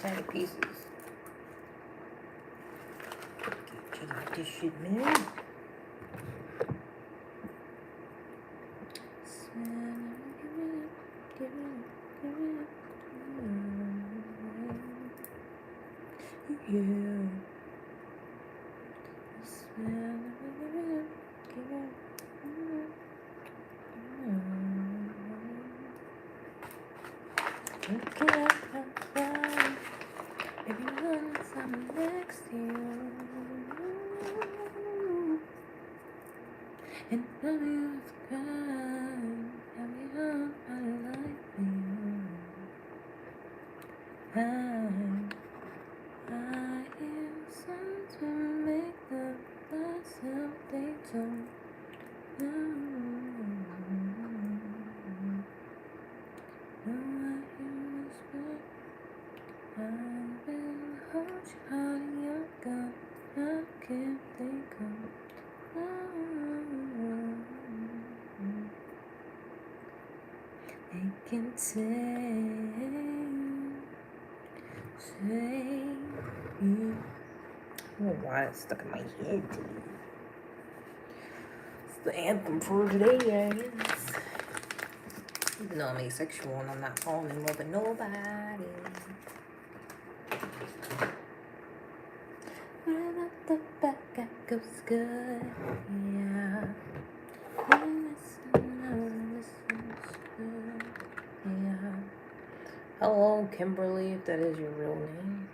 Tiny pieces. Check out this shit, man. Yeah. Everyone's next to you, and everyone's kind. Everyone I like you. I am some to make the myself think so. Can say you. Oh, why it's stuck in my head. It's the anthem for today, guys. Even though I'm asexual and I'm not falling in love with nobody. Right up the back, that goes good. Yeah. Yeah. Hello, Kimberly, if that is your real name.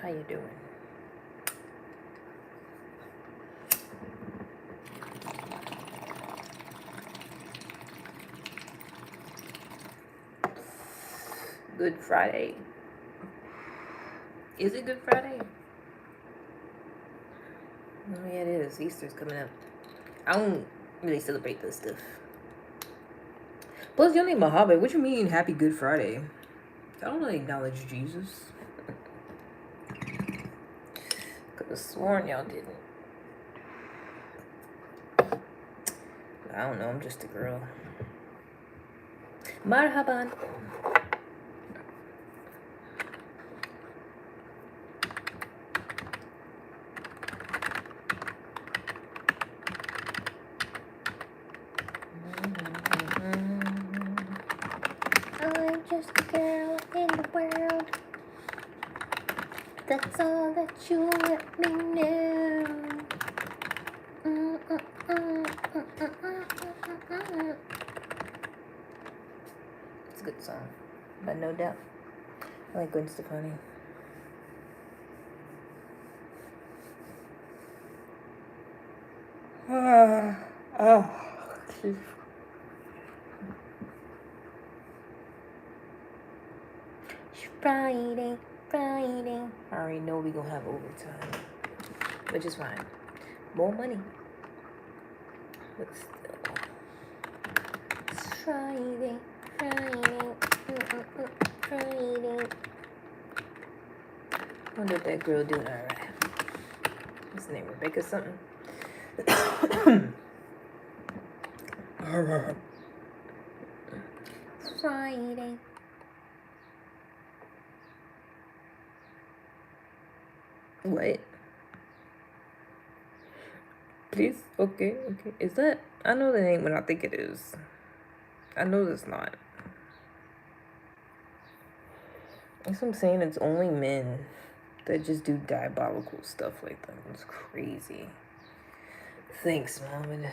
How you doing? Good Friday. Is it Good Friday? Oh yeah, it is. Easter's coming up. I don't really celebrate this stuff. Plus, your name Muhammad. What you mean, Happy Good Friday? I don't really acknowledge Jesus. Could have sworn y'all didn't. I don't know. I'm just a girl. Marhaban. I'm just a girl in the world. That's all that you let me know. It's a good song, but no doubt. I like Gwen Stefani. Friday. I already know we gonna have overtime, which is fine. More money. But still. It's Friday. Wonder what that girl doing. Alright. What's her name? Rebecca something? Friday. What? Please? Okay. Is that? I know that ain't what I think it is. I know that's not. That's what I'm saying. It's only men that just do diabolical stuff like that. It's crazy. Thanks, Mom.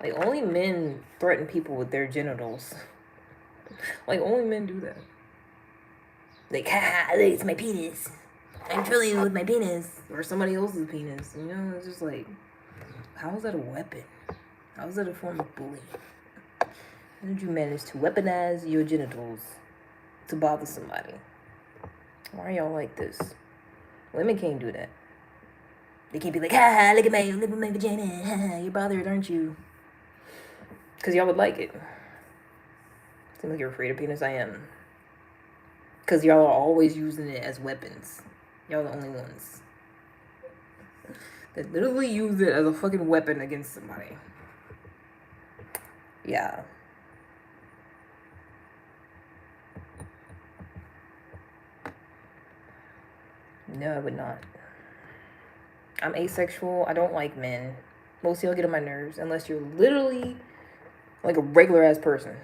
Like, only men threaten people with their genitals. Like, only men do that. Like, ha, it's my penis. I'm drilling with my penis. Or somebody else's penis. You know, it's just like, how is that a weapon? How is that a form of bullying? How did you manage to weaponize your genitals to bother somebody. Why are y'all like this? Women can't do that. They can't be like, ha, look at my vagina. Ha, you're bothered, aren't you? Because y'all would like it. Seems like you're afraid of penis. I am. Because y'all are always using it as weapons. Y'all are the only ones that literally use it as a fucking weapon against somebody. Yeah. No, I would not. I'm asexual. I don't like men. Most of y'all get on my nerves unless you're literally like a regular ass person.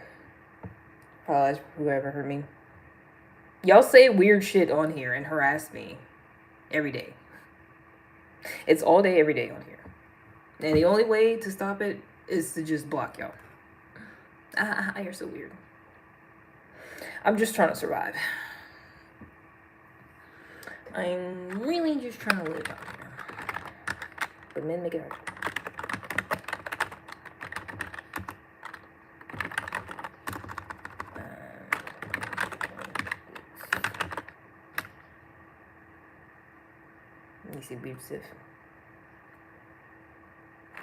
Apologize for whoever hurt me. Y'all say weird shit on here and harass me every day. It's all day, every day on here. And the only way to stop it is to just block y'all. You're so weird. I'm just trying to survive. I'm really just trying to live out here. But men make it hard. Let me see, abusive.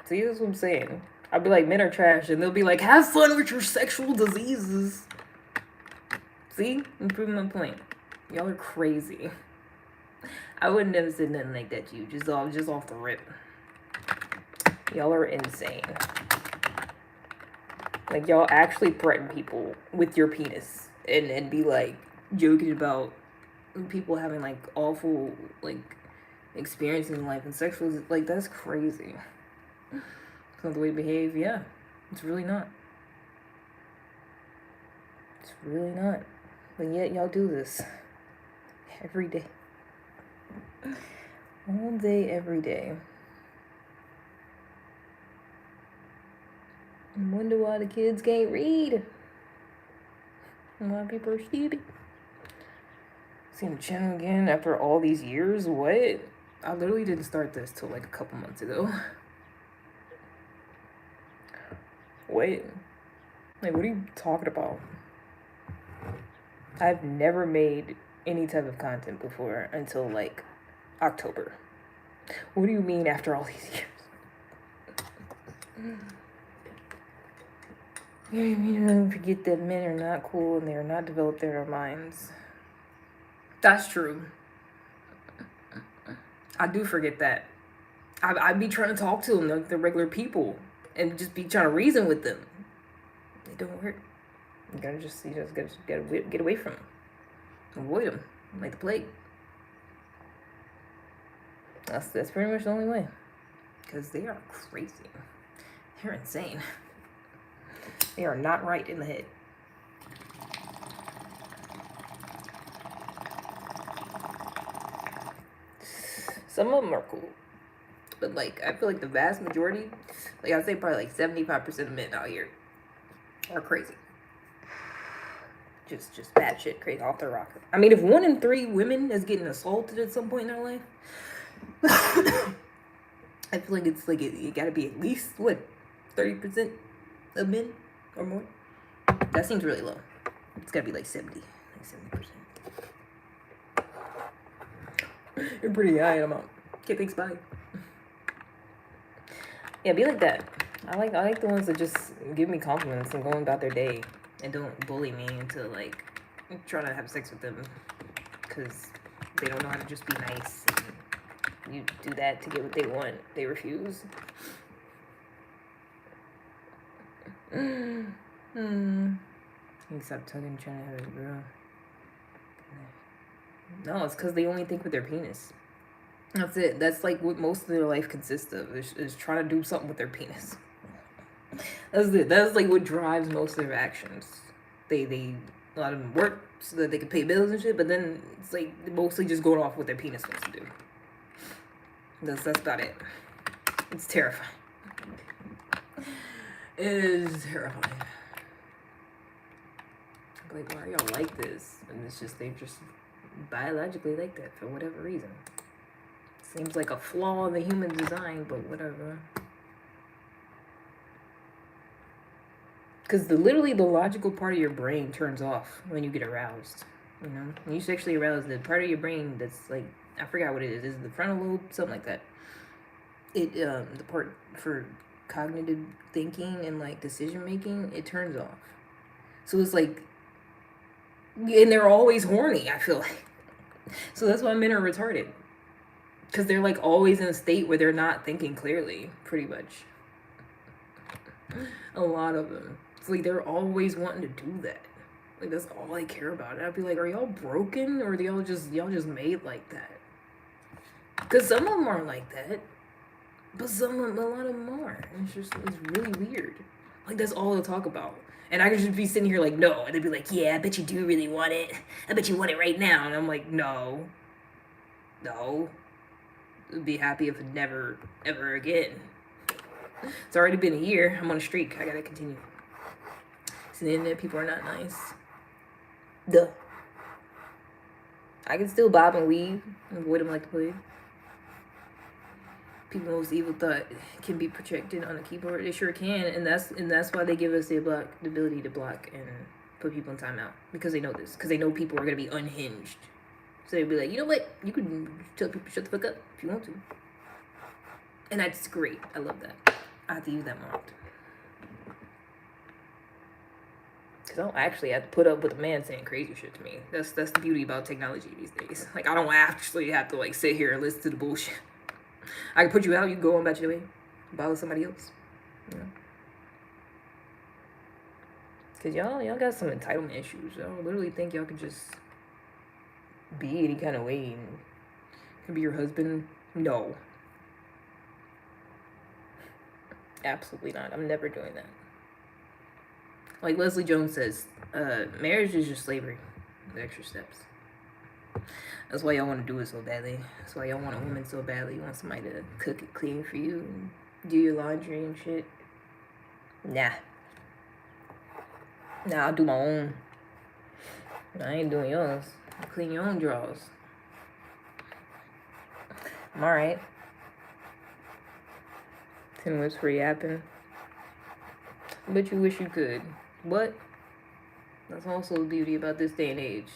See, that's what I'm saying. I'll be like, men are trash, and they'll be like, have fun with your sexual diseases. See? I'm proving my point. Y'all are crazy. I would never say nothing like that to you, just off the rip. Y'all are insane. Like, y'all actually threaten people with your penis and be like joking about people having like awful like experiences in life and sexual, like, that's crazy. It's not the way to behave. Yeah, it's really not. It's really not. But yet y'all do this every day. All day, every day. I wonder why the kids can't read. A lot of people are stupid. Seen the channel again after all these years? What? I literally didn't start this till like a couple months ago. Wait. Like, what are you talking about? I've never made any type of content before until like October. What do you mean after all these years? You know, forget that men are not cool and they are not developed in their minds. That's true. I do forget that. I'd be trying to talk to them like they're regular people and just be trying to reason with them. It don't work. You gotta get away from them. Avoid them like the plague. That's pretty much the only way. Because they are crazy. They're insane. They are not right in the head. Some of them are cool. But like, I feel like the vast majority, like I'd say probably like 75% of men out here are crazy. Just bad shit, crazy, off their rocker. I mean, if 1 in 3 women is getting assaulted at some point in their life, I feel like it's like it gotta be at least what, 30% of men or more. That seems really low. It's gotta be like 70%. You're pretty high. I'm out. Okay, thanks. Bye. Yeah, be like that. I like the ones that just give me compliments and go about their day and don't bully me into like trying to have sex with them because they don't know how to just be nice. And you do that to get what they want. They refuse. You stop tugging, trying to have a girl. No, it's because they only think with their penis. That's it. That's like what most of their life consists of, is trying to do something with their penis. That's it. That's like what drives most of their actions. They a lot of them work so that they can pay bills and shit, but then it's like mostly just going off what their penis wants to do. That's about it. It's terrifying. It is terrifying. Like, why are y'all like this? And it's just, they're just biologically like that for whatever reason. Seems like a flaw in the human design, but whatever. Because literally the logical part of your brain turns off when you get aroused. You know, when you sexually aroused, the part of your brain that's like, I forgot what it is. Is it the frontal lobe? Something like that. The part for cognitive thinking and like decision making, it turns off. So it's like, and they're always horny, I feel like. So that's why men are retarded. Because they're like always in a state where they're not thinking clearly, pretty much. A lot of them. It's like they're always wanting to do that. Like that's all I care about. And I'd be like, are y'all broken or are y'all just made like that? Because some of them aren't like that. But a lot of them are. And it's really weird. Like that's all they'll talk about. And I could just be sitting here like, no. And they'd be like, yeah, I bet you do really want it. I bet you want it right now. And I'm like, no. I'd be happy if it never, ever again. It's already been a year. I'm on a streak. I gotta continue. So the internet people are not nice. Duh. I can still bob and weave and avoid them like the plague. People's most evil thought can be projected on a keyboard. They sure can, and that's why they give us the ability to block and put people in timeout, because they know this. Because they know people are gonna be unhinged. So they'd be like, you know what? You can tell people shut the fuck up if you want to. And that's great. I love that. I have to use that more often. Because I don't actually have to put up with a man saying crazy shit to me. That's the beauty about technology these days. Like, I don't actually have to, like, sit here and listen to the bullshit. I can put you out, you can go on about your way. Bother somebody else. You know? Because y'all got some entitlement issues. Y'all literally think y'all can just be any kind of way and can be your husband. No. Absolutely not. I'm never doing that. Like Leslie Jones says, marriage is just slavery with extra steps. That's why y'all want to do it so badly. That's why y'all want a woman so badly. You want somebody to cook it clean for you and do your laundry and shit. Nah, I'll do my own. I ain't doing yours. Clean your own drawers. I'm alright. 10 whips for yapping. But you wish you could. But that's also the beauty about this day and age.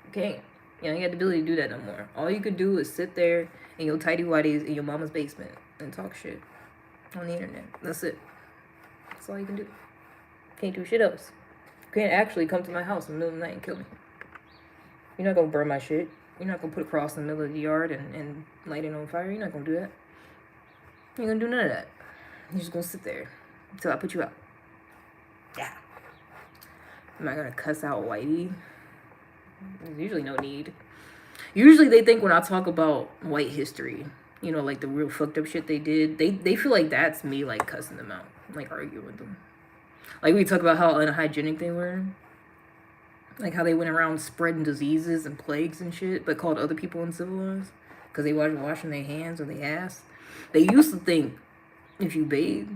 You can't. You ain't got the ability to do that no more. All you could do is sit there in your tidy whities in your mama's basement and talk shit on the internet. That's it. That's all you can do. Can't do shit else. You can't actually come to my house in the middle of the night and kill me. You're not gonna burn my shit. You're not gonna put a cross in the middle of the yard and light it on fire. You're not gonna do that. You're gonna do none of that. You're just gonna sit there until I put you out. Yeah. Am I gonna cuss out Whitey? There's usually no need. Usually they think when I talk about white history, you know, like the real fucked up shit they did, they feel like that's me, like, cussing them out, like, arguing with them. Like, we talk about how unhygienic they were. Like, how they went around spreading diseases and plagues and shit, but called other people uncivilized because they weren't washing their hands or their ass. They used to think if you bathe,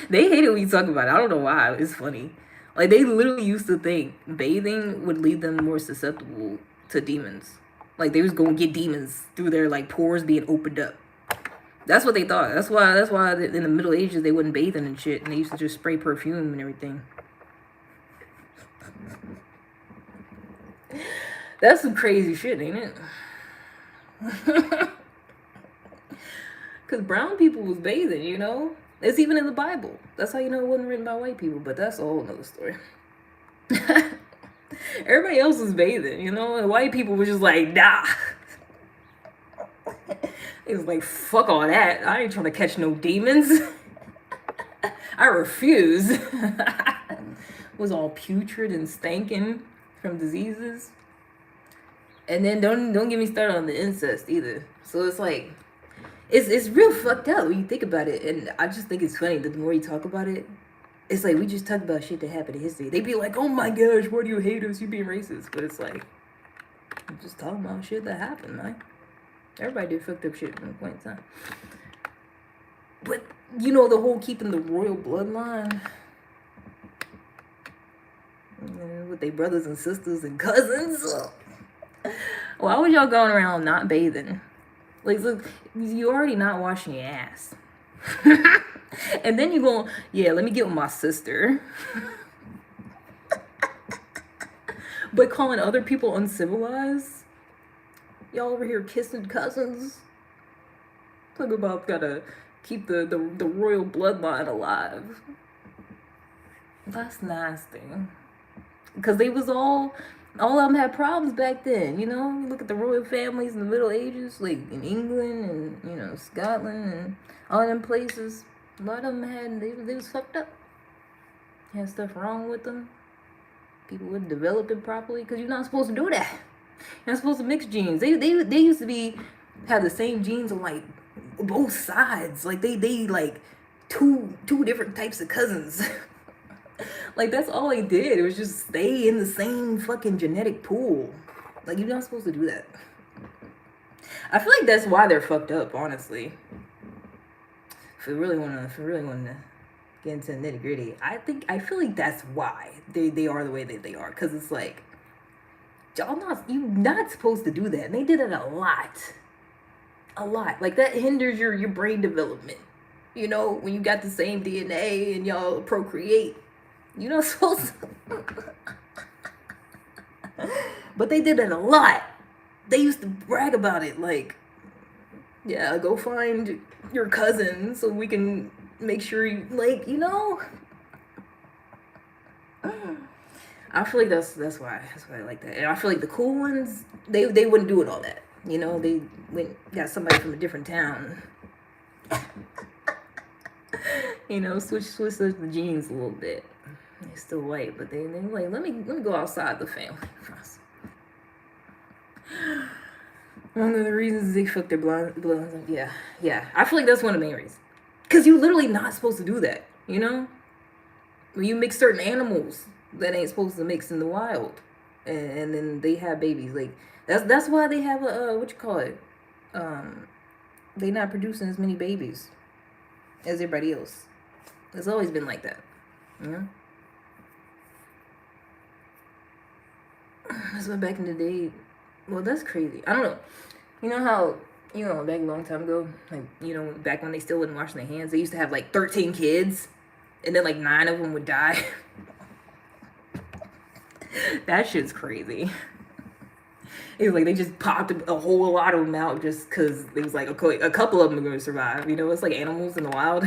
they hate it when you talk about it. I don't know why. It's funny. Like, they literally used to think bathing would leave them more susceptible to demons. Like, they was going to get demons through their, like, pores being opened up. That's what they thought. That's why in the Middle Ages they wasn't bathing and shit, and they used to just spray perfume and everything. That's some crazy shit, ain't it? Because brown people was bathing, you know? It's even in the Bible. That's how you know it wasn't written by white people, but that's a whole nother story. Everybody else was bathing, you know? And white people were just like, nah. It was like, fuck all that. I ain't trying to catch no demons. I refuse. Was all putrid and stankin' from diseases. And then don't get me started on the incest either. So it's like, it's real fucked up when you think about it. And I just think it's funny that the more you talk about it, it's like we just talk about shit that happened in history. They be like, oh my gosh, why do you hate us? You being racist. But it's like, I'm just talking about shit that happened, man. Everybody did fucked up shit at one point in time. But, you know, the whole keeping the royal bloodline with their brothers and sisters and cousins. Why was y'all going around not bathing? Like, look, you already not washing your ass. And then you go, yeah, let me get with my sister. But calling other people uncivilized? Y'all over here kissing cousins? Talk about gotta keep the royal bloodline alive. That's nasty. Because they was all of them had problems back then, you know? You look at the royal families in the Middle Ages, like in England and, you know, Scotland and all them places. A lot of them had, they was fucked up. Had stuff wrong with them. People wouldn't develop it properly because you're not supposed to do that. You're not supposed to mix genes. They used to have the same genes on like both sides. Like they like two different types of cousins. Like that's all they did. It was just stay in the same fucking genetic pool. Like you're not supposed to do that. I feel like that's why they're fucked up, honestly. If we really wanna get into nitty gritty, I feel like that's why they are the way that they are. Cause it's like you're not supposed to do that. And they did it a lot. Like that hinders your brain development. You know, when you got the same DNA and y'all procreate. You're not supposed to. But they did it a lot. They used to brag about it. Like, yeah, go find your cousin so we can make sure you, like, you know. I feel like that's why I like that. And I feel like the cool ones, they wouldn't do it all that. You know, they got somebody from a different town. You know, switch the genes a little bit. They're still white, but they like, let me go outside the family. One of the reasons they fuck their blood. Yeah. I feel like that's one of the main reasons. Because you're literally not supposed to do that, you know? When you mix certain animals that ain't supposed to mix in the wild. And then they have babies. Like, that's why they have what you call it? They not producing as many babies as everybody else. It's always been like that, you know? That's why back in the day, well, that's crazy. I don't know. You know how, you know, back a long time ago, like, you know, back when they still wasn't washing their hands, they used to have like 13 kids, and then like 9 of them would die. That shit's crazy. It was like they just popped a whole lot of them out just because it was like a couple of them are going to survive. You know, it's like animals in the wild.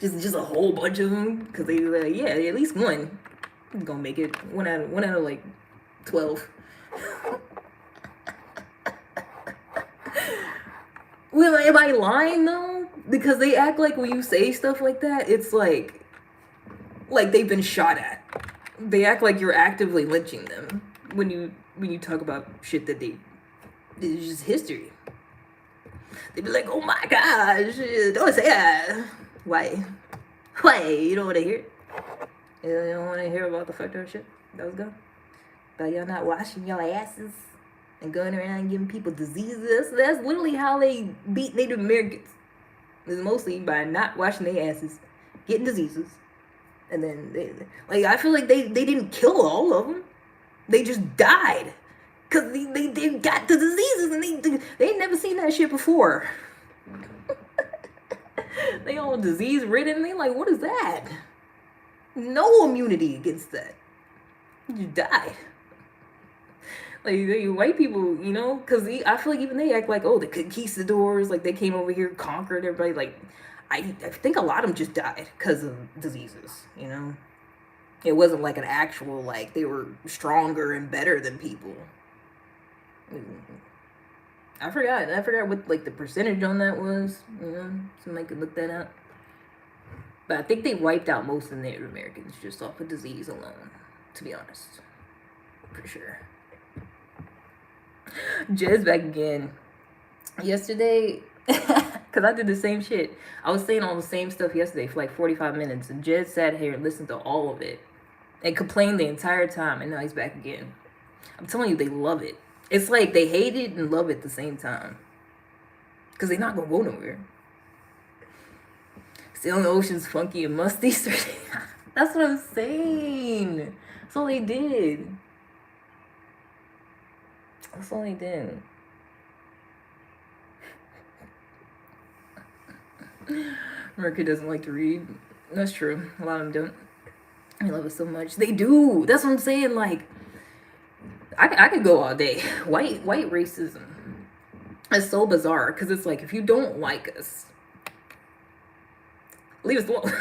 just a whole bunch of them because they were like, yeah, at least one is going to make it. One out of like 12. Well, am I lying though? Because they act like when you say stuff like that, it's like they've been shot at. They act like you're actively lynching them when you talk about shit that it's just history. They'd be like, oh my gosh, don't say that. Why? You don't want to hear it? You don't want to hear about the fucked up shit that was going? About y'all not washing y'all asses and going around giving people diseases. That's literally how they beat Native Americans. It's mostly by not washing their asses, getting diseases. And then, I feel like they didn't kill all of them. They just died. Because they got the diseases and they ain't never seen that shit before. They all disease ridden. They like, what is that? No immunity against that. You died. Like, white people, you know, because I feel like even they act like, oh, the conquistadors, like they came over here, conquered everybody. Like, I think a lot of them just died because of diseases, you know. It wasn't like an actual, like, they were stronger and better than people. I forgot what, like, the percentage on that was, you know. Somebody could look that up. But I think they wiped out most of the Native Americans just off of disease alone, to be honest. For sure. Jed's back again. Yesterday, because I did the same shit. I was saying all the same stuff yesterday for like 45 minutes. And Jed sat here and listened to all of it. And complained the entire time. And now he's back again. I'm telling you, they love it. It's like they hate it and love it at the same time. Because they're not going to go nowhere. Still in the ocean's funky and musty. That's what I'm saying. That's all they did. That's all they did. America doesn't like to read. That's true. A lot of them don't. I love it so much. They do. That's what I'm saying. Like, I could go all day. White racism is so bizarre because it's like if you don't like us, leave us alone.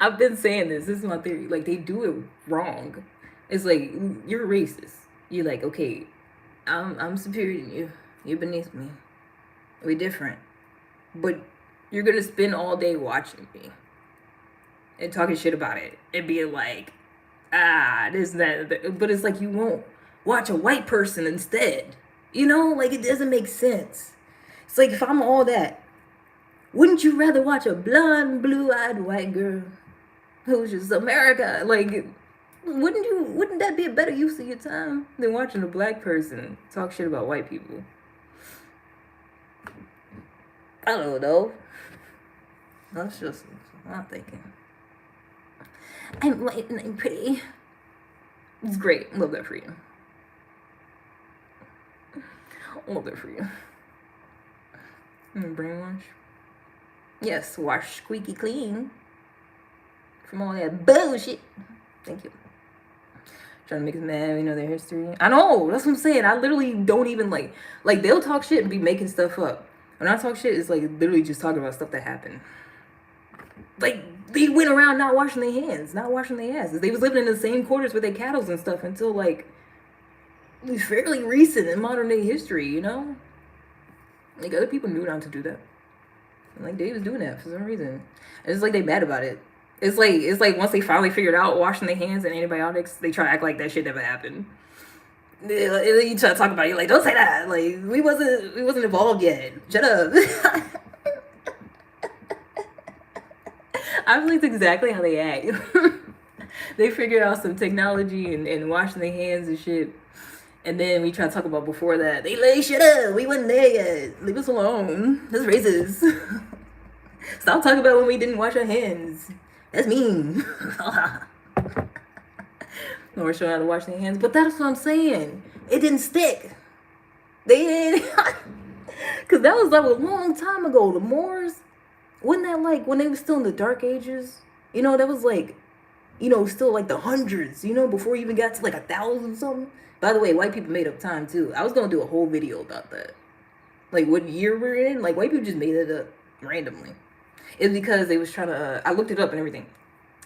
I've been saying this. This is my theory. Like they do it wrong. It's like you're racist. You're like, okay, I'm superior to you. You're beneath me. We're different. But you're gonna spend all day watching me and talking shit about it and being like, this, that. But it's like you won't watch a white person instead. You know, like it doesn't make sense. It's like if I'm all that, wouldn't you rather watch a blonde, blue-eyed white girl who's just America? Like, wouldn't that be a better use of your time than watching a black person talk shit about white people? I don't know. That's just what I'm thinking. I'm white and I'm pretty. It's great. Love that for you. Love that for you. Brainwash. Yes, wash squeaky clean from all that bullshit. Thank you. Trying to make us mad, we know their history. I know, that's what I'm saying. I literally don't even like they'll talk shit and be making stuff up. When I talk shit, it's like literally just talking about stuff that happened. Like they went around not washing their hands, not washing their asses. They was living in the same quarters with their cattle and stuff until like fairly recent in modern day history, you know? Like other people knew not to do that. And like they was doing that for some reason. And it's like they mad about it. It's like once they finally figured out washing their hands and antibiotics, they try to act like that shit never happened. You try to talk about it, you're like, don't say that. Like we wasn't involved yet. Shut up. I believe it's exactly how they act. They figured out some technology and washing their hands and shit. And then we try to talk about before that. They like, shut up, we wasn't there yet. Leave us alone. That's racist. Stop talking about when we didn't wash our hands. That's mean. No, we're showing how to wash their hands. But that's what I'm saying. It didn't stick. They didn't. Because that was like a long time ago. The Moors, wasn't that like when they were still in the Dark Ages? You know, that was like, you know, still like the hundreds, you know, before you even got to like 1,000 something. By the way, white people made up time too. I was going to do a whole video about that. Like what year we're in. Like white people just made it up randomly. It's because they was trying to, I looked it up and everything.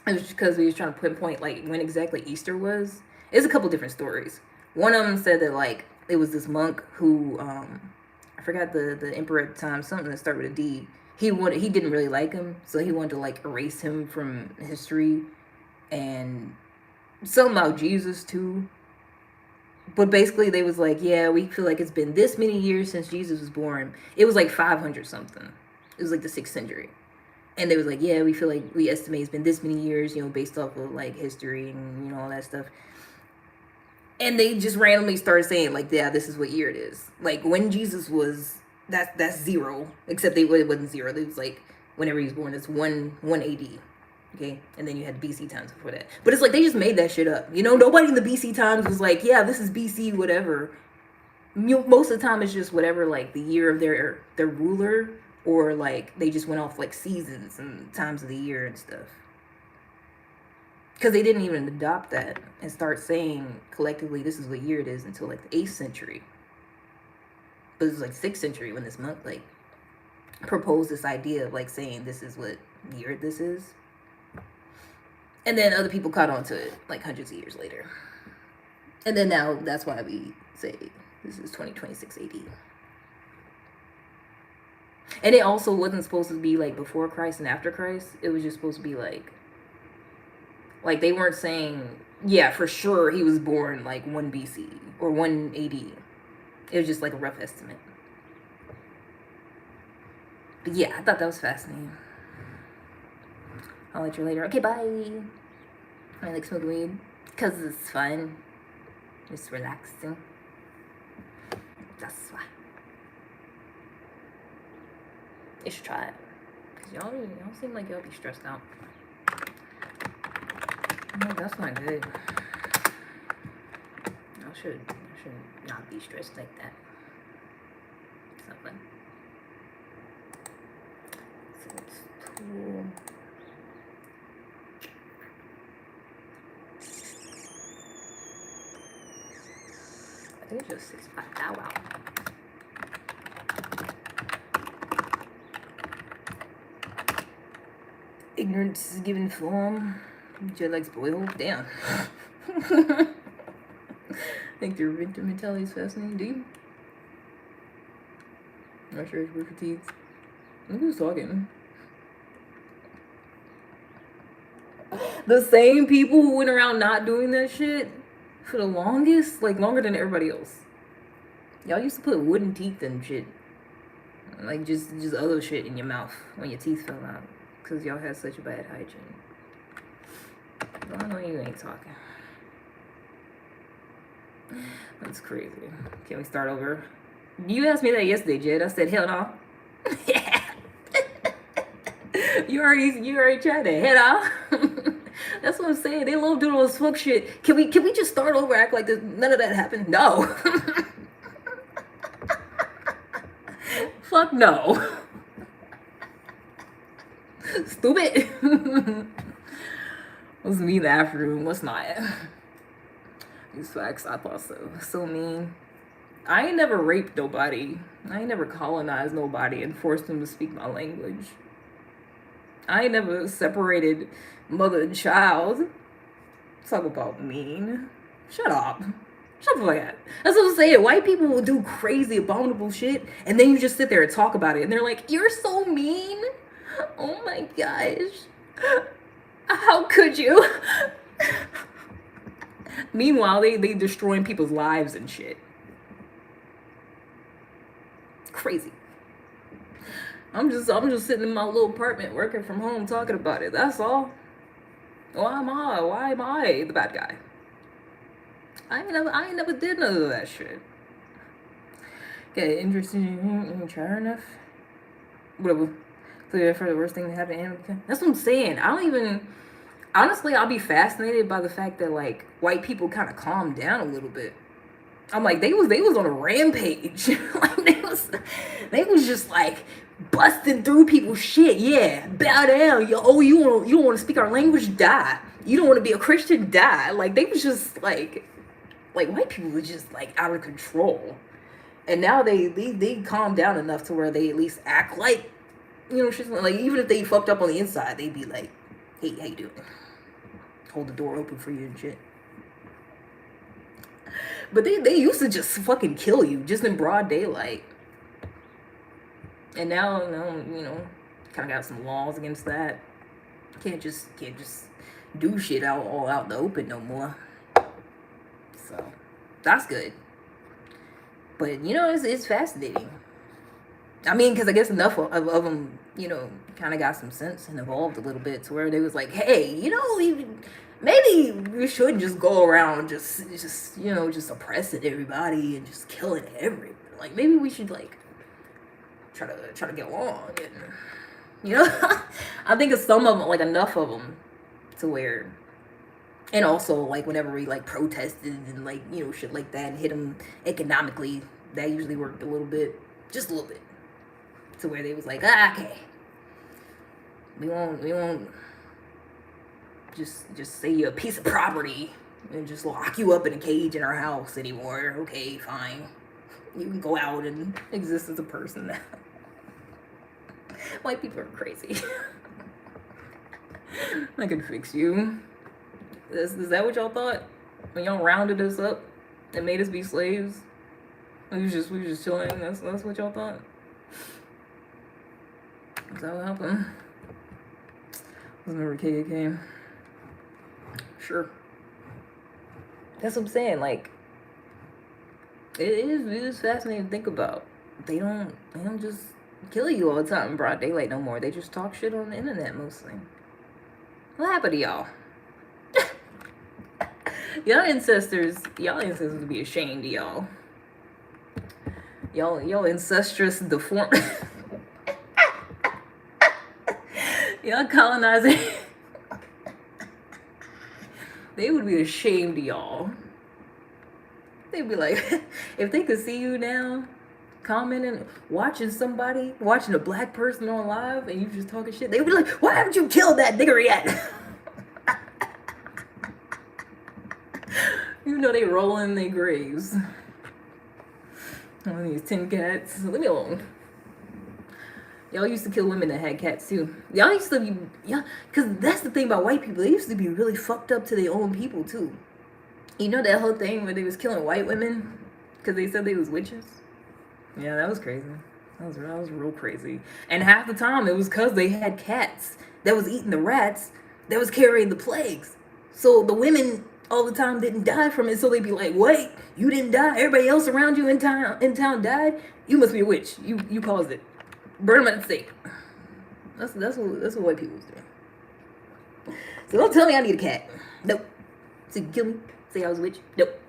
It was because we was trying to pinpoint like when exactly Easter was. It's a couple different stories. One of them said that like it was this monk who, I forgot the emperor at the time, something that started with a D. He didn't really like him, so he wanted to like erase him from history, and something about Jesus too. But basically they was like, yeah, we feel like it's been this many years since Jesus was born. It was like 500 something. It was like the 6th century. And they was like, yeah, we feel like we estimate it's been this many years, you know, based off of like history and, you know, all that stuff. And they just randomly started saying like, yeah, this is what year it is. Like when Jesus was, that's 0. Except it wasn't 0. It was like whenever he was born, it's 1 AD. Okay, and then you had BC times before that. But it's like they just made that shit up. You know, nobody in the BC times was like, yeah, this is BC, whatever. Most of the time it's just whatever, like the year of their ruler, or like they just went off like seasons and times of the year and stuff. Because they didn't even adopt that and start saying collectively this is what year it is until like the 8th century. But it was like 6th century when this monk like proposed this idea of like saying this is what year this is. And then other people caught on to it like hundreds of years later. And then now that's why we say this is 2026 AD. And it also wasn't supposed to be like before Christ and after Christ. It was just supposed to be like they weren't saying, yeah, for sure he was born like 1 BC or 1 AD. It was just like a rough estimate. But yeah, I thought that was fascinating. I'll let you later. Okay, bye. I like smoking weed because it's fun. It's relaxing. That's why. You should try it. Because y'all seem like y'all be stressed out. No, that's not good. I should not be stressed like that. It's not fun. I think it's just 65. Ow, wow. Ignorance is given form. Jet likes boil. Damn. I think your victim mentality is fascinating. Do you? I'm not sure if we're fatigued. Who's talking? The same people who went around not doing that shit for the longest, like longer than everybody else. Y'all used to put wooden teeth and shit, like just other shit in your mouth when your teeth fell out, cause y'all had such a bad hygiene. Well, I know you ain't talking. That's crazy. Can we start over? You asked me that yesterday, Jed. I said hell no. Yeah. You already tried to head off. That's what I'm saying. They love doing all this fuck shit. Can we just start over? Act like none of that happened? No. Fuck no. Stupid. It was me in the afternoon. What's not? These facts, I thought so. So mean. I ain't never raped nobody. I ain't never colonized nobody and forced them to speak my language. I ain't never separated mother and child. Talk about mean. Shut up. Shut the fuck up. That's what I'm saying. White people will do crazy, abominable shit, and then you just sit there and talk about it, and they're like, you're so mean. Oh my gosh. How could you? Meanwhile, they destroying people's lives and shit. Crazy. I'm just sitting in my little apartment working from home talking about it. That's all. Why am I the bad guy? I ain't never did none of that shit. Okay, interesting. Try enough. Whatever. Clear for the worst thing to happen. That's what I'm saying. I don't even. Honestly, I'll be fascinated by the fact that like white people kind of calmed down a little bit. I'm like they was on a rampage. Like they was just like busting through people's shit. Yeah, bow down. You don't want to speak our language? Die. You don't want to be a Christian? Die. Like they was just like white people were just like out of control. And now they calm down enough to where they at least act like, you know, shit. Like even if they fucked up on the inside, they'd be like, hey, how you doing? Hold the door open for you and shit. But they used to just fucking kill you just in broad daylight. And now, you know, kind of got some laws against that. Can't just do shit all out in the open no more. So that's good. But you know, it's fascinating. I mean, because I guess enough of them, you know, kind of got some sense and evolved a little bit to where they was like, hey, you know, maybe we shouldn't just go around just you know, just oppressing everybody and just killing everyone. Like maybe we should like try to get along, and you know. I think it's some of them, like enough of them to where, and also like whenever we like protested and like, you know, shit like that and hit them economically, that usually worked a little bit, just a little bit, to where they was like, okay, we won't just say you're a piece of property and just lock you up in a cage in our house anymore. Okay, fine, you can go out and exist as a person now. White people are crazy. I can fix you. Is that what y'all thought when y'all rounded us up and made us be slaves? We was just chilling. That's what y'all thought. Is that what happened? Was never KKK. Sure. That's what I'm saying. Like, it is fascinating to think about. They don't just kill you all the time in broad daylight no more. They just talk shit on the internet mostly. What happened to y'all? Y'all ancestors would be ashamed of y'all. Y'all incestuous deform. Y'all colonizing. They would be ashamed of y'all. They'd be like, if they could see you now, commenting, watching a black person on live, and you just talking shit, they would be like, why haven't you killed that nigger yet? You know they roll in their graves. One of these 10 cats. Leave me alone. Y'all used to kill women that had cats too. Y'all used to be, yeah, because that's the thing about white people. They used to be really fucked up to their own people too. You know that whole thing where they was killing white women because they said they was witches? Yeah, that was crazy. That was real crazy. And half the time it was because they had cats that was eating the rats that was carrying the plagues. So the women all the time didn't die from it. So they'd be like, wait, you didn't die? Everybody else around you in town died? You must be a witch. You caused it. Burn them at the stake. That's what white people was doing. So don't tell me I need a cat. Nope. So you can kill me. Say I was a witch. Nope.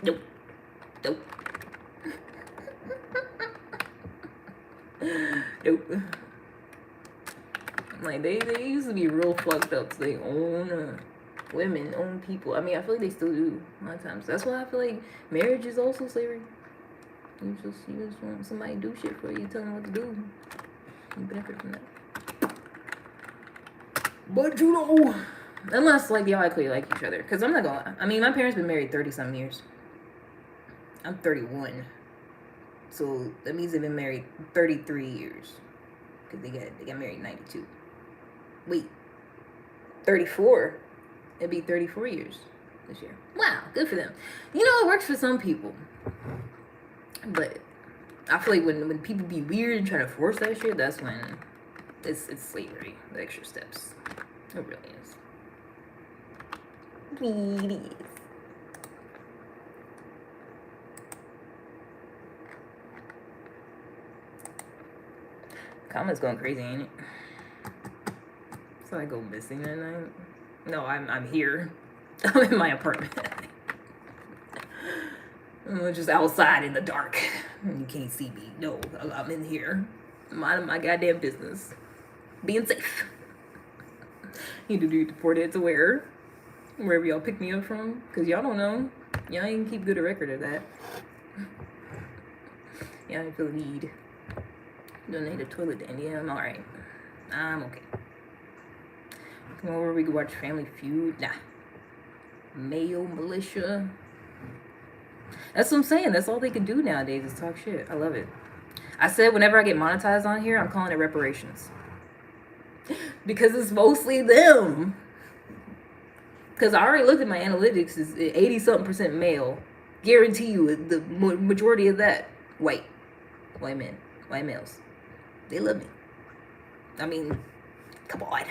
Nope. Nope. Nope. Like they used to be real fucked up to their own women, own people. I mean, I feel like they still do a lot of times. That's why I feel like marriage is also slavery. You just want somebody to do shit for you, tell them what to do. You benefit from that. But you know, unless like y'all actually like each other, because I'm not gonna. I mean, my parents been married 30-some years. I'm 31, so that means they've been married 33 years. Because they got married in 92. Wait, 34. It'd be 34 years this year. Wow, good for them. You know, it works for some people. But I feel like when people be weird and try to force that shit, that's when it's slavery. The extra steps. It really is. Please. Comments going crazy, ain't it? So I go missing at night. No, I'm here. I'm in my apartment. I'm just outside in the dark. You can't see me. No, I'm in here. Minding my goddamn business. Being safe. You do report it to wherever y'all pick me up from. Because y'all don't know. Y'all ain't keep good a record of that. Y'all ain't feel the need. Donate a toilet to India. I'm alright. I'm okay. Come over, we can watch Family Feud. Nah. Mayo Militia. That's what I'm saying. That's all they can do nowadays is talk shit. I love it. I said whenever I get monetized on here, I'm calling it reparations. Because it's mostly them. Because I already looked at my analytics. It's 80-something% male. Guarantee you the majority of that, white. White men. White males. They love me. I mean, come on.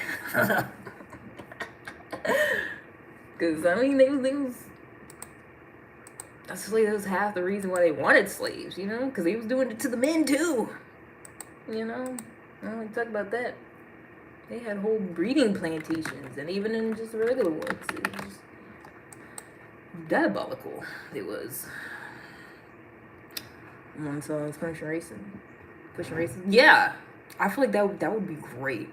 Because, I mean, they was that was half the reason why they wanted slaves, you know? Because they was doing it to the men, too. You know? I don't want to talk about that. They had whole breeding plantations, and even in just regular ones. It was just diabolical. It was. One song was pushing racism. Yeah. I feel like that would be great.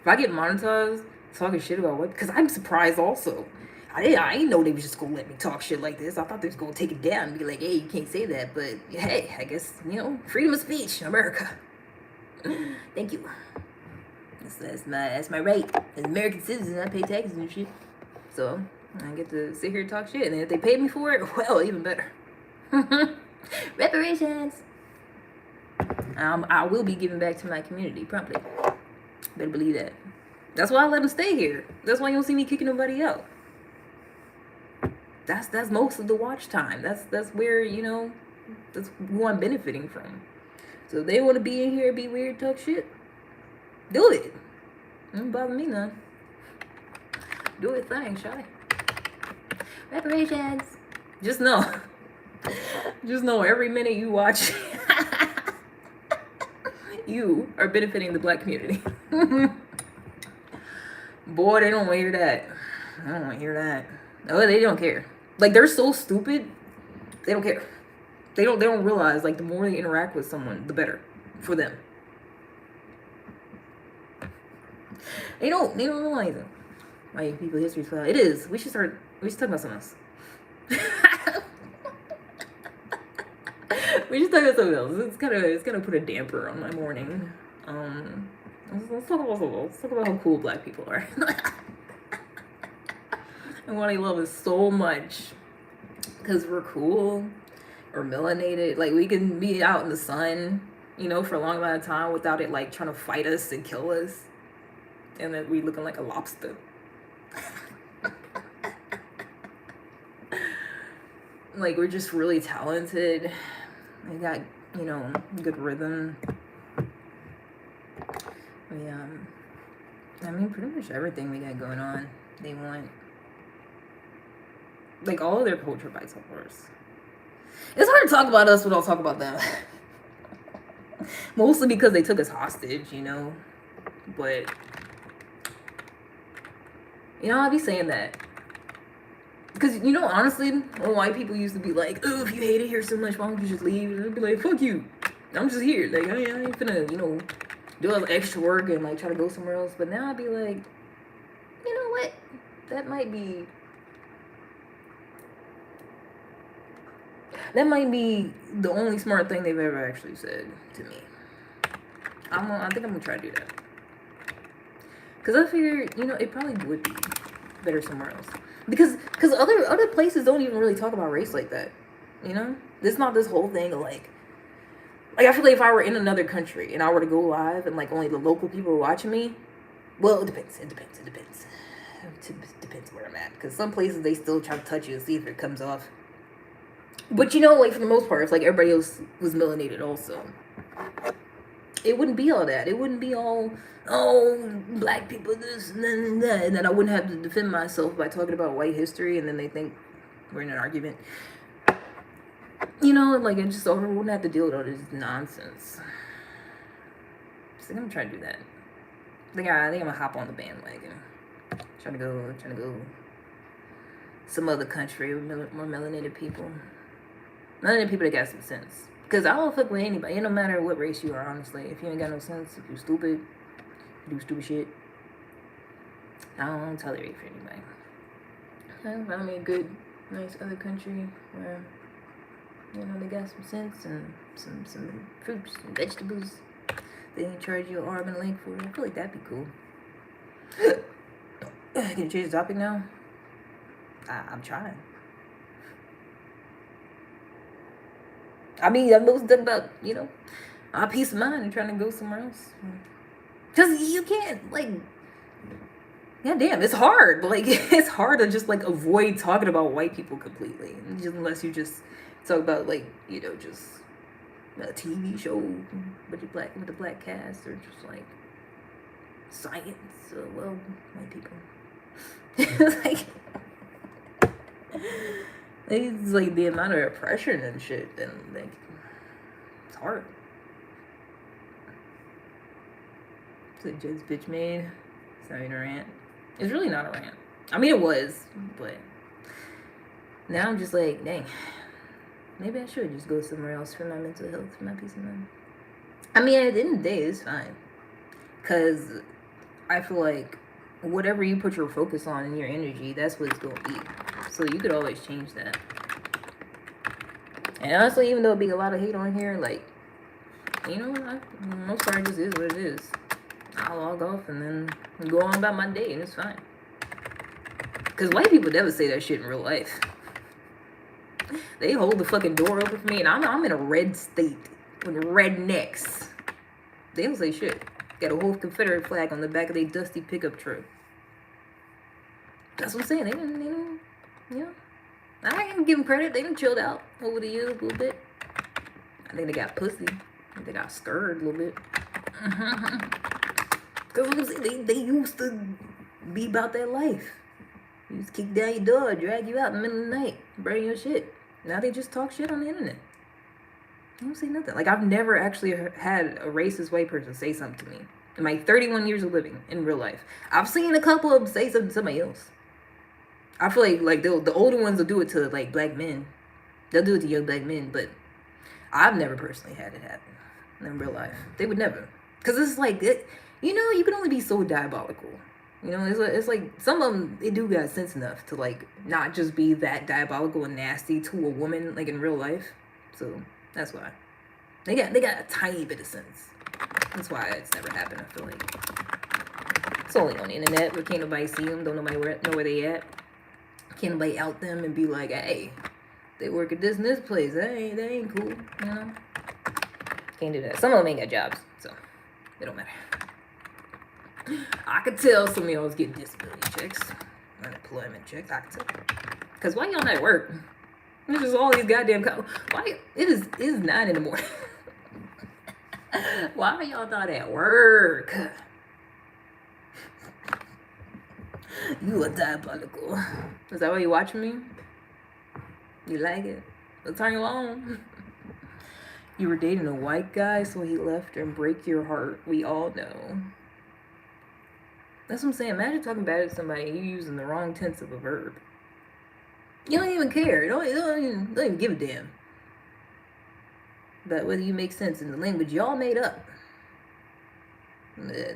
If I get monetized talking shit about what, because I'm surprised also. I didn't know they was just gonna let me talk shit like this. I thought they was gonna take it down and be like, hey, you can't say that. But hey, I guess, you know, freedom of speech, America. Thank you. That's my right. As an American citizen, I pay taxes and shit. So I get to sit here and talk shit. And if they pay me for it, well, even better. Reparations. I will be giving back to my community promptly. Better believe that. That's why I let them stay here. That's why you don't see me kicking nobody out. That's most of the watch time. That's where, you know, that's who I'm benefiting from. So if they want to be in here, be weird, talk shit, do it. It don't bother me none. Do it thing, shy. Reparations. Just know every minute you watch you are benefiting the black community. Boy, they don't want to hear that. I don't want to hear that. No, they don't care. Like, they're so stupid. They don't care. They don't realize, like, the more they interact with someone, the better for them. They don't realize it. Like, people history style. It is. We should talk about something else. We just talk about something else. It's gonna put a damper on my morning. Let's talk about how cool black people are. And what I love is so much because we're cool or melanated. Like, we can be out in the sun, you know, for a long amount of time without it like trying to fight us and kill us, and then we looking like a lobster. Like, we're just really talented. We got, you know, good rhythm. I mean, pretty much everything we got going on, they want. Like, all of their culture bites ours. It's hard to talk about us without talk about them. Mostly because they took us hostage, you know. But, you know, I'll be saying that. Because, you know, honestly, when white people used to be like, oh, if you hate it here so much, why don't you just leave? And I'd be like, fuck you. I'm just here. Like, I ain't finna, you know, do all the extra work and, like, try to go somewhere else. But now I'd be like, you know what? That might be the only smart thing they've ever actually said to me. I think I'm gonna try to do that. Because I figure, you know, it probably would be better somewhere else. Because other places don't even really talk about race like that. You know? It's not this whole thing of like I feel like if I were in another country and I were to go live and like only the local people were watching me, well, it depends. It depends where I'm at. Because some places they still try to touch you and see if it comes off. But you know, like for the most part, if like everybody else was melanated also, it wouldn't be all that. It wouldn't be all, oh, black people this and that. And then I wouldn't have to defend myself by talking about white history and then they think we're in an argument. You know, like I wouldn't have to deal with all this nonsense. So I'm gonna try to do that. I think I'm gonna hop on the bandwagon. Trying to go some other country with more melanated people. Melanated people that got some sense. Because I don't fuck with anybody. It don't matter what race you are, honestly. If you ain't got no sense, if you're stupid, you do stupid shit, I don't tolerate for anybody. I found me a good, nice other country where, you know, they got some sense and some fruits and vegetables. They didn't charge you an arm and a leg for it. I feel like that'd be cool. Can you change the topic now? I'm trying. I mean, I'm most talking about, you know, our peace of mind and trying to go somewhere else. Because you can't, like, goddamn, it's hard. Like, it's hard to just, like, avoid talking about white people completely. Just unless you just talk about, like, you know, just a TV show with the black cast or just, like, science. Well, white people. It's like the amount of oppression and shit, and like it's hard. So just bitch made. It's not even a rant. It's really not a rant. I mean, it was, but now I'm just like, dang, maybe I should just go somewhere else for my mental health, for my peace of mind. I mean, at the end of the day, it's fine, cause I feel like whatever you put your focus on and your energy, that's what it's gonna be. So you could always change that. And honestly, even though it be a lot of hate on here, like, you know, most part it just is what it is. I'll log off and then go on about my day and it's fine. Because white people never say that shit in real life. They hold the fucking door open for me and I'm in a red state with rednecks. They don't say shit. Got a whole Confederate flag on the back of their dusty pickup truck. That's what I'm saying. They don't, you know. I ain't give them credit. They done chilled out over the years a little bit. I think they got pussy. I think they got scared a little bit. Because they used to be about that life. You just kick down your door, drag you out in the middle of the night, burn your shit. Now they just talk shit on the internet. They don't say nothing. Like, I've never actually had a racist white person say something to me in my 31 years of living in real life. I've seen a couple of them say something to somebody else. I feel like the older ones will do it to, like, black men. They'll do it to young black men, but I've never personally had it happen in real life. They would never. Because it's like, you know, you can only be so diabolical. You know, it's like some of them, they do got sense enough to, like, not just be that diabolical and nasty to a woman, like, in real life. So That's why. They got a tiny bit of sense. That's why it's never happened, I feel like. It's only on the internet, but can't nobody see them, don't nobody know where they at. Can't nobody out them and be like, hey, they work at this and this place. That ain't cool, you know? Can't do that. Some of them ain't got jobs, so it don't matter. I could tell some of y'all get disability checks, unemployment checks. I could tell. Cause why y'all not at work? There's just all these goddamn why it is 9 in the morning. Why are y'all not at work? You are diabolical. Is that why you watching me? You like it? Let's turn you on. You were dating a white guy, so he left and break your heart. We all know. That's what I'm saying. Imagine talking bad to somebody and you using the wrong tense of a verb. You don't even care. You don't even give a damn. But whether you make sense in the language y'all made up.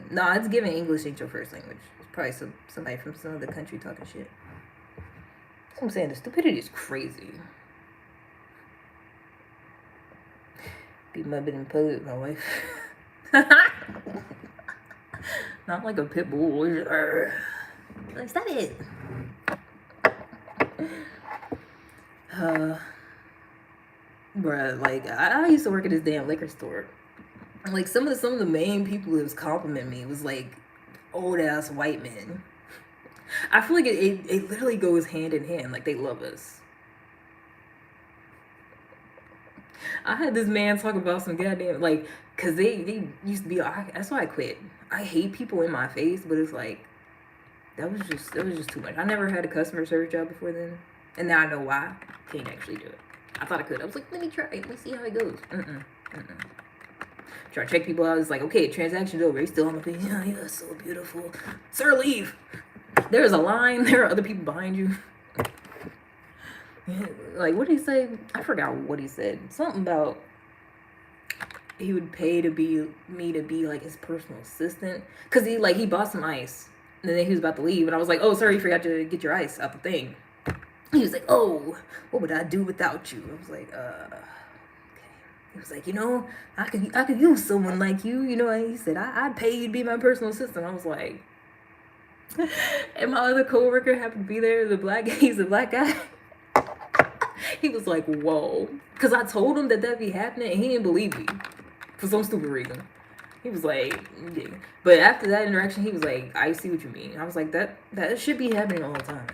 Nah, it's giving English ain't your first language. It's probably somebody from some other country talking shit. That's what I'm saying. The stupidity is crazy. Be mubbing and pull it, my wife. Not like a pit bull. Like, stop it. Bruh, like, I used to work at this damn liquor store. Like, some of the main people that was complimenting me was like old ass white men. I feel like it literally goes hand in hand. Like, they love us. I had this man talk about some goddamn, like, cause they used to be. That's why I quit. I hate people in my face, but it's like that was just too much. I never had a customer service job before then, and now I know why. Can't actually do it. I thought I could. I was like, let me try it. Let me see how it goes. Try to check people out. It's like, okay, transaction's over. He's still on the page. Oh, you're so beautiful. Sir, leave. There's a line. There are other people behind you. Like, what did he say? I forgot what he said. Something about he would pay me to be like his personal assistant. Cause he bought some ice. And then he was about to leave. And I was like, oh, sorry, you forgot to get your ice out the thing. He was like, oh, what would I do without you? I was like, okay. He was like, I could use someone like you. And he said, I'd pay you to be my personal assistant. I was like, and my other coworker happened to be there, he's a black guy. He was like, whoa. Because I told him that'd be happening, and he didn't believe me. For some stupid reason. He was like, yeah. But after that interaction, he was like, I see what you mean. I was like, that should be happening all the time.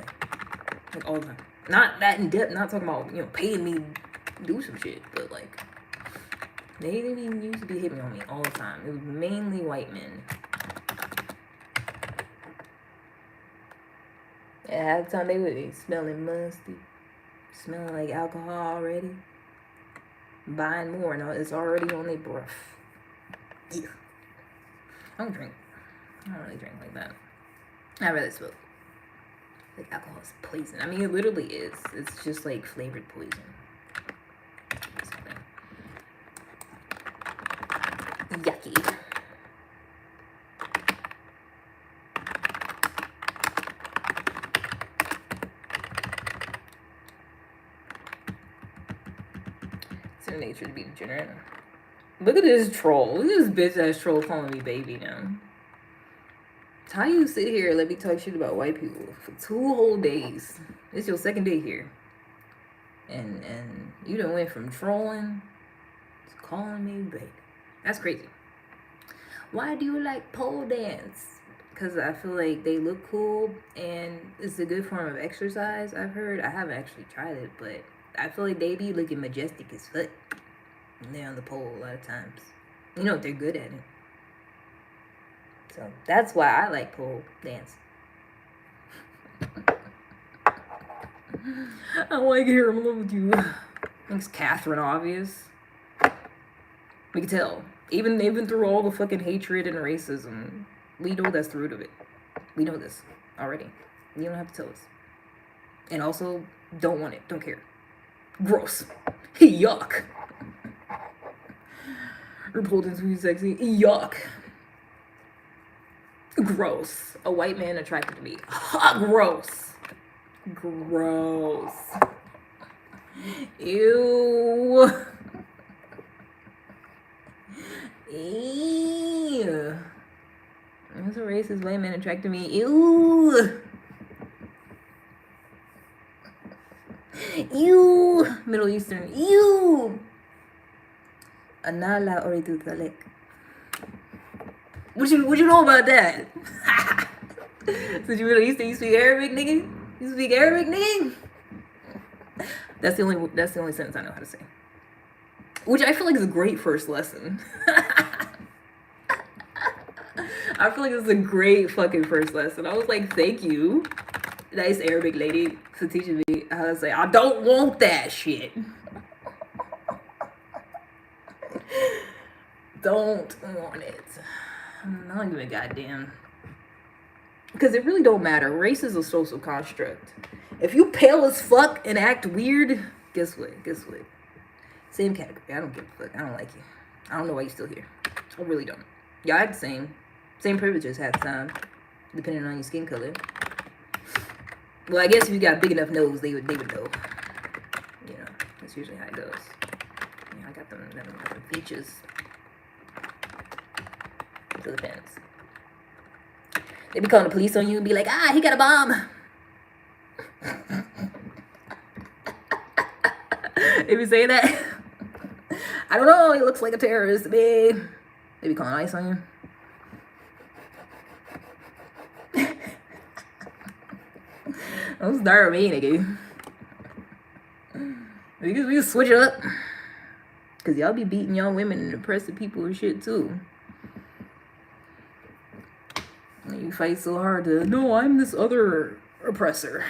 Like, all the time. Not that in depth, not talking about, paying me to do some shit. But, like, they didn't even used to be hitting on me all the time. It was mainly white men. And half the time they would be smelling musty. Smelling like alcohol already. Buying more. Now it's already on their breath. Yeah. I don't drink. I don't really drink like that. I rather smoke. Like, alcohol is poison. I mean, it literally is. It's just like flavored poison. Yucky. It's in nature to be degenerate. Look at this troll. Look at this bitch ass troll calling me baby now. How you sit here and let me talk shit about white people for 2 whole days? It's your second day here. And you done went from trolling to calling me baby. That's crazy. Why do you like pole dance? Because I feel like they look cool and it's a good form of exercise, I've heard. I haven't actually tried it, but I feel like they be looking majestic as fuck. And they're on the pole a lot of times. They're good at it. So that's why I like pole dance. I like here, I'm in love with you. Thanks, Catherine, obvious. We can tell. Even through all the fucking hatred and racism, we know that's the root of it. We know this already. You don't have to tell us. And also, don't want it. Don't care. Gross. Yuck. Repulsion, sweet, sexy. Yuck. Gross. A white man attracted to me. Gross. Gross. Ew. racist white men attracted me. Ew. Ew. Middle Eastern. Ew. Anala oritu talek. What you know about that? Since you Middle Eastern, you speak Arabic, nigga? You speak Arabic, nigga? That's the only sentence I know how to say. Which I feel like is a great first lesson. I feel like it's a great fucking first lesson. I was like, thank you, nice Arabic lady, for teaching me how to say, I don't want that shit. Don't want it. I don't give a goddamn. Because it really don't matter. Race is a social construct. If you pale as fuck and act weird, guess what? Same category. I don't give a fuck. I don't like you. I don't know why you're still here. I really don't. Y'all had the same privileges half the time, depending on your skin color. Well, I guess if you got a big enough nose, they would know. You know, that's usually how it goes. Yeah, I got them features. So depends. They be calling the police on you and be like, he got a bomb. If you say that, I don't know, he looks like a terrorist to me. They be calling ICE on you. Don't start with me, nigga. We can switch it up. Cause y'all be beating y'all women and oppressing people and shit too. And you fight so hard to, no, I'm this other oppressor.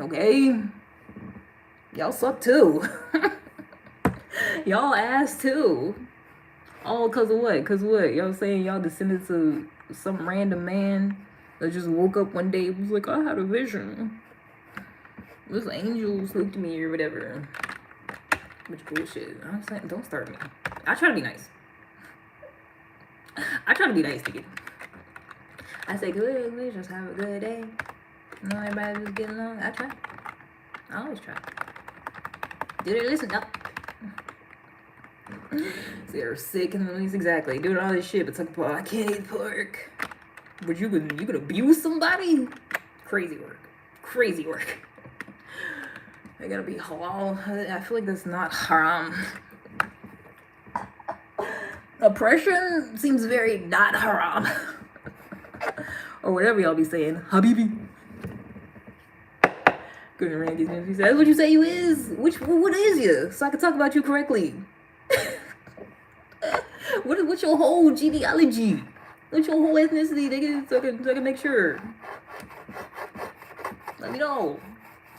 Okay? Y'all suck too. Y'all ass too. All cause of what? Cause what? Y'all saying y'all descendants of some random man that just woke up one day and was like, I had a vision. This angel spoke to me or whatever. Which bullshit. I'm saying, don't start me. I try to be nice. I try to be nice to you. I say, good, we just have a good day. You know, everybody just getting along. I try. I always try. Did it listen? No. They're sick and release exactly. Doing all this shit, but talking about I can't eat pork. But you could abuse somebody? Crazy work. They gotta be halal. I feel like that's not haram. Oppression seems very not haram. Or whatever y'all be saying. Habibi. Couldn't read these names. That's what you say you is. What is you? So I can talk about you correctly. What's your whole genealogy? What's your whole ethnicity, nigga? So I can make sure. Let me know.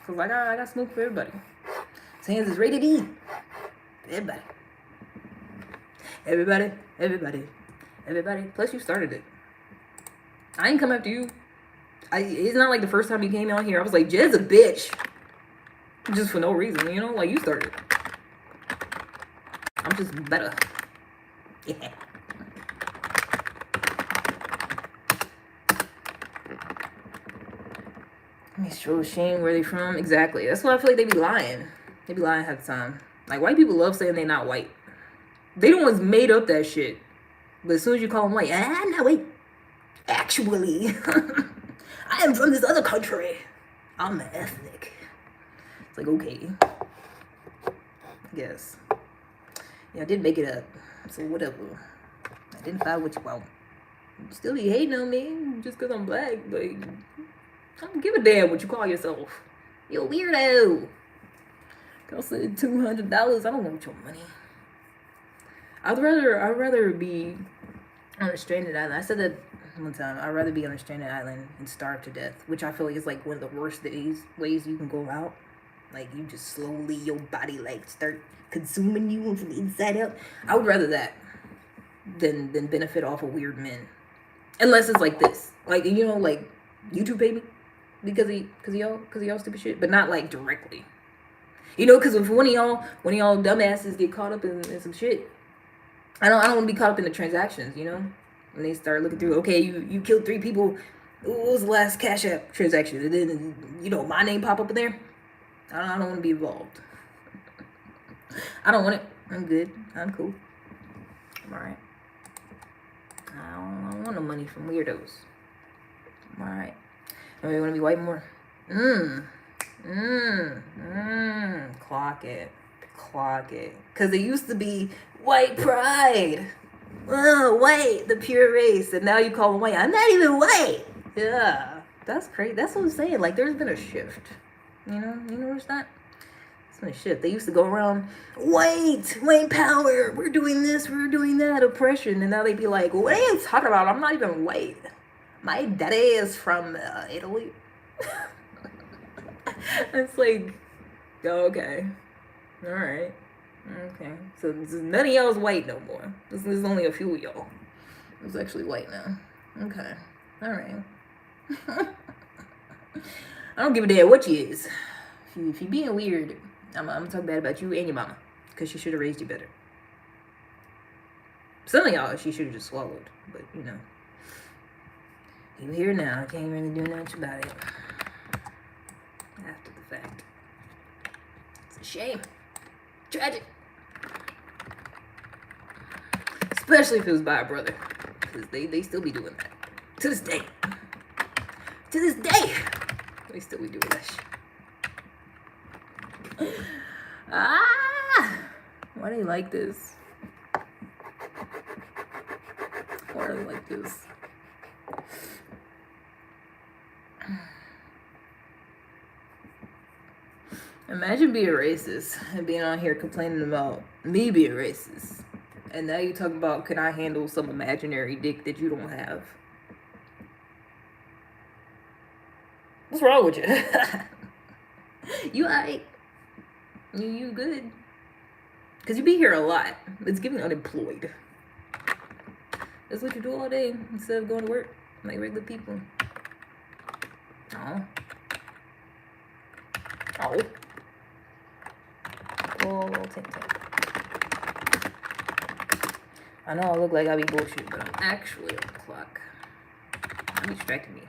Cause I got smoke for everybody. Sands is rated E. Everybody. Plus you started it. I ain't come after you. It's not like the first time you came out here, I was like, Jed's a bitch. Just for no reason, you know? Like, you started. I'm just better. Yeah. Let me show shame where they from. Exactly. That's why I feel like they be lying. They be lying half the time. Like, white people love saying they not white. They the ones made up that shit. But as soon as you call them white, I'm not white. Actually, I am from this other country. I'm ethnic. It's like, okay. I guess. Yeah, I did make it up. So whatever. Identify what you want. You still be hating on me just because I'm black. Like, I don't give a damn what you call yourself. You're a weirdo. I said $200. I don't want your money. I'd rather be on a stranded island. I said that one time. I'd rather be on a stranded island and starve to death, which I feel like is like one of the worst ways you can go out. Like, you just slowly, your body like start consuming you from the inside out. I would rather that than benefit off of weird men. Unless it's like this, like, you know, like YouTube pay me because of y'all stupid shit, but not like directly. You know, because if one of y'all dumbasses get caught up in some shit, I don't want to be caught up in the transactions, you know? When they start looking through, okay, you killed 3 people. What was the last Cash App transaction? And then, you know, my name pop up in there. I don't want to be involved. I don't want it. I'm good. I'm cool. I'm alright. I don't want no money from weirdos. Alright. Oh, you want to be white more? Clock it. Clock it. Because it used to be white pride. Oh, white, the pure race. And now you call them white. I'm not even white. Yeah. That's crazy. That's what I'm saying. Like, there's been a shift. You notice that? It's been a shift. They used to go around, white power. We're doing this, we're doing that, oppression. And now they be like, what are you talking about? I'm not even white. My daddy is from Italy. It's like, okay. All right. Okay. So none of y'all's white no more. There's only a few of y'all. It's actually white now. Okay. All right. I don't give a damn what you is. If you being weird, I'm gonna talk bad about you and your mama. Because she should have raised you better. Some of y'all, she should have just swallowed. But, you here now. I can't really do much about it. After the fact. It's a shame. Tragic. Especially if it was by a brother. Because they still be doing that. To this day. To this day. They still be doing that shit. Why do you like this? Why do you like this? Imagine being racist and being on here complaining about me being racist. And now you talk about, can I handle some imaginary dick that you don't have? What's wrong with you? You alright? You good? Because you be here a lot. It's giving unemployed. That's what you do all day instead of going to work like regular people. Oh. Oh. Oh, tink. I know I look like I be bullshit, but I'm actually on the clock. You're distracting me.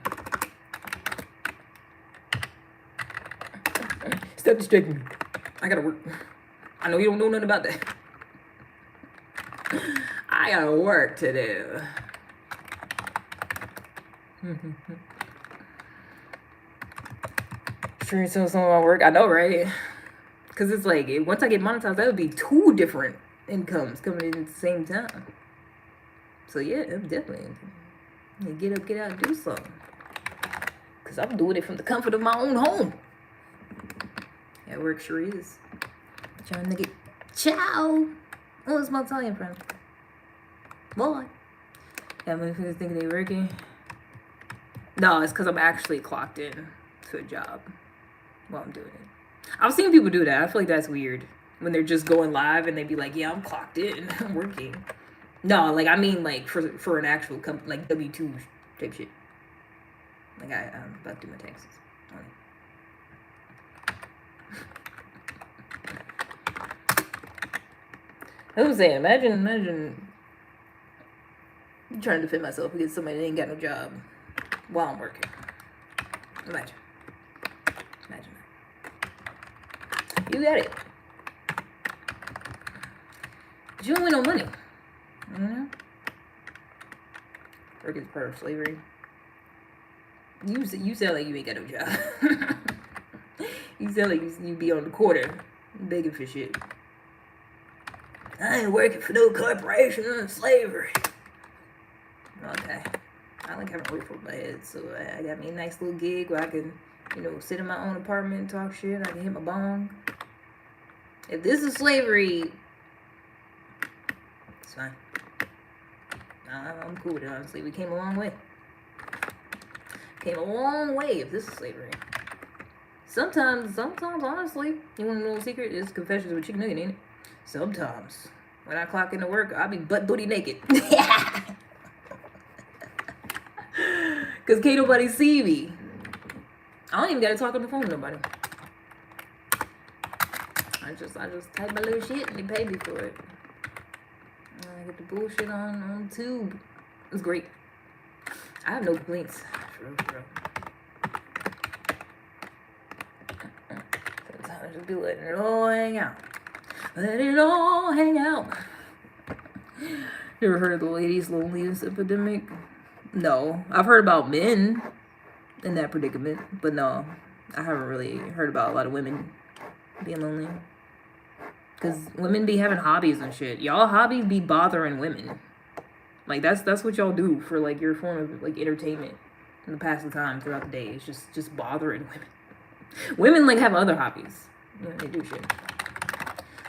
Stop distracting me. I gotta work. I know you don't know nothing about that. I got work to do. Sure, so some of my work. I know, right? Because it's like, once I get monetized, that would be 2 different incomes coming in at the same time. So yeah, I'm definitely get up, get out, and do something. Because I'm doing it from the comfort of my own home. That work sure is. Trying to get ciao. Oh, it's my Italian friend. Boy. Yeah, my friends think they working. No, it's because I'm actually clocked in to a job while I'm doing it. I've seen people do that. I feel like that's weird. When they're just going live and they be like, yeah, I'm clocked in. I'm working. No, like, I mean, like, for an actual company, like, W-2 type shit. Like, I'm about to do my taxes on it. I was saying, imagine trying to defend myself against somebody that ain't got no job while I'm working. Imagine that. You got it. But you don't win no money. Work is part of slavery. You sound like you ain't got no job. You sound like you be on the corner begging for shit. I ain't working for no corporation on slavery. Okay. I like having a roof over my head, so I got me a nice little gig where I can, sit in my own apartment and talk shit. I can hit my bong. If this is slavery, it's fine. I'm cool with it, honestly. We came a long way. If this is slavery. Sometimes, honestly, you want to know a secret? It's Confessions of a Chicken Nugget, ain't it? Sometimes, when I clock into work, I'll be butt booty naked. Because can't nobody see me. I don't even got to talk on the phone to nobody. I just type my little shit and they pay me for it. And I get the bullshit on tube. It's great. I have no complaints. For real. Sometimes I just be letting it all hang out. Let it all hang out. You ever heard of the ladies' loneliness epidemic? No. I've heard about men in that predicament. But no, I haven't really heard about a lot of women being lonely. Because women be having hobbies and shit. Y'all hobbies be bothering women. Like, that's what y'all do for, like, your form of, like, entertainment in the pass of time throughout the day. It's just bothering women. Women, like, have other hobbies. You know, they do shit.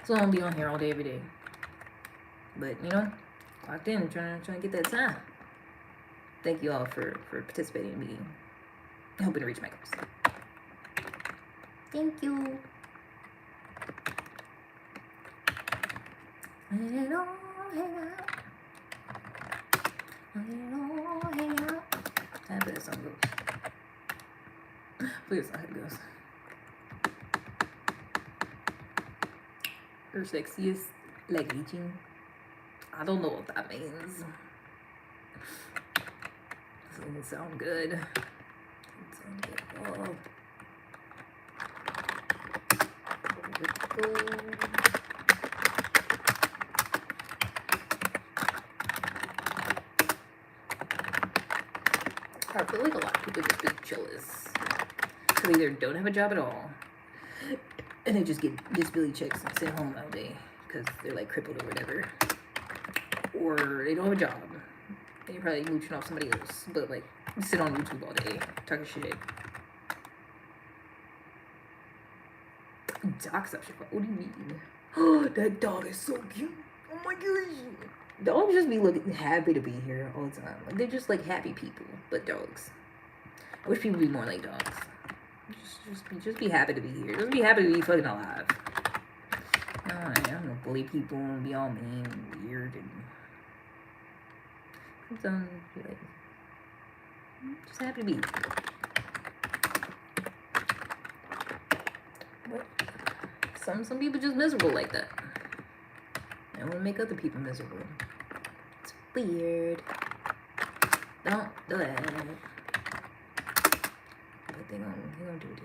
So I don't be on here all day, every day. But, you know, locked in, trying to get that time. Thank you all for participating in me. Hoping to reach my goals. Thank you. Let it all hang out. Let it all hang out. I bet that song goes. Please, how it goes. Her sexiest, like reaching. I don't know what that means. Doesn't sound good. Doesn't sound good at all. I feel like a lot of people just be chillers. They either don't have a job at all, and they just get disability checks and sit home all day because they're like crippled or whatever, or they don't have a job. And you're probably mooching off somebody else, but like sit on YouTube all day talking shit. Doc stuff. What do you mean? Oh, that dog is so cute. Oh my gosh. Dogs just be looking happy to be here all the time. Like, they're just like happy people, but dogs. I wish people would be more like dogs. Just be happy to be here. Just be happy to be fucking alive. I don't know, bully people and be all mean and weird and sometimes be like, just happy to be here. But some people just miserable like that. I want to make other people miserable. It's weird. Don't do it. But they gonna do it anyways.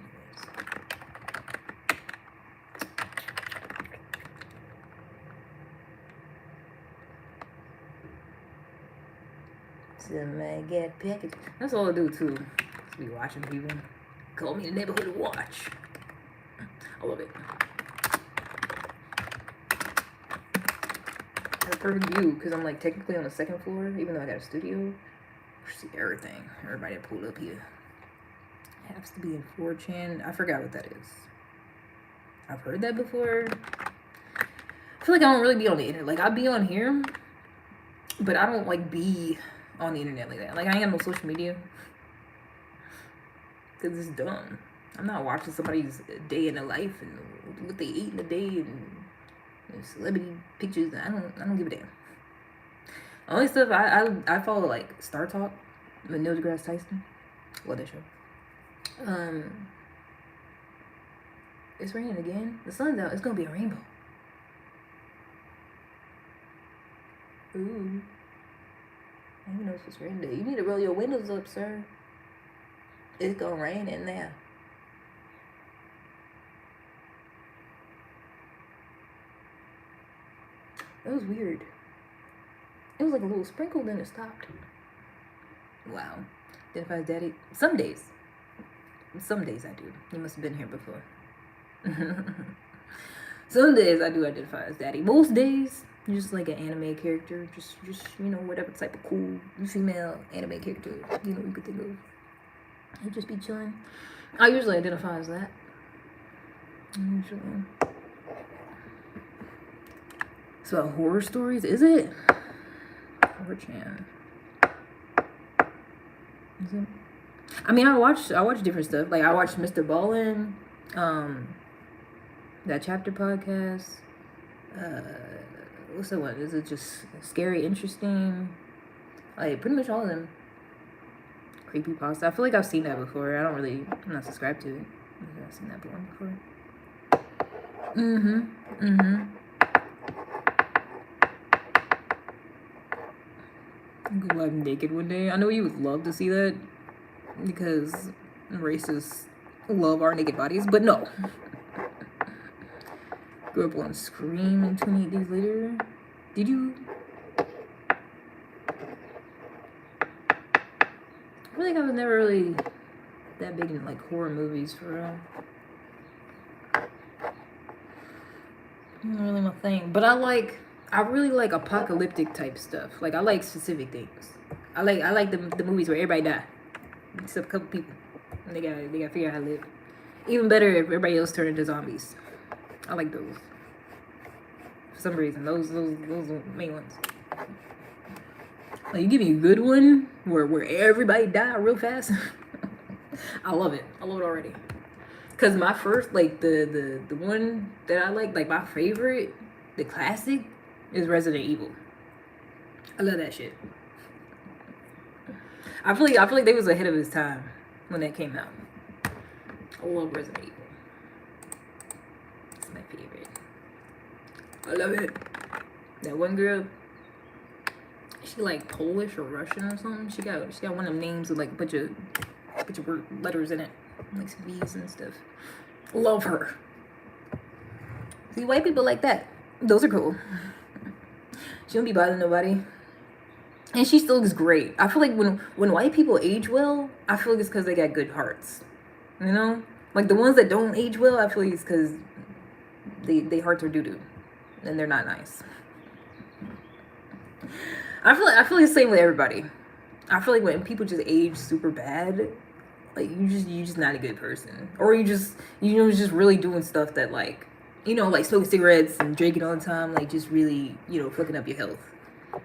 Somebody get packaged. That's all I do too. Just be watching people. Call me the neighborhood watch. I love it. I prefer view because I'm like technically on the second floor, even though I got a studio. I see everything. Everybody that pulled up here. It has to be in 4chan. I forgot what that is. I've heard that before. I feel like I don't really be on the internet. Like, I'll be on here, but I don't like be on the internet like that. Like, I ain't got no social media. Because it's dumb. I'm not watching somebody's day in their life and what they eat in a day and celebrity pictures. I don't give a damn. Only stuff I follow, like Star Talk with Neil deGrasse Tyson. Love that show. It's raining again. The sun's out. It's gonna be a rainbow. Ooh. I didn't know it's just raining day. You need to roll your windows up, sir. It's gonna rain in there. That was weird. It was like a little sprinkle, then it stopped. Wow. Identify as daddy. Some days. Some days I do. You must have been here before. Some days I do identify as daddy. Most days, you're just like an anime character. Just you know, whatever type of cool female anime character, you know, you could think of. I'd just be chilling. I usually identify as that. Usually. It's about horror stories, is it? 4chan. Is it? I mean, I watch different stuff. Like, I watched Mr. Ballin, that chapter podcast. What's the one? Is it just scary, interesting? Like, pretty much all of them. Creepypasta. I feel like I've seen that before. I'm not subscribed to it. I've seen that before. Go live naked one day. I know you would love to see that because racists love our naked bodies, but no. Grew up on Scream and 28 Days Later. Did you? I feel like I was never really that big in like horror movies for real. Not really my thing, but I really like apocalyptic type stuff. Like I like specific things. I like the movies where everybody die, except a couple people. And they gotta figure out how to live. Even better if everybody else turn into zombies. I like those. For some reason, those are the main ones. Like you give me a good one where everybody die real fast. I love it. I love it already. Cause my first like the one that I like my favorite, the classic, is Resident Evil. I love that shit. I feel like they was ahead of his time when that came out. I love Resident Evil. It's my favorite. I love it. That one girl, she like Polish or Russian or something. She got one of them names with like a bunch of letters in it, like some V's and stuff. Love her. See, white people like that. Those are cool. She don't be bothering nobody. And she still looks great. I feel like when white people age well, I feel like it's because they got good hearts. You know? Like the ones that don't age well, I feel like it's because they hearts are doo-doo. And they're not nice. I feel like the same with everybody. I feel like when people just age super bad, like you just not a good person. Or you just really doing stuff that like, like smoking cigarettes and drinking all the time, like just really, fucking up your health.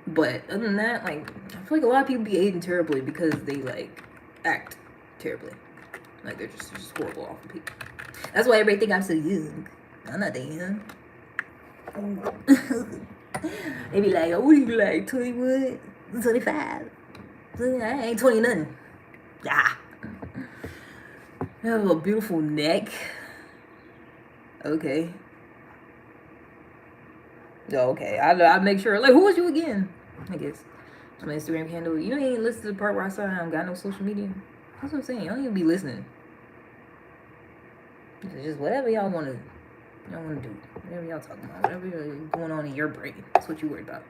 But other than that, like, I feel like a lot of people be aging terribly because they, like, act terribly. Like, they're just horrible, awful people. That's why everybody think I'm so young. I'm not that young. They be like, oh, what are you, like, 21? 25? I ain't 20 nothing. Ah. I have a beautiful neck. Okay. Okay, I'll make sure. Like, who was you again? I guess. My Instagram handle. You ain't listen to the part where I said I don't got no social media. That's what I'm saying. I don't even be listening. It's just whatever y'all want to do. Whatever y'all talking about. Whatever going on in your brain. That's what you worried about.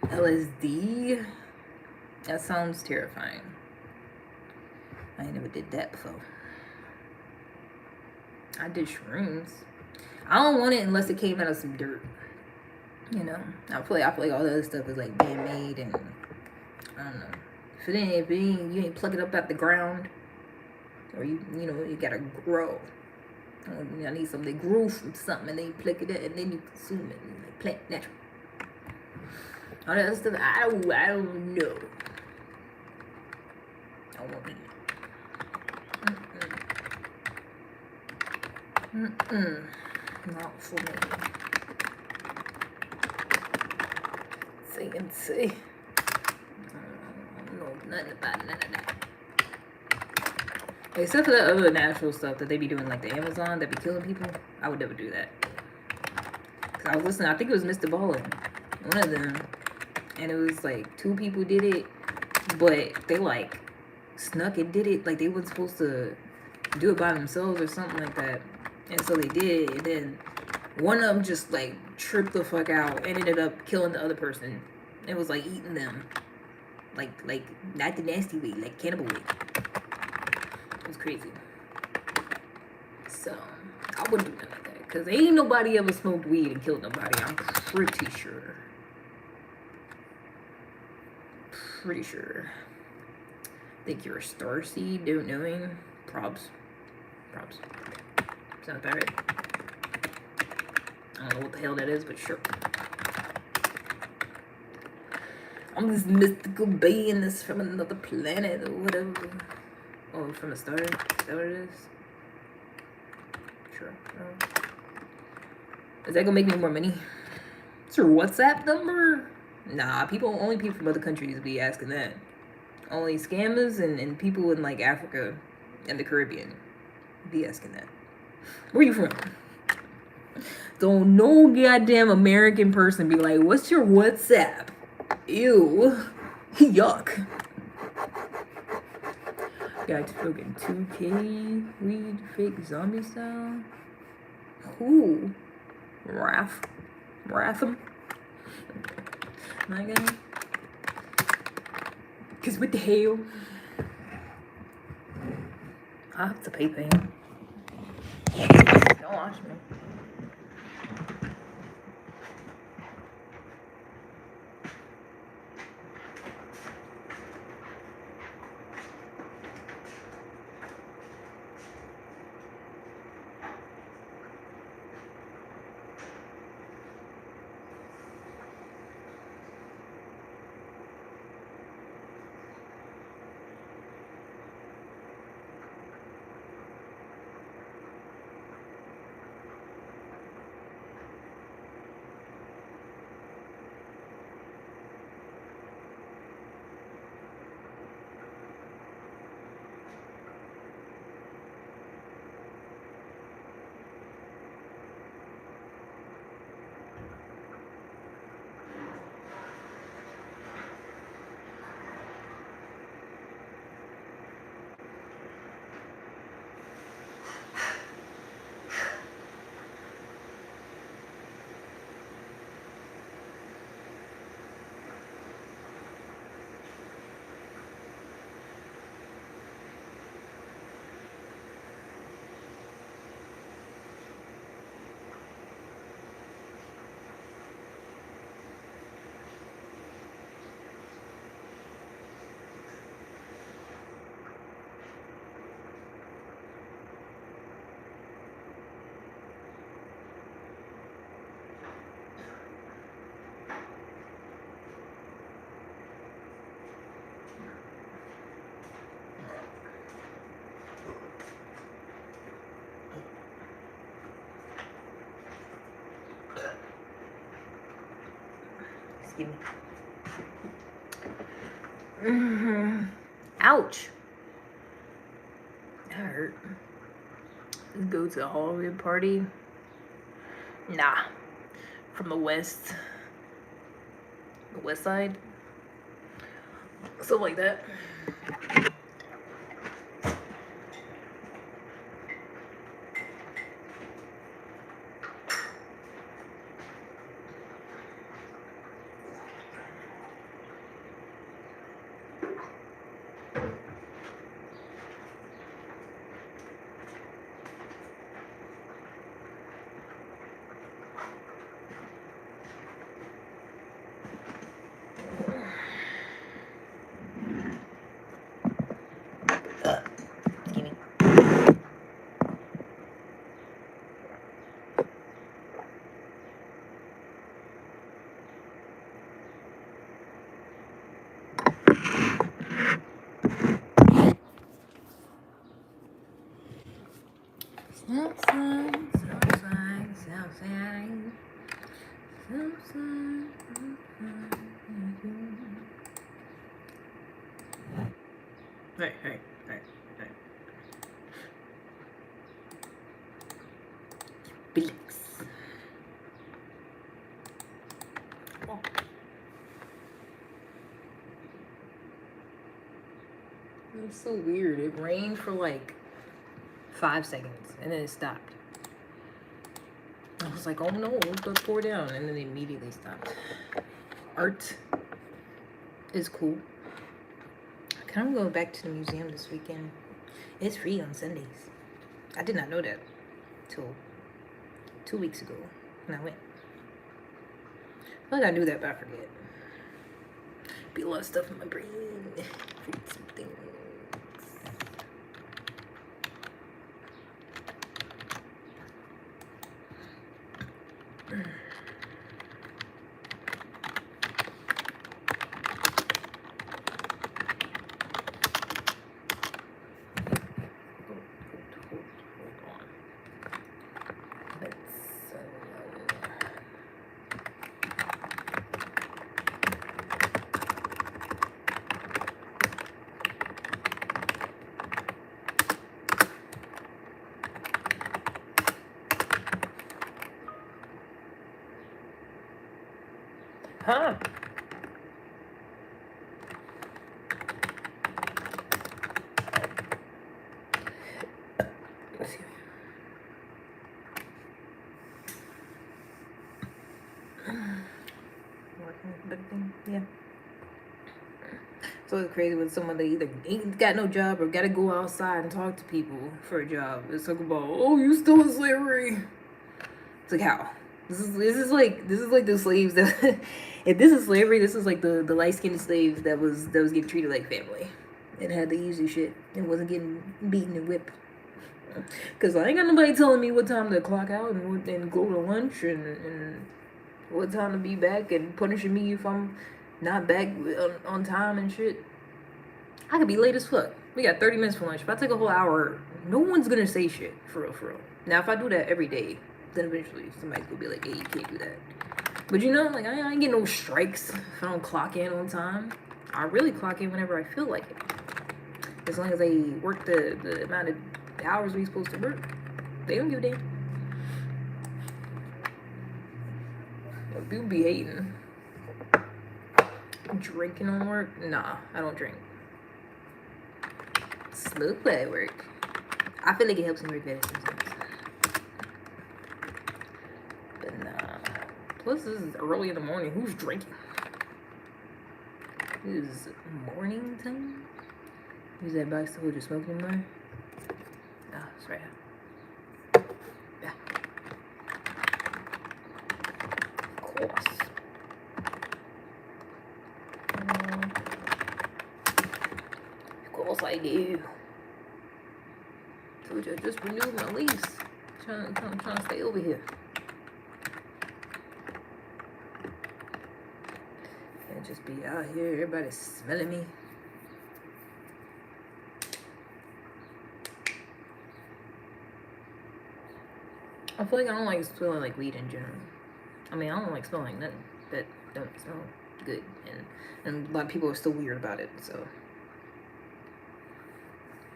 LSD. That sounds terrifying. I ain't never did that before. I did shrooms. I don't want it unless it came out of some dirt. I feel like all the other stuff is like man-made, and I don't know. If you ain't pluck it up out the ground, or you gotta grow. I need something that grew from something, and then you pluck it up, and then you consume it, and like plant natural. All that other stuff, I don't know. I won't eat it. Not for me. See. I don't know nothing about none of that. Except for that other natural stuff that they be doing, like the Amazon, that be killing people. I would never do that. Cause I was listening, I think it was Mr. Ballin, one of them. And it was like 2 people did it, but they like snuck and did it. Like they weren't supposed to do it by themselves or something like that. And so they did, and then one of them just like tripped the fuck out and ended up killing the other person. It was like eating them, like not the nasty way, like cannibal way. It was crazy. So I wouldn't do nothing like that, cause ain't nobody ever smoked weed and killed nobody. I'm pretty sure. Think you're a starseed, don't knowing. Props. Sounds about right. I don't know what the hell that is, but sure. I'm this mystical being that's from another planet or whatever. Oh, from a star? Is that what it is? Sure. Is that gonna make me more money? It's your WhatsApp number? Nah, only people from other countries be asking that. Only scammers and people in like Africa and the Caribbean be asking that. Where you from? Don't no goddamn American person be like, what's your WhatsApp? Ew. Yuck. Got fucking 2K weed fake zombie style. Who? Ratham? My guy. Cause what the hell? I have to pay him. Don't watch me. Excuse me. Ouch. That hurt. Let's go to a Halloween party. Nah. From the west. The west side. Stuff like that. Give me. Hey. Blix. Oh. It's so weird. It rained for like 5 seconds and then it stopped. I was like, oh no, let's pour down, and then it immediately stopped. Art is cool. I kind of go back to the museum this weekend. It's free on Sundays. I did not know that till 2 weeks ago when I went. I feel like I knew that, but I forget. Be a lot of stuff in my brain. Forget some things. Huh? Let's see. Working with the big thing, yeah. So it's crazy when someone that either ain't got no job or got to go outside and talk to people for a job. It's like about, oh, you still in slavery. It's like, how? This is like the slaves that if this is slavery, this is like the light skinned slaves that was getting treated like family and had the easy shit and wasn't getting beaten and whipped. Cause I ain't got nobody telling me what time to clock out and go to lunch and what time to be back and punishing me if I'm not back on time and shit. I could be late as fuck. We got 30 minutes for lunch. If I take a whole hour, no one's gonna say shit. For real. Now, if I do that every day, then eventually somebody's gonna be like, hey, you can't do that. But you know, like, I ain't getting no strikes if I don't clock in on time. I really clock in whenever I feel like it. As long as I work the amount of hours we supposed to work, they don't give a damn. People be hating. Drinking on work? Nah, I don't drink. Smoke at work. I feel like it helps me work better sometimes. But nah. Plus, this is early in the morning. Who's drinking? It is morning time? Who's that box to hold your smoking in there? Ah, it's right here. Yeah. Of course. Of course I do. Told you I just renewed my lease. Trying to stay over here. Can't just be out here. Everybody's smelling me. I feel like I don't like smelling like weed in general. I mean, I don't like smelling nothing that don't smell good, and a lot of people are still weird about it. So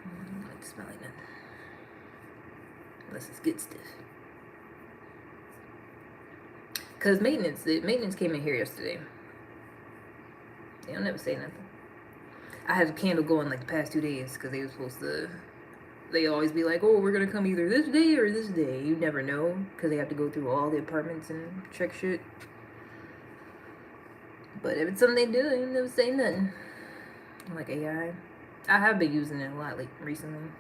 I don't like smelling nothing unless it's good stuff. Cause maintenance came in here yesterday. They don't never say nothing. I had a candle going like the past 2 days because they were supposed to. They always be like, oh, we're gonna come either this day or this day. You never know because they have to go through all the apartments and check shit. But if it's something they do, they never say nothing. Like AI, I have been using it a lot like recently.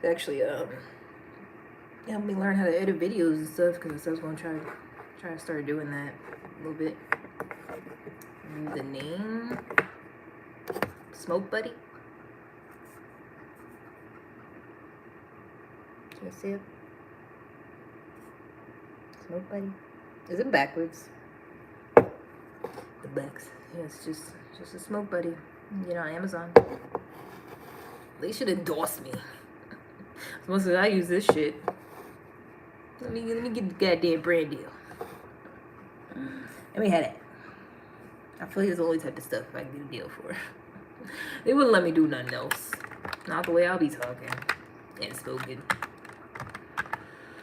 It actually helped me learn how to edit videos and stuff because I was gonna try to start doing that a little bit. The name Smoke Buddy. Can you see it? Smoke Buddy. Is it backwards? The backs. Yeah, it's just a Smoke Buddy. You know, on Amazon. They should endorse me. Most of I use this shit. Let me get the goddamn brand deal. Let me have that. I feel like it's the only type of stuff I can get a deal for. They wouldn't let me do nothing else. Not the way I'll be talking and smoking.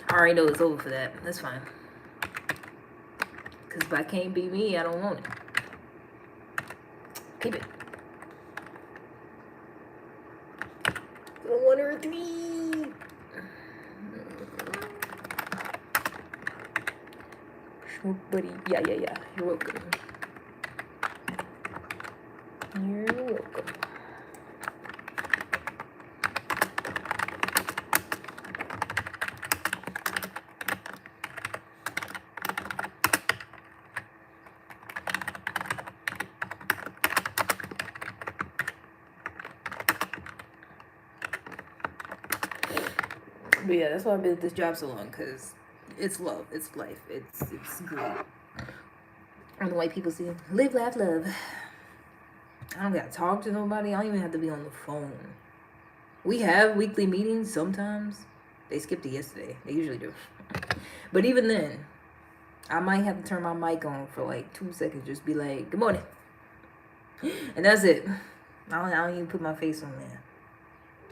I already know it's over for that. That's fine. Because if I can't be me, I don't want it. Keep it. 1 or 3. Smoke Buddy. Yeah. You're welcome. You're welcome. But yeah, that's why I've been at this job so long, because it's love, it's life, it's great. And the white people see, live, laugh, love. I don't gotta talk to nobody. I don't even have to be on the phone. We have weekly meetings sometimes. They skipped it yesterday. They usually do. But even then, I might have to turn my mic on for like 2 seconds. Just be like, good morning. And that's it. I don't even put my face on there.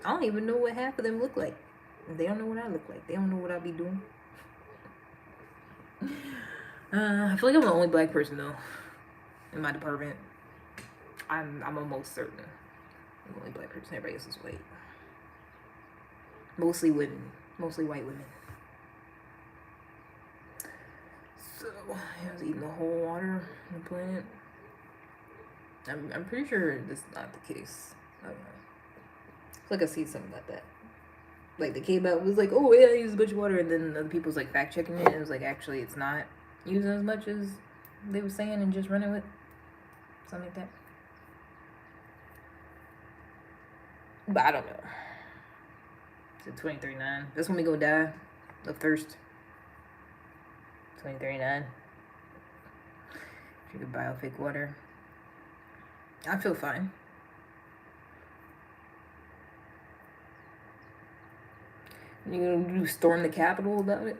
I don't even know what half of them look like. They don't know what I look like. They don't know what I be doing. I feel like I'm the only black person though in my department. I'm almost certain I'm the only black person. Everybody else is white. Mostly women. Mostly white women. So I was eating the whole water on the planet. I'm pretty sure this is not the case. I don't know. It's like I see something like that. Like they came out was like, oh yeah, I use a bunch of water, and then other people's like fact checking it, and it was like actually it's not using as much as they were saying, and just running with something like that. But I don't know. It's 2039. That's when we gonna die of thirst. 2039. Drink biofake water. I feel fine. You gonna storm the Capitol about it?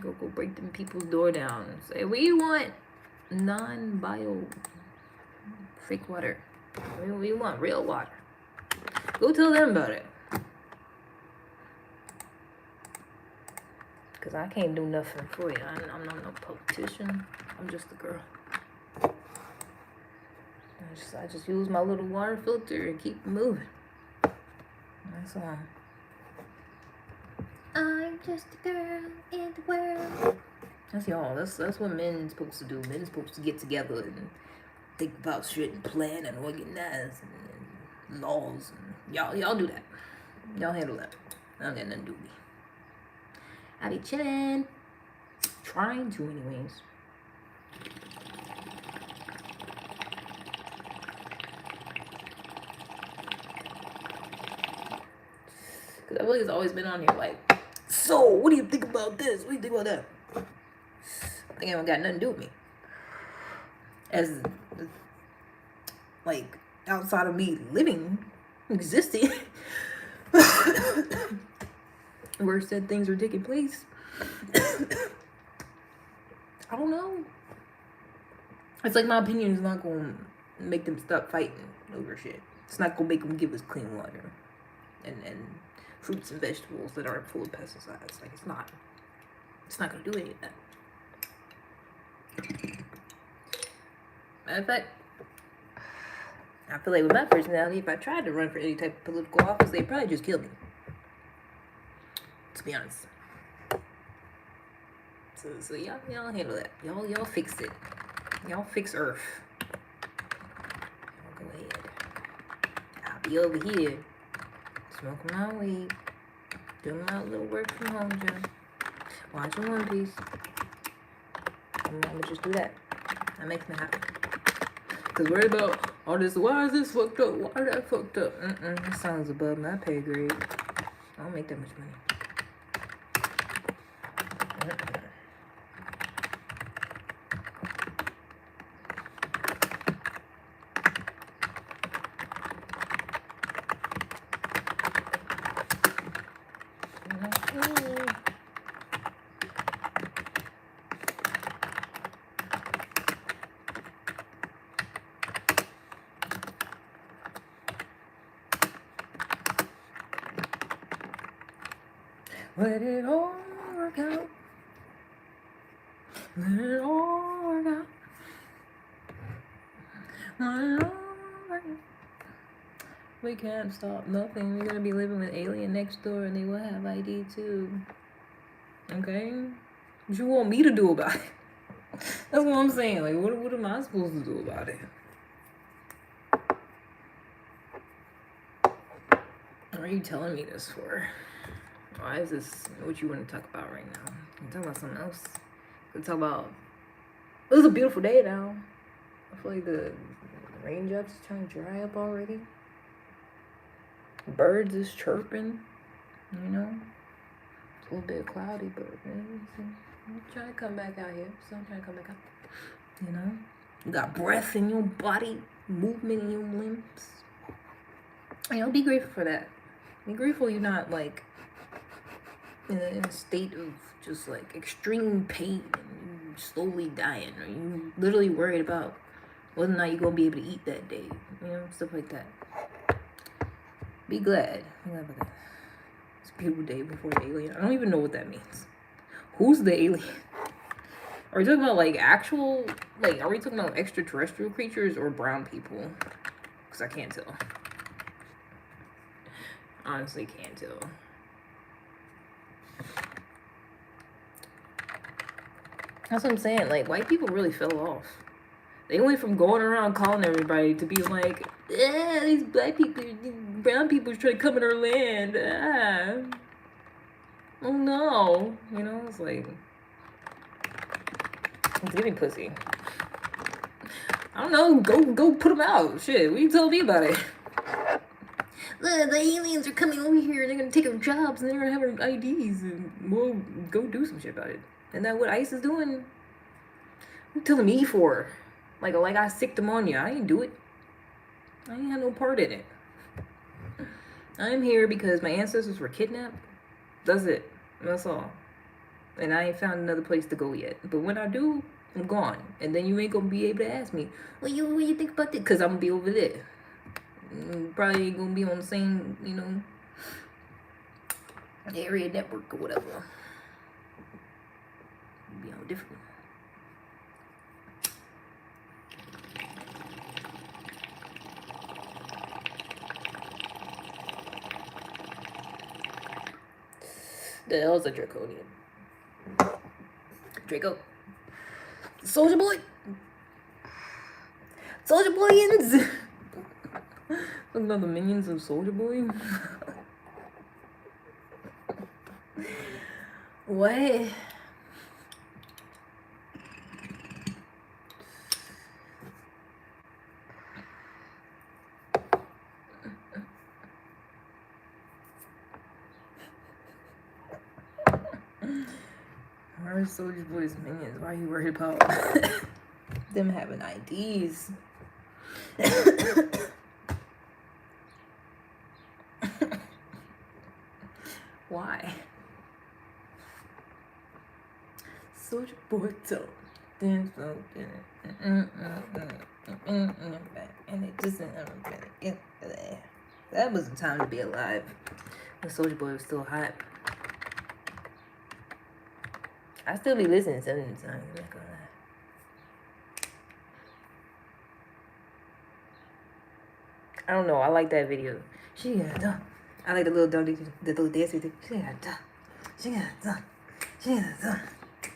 Go break them people's door down. Say we want non-bio fake water. We want real water. Go tell them about it. Cause I can't do nothing for you. I'm not no politician. I'm just a girl. I just use my little water filter and keep moving. That's all. I'm just a girl in the world. That's y'all. That's what men's supposed to do. Men's supposed to get together and think about shit and plan and organize and laws. And y'all do that. Y'all handle that. I don't got nothing to do with me. I be chilling. Trying to, anyways. Because I feel like it's always been on here like, so, what do you think about this? What do you think about that? I ain't got nothing to do with me. As, like, outside of me living, existing, where said things are taking place. I don't know. It's like my opinion is not going to make them stop fighting over shit. It's not going to make them give us clean water and fruits and vegetables that aren't full of pesticides. Like, it's not going to do any of that. Matter of fact, I feel like with my personality, if I tried to run for any type of political office, they'd probably just kill me. To be honest. So y'all handle that. Y'all fix it. Y'all fix Earth. Y'all go ahead. I'll be over here smoking my weed, doing my little work from home job, watching One Piece. I'm gonna just do that. That makes me happy. Cause worried about all this, why is this fucked up? Why is that fucked up? That sounds above my pay grade. I don't make that much money. Let it all work out. Let it all work out. Let it all work out. We can't stop nothing. We're gonna be living with alien next door and they will have ID too. Okay? What you want me to do about it? That's what I'm saying. Like, what am I supposed to do about it? What are you telling me this for? Why is this what you want to talk about right now? You talk about something else. You talk about, it was a beautiful day now. I feel like the raindrops is trying to dry up already. Birds is chirping, you know. It's a little bit cloudy, but I'm trying to come back out here. So I'm trying to come back out. You know, you got breath in your body, movement in your limbs. You know, be grateful for that. Be grateful you're not like in a state of just like extreme pain and you slowly dying, or you literally worried about whether or not you're gonna be able to eat that day. You know, stuff like that. Be glad. It's a beautiful day before the alien. I don't even know what that means. Who's the alien? Are we talking about like actual, like, are we talking about extraterrestrial creatures or brown people? Because I can't tell. Honestly, can't tell. That's what I'm saying. Like, white people really fell off. They went from going around calling everybody to being like, these black people, these brown people trying to come in our land. Oh no. You know, it's like, it's giving pussy. I don't know. Go put them out. Shit, what are you telling me about it? The aliens are coming over here and they're gonna take our jobs and they're gonna have our IDs and we'll go do some shit about it. And that what ICE is doing? What are you telling me for? Like I sicked pneumonia. I didn't do it. I ain't had no part in it. I'm here because my ancestors were kidnapped. That's it. That's all. And I ain't found another place to go yet. But when I do, I'm gone. And then you ain't gonna be able to ask me, what you think about this? Because I'm gonna be over there. Probably ain't gonna be on the same, you know, area network or whatever. Be on different. The hell's a draconian? Draco. Soldier boy. Soldier boyins. Talking about the minions of Soldier Boy. What? Why are Soldier Boy's minions? Why are you worried about them having IDs? Why? Soldier Boy don't dance and it just that was the time to be alive. When Soldier Boy was still hot. I still be listening to some of the songs. I'm not gonna lie. I don't know. I like that video. She got done. I like the little dance with it. She got done. She got done. She got done.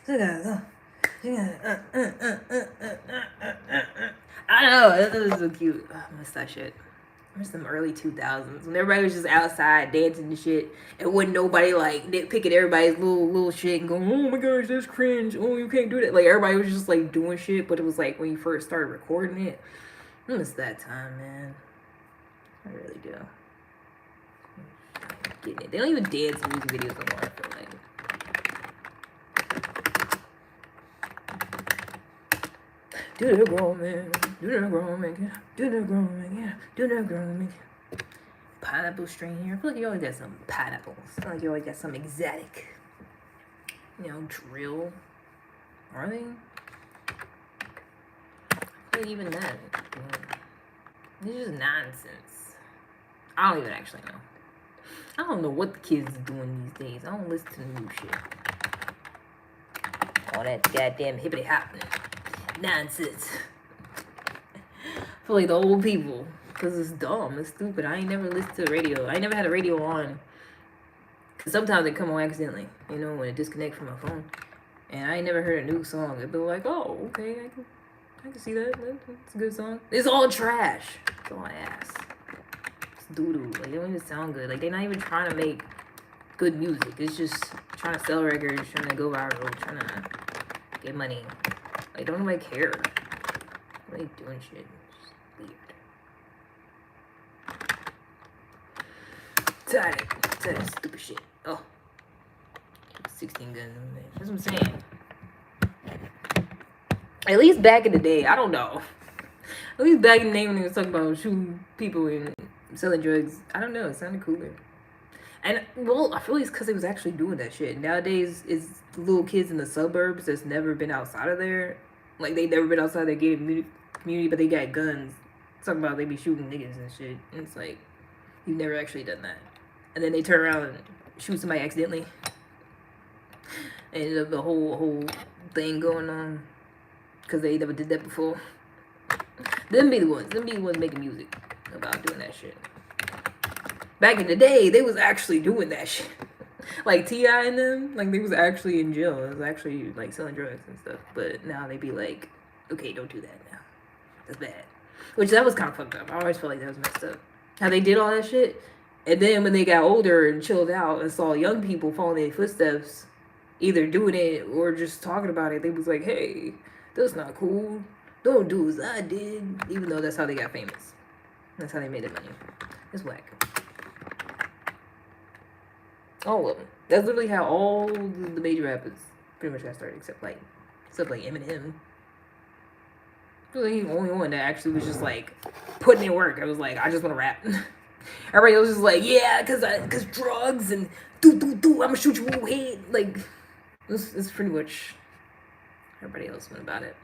She got done. She got I don't know. That was so cute. Oh, I missed that shit. There's some early 2000s when everybody was just outside dancing and shit, and wasn't nobody like nitpicking everybody's little shit and going, oh my gosh, that's cringe. Oh, you can't do that. Like everybody was just like doing shit, but it was like when you first started recording it. I miss that time, man. I really do. Getting it. They don't even dance in music videos anymore, I feel like. Do the grown man, do the grown man, do the grown man, yeah, do the grown man. Pineapple strain here. I feel like you always got some pineapples. I feel like you always got some exotic, you know, drill. Are they? I feel like even that. It's just nonsense. I don't even actually know. I don't know what the kids are doing these days. I don't listen to the new shit. All that goddamn hippity hop nonsense. I feel like the old people, because it's dumb, it's stupid. I ain't never listened to the radio. I ain't never had a radio on. Cause sometimes they come on accidentally, you know, when it disconnects from my phone. And I ain't never heard a new song. It'd be like, oh, okay, I can see that. That's a good song. It's all trash. It's all ass. It's doo-doo. Like, they don't even sound good. Like, they're not even trying to make good music. It's just trying to sell records, trying to go viral, trying to get money. Like, don't nobody care. Why are they doing shit? It's weird. Tired of stupid shit. Oh. 16 guns. That's what I'm saying. At least back in the day, I don't know. At least back in the day when they was talking about shooting people and selling drugs, I don't know, it sounded cooler. And, well, I feel like it's because they was actually doing that shit. Nowadays, it's little kids in the suburbs that's never been outside of there. Like, they never been outside their gated community, but they got guns. Talking about they be shooting niggas and shit. And it's like, you've never actually done that. And then they turn around and shoot somebody accidentally. And the whole thing going on. Because they never did that before. Them be the ones making music about doing that shit. Back in the day, they was actually doing that shit. Like T.I. and them, like they was actually in jail. It was actually like selling drugs and stuff. But now they be like, okay, don't do that now. That's bad. Which that was kind of fucked up. I always felt like that was messed up. How they did all that shit, and then when they got older and chilled out and saw young people following their footsteps, either doing it or just talking about it, they was like, "Hey, that's not cool. Don't do as I did." Even though that's how they got famous. That's how they made their money. It's whack. All of them. That's literally how all the major rappers pretty much got started, except like Eminem. Really, the only one that actually was just like putting in work. I was like, I just want to rap. Everybody else was like, yeah, cause drugs and do. I'ma shoot you in the head. Like, it's pretty much everybody else went about it.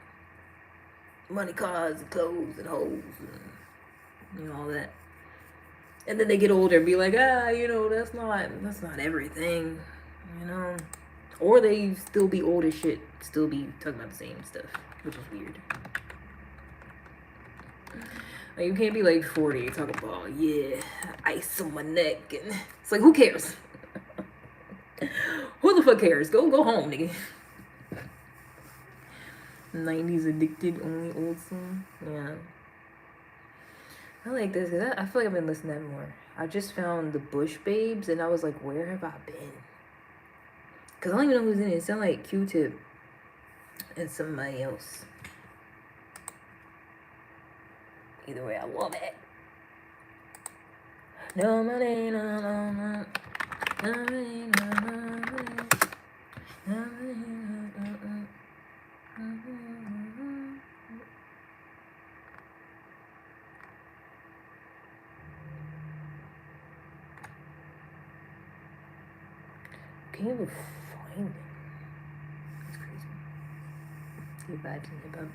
Money, cars, and clothes, and hoes, and all that. And then they get older and be like, that's not everything, Or they still be old as shit, still be talking about the same stuff, which is weird. Like, you can't be like 40 talking about, ice on my neck, and it's like, who cares? Who the fuck cares? Go home, nigga. 90s addicted, only old song. Yeah. I like this because I feel like I've been listening to that more. I just found the Bush Babes and I was like, where have I been? Because I don't even know who's in it. It sounds like Q-Tip and somebody else. Either way, I love it. No money, no. Can you even find it? It's crazy. Get back to hip hop.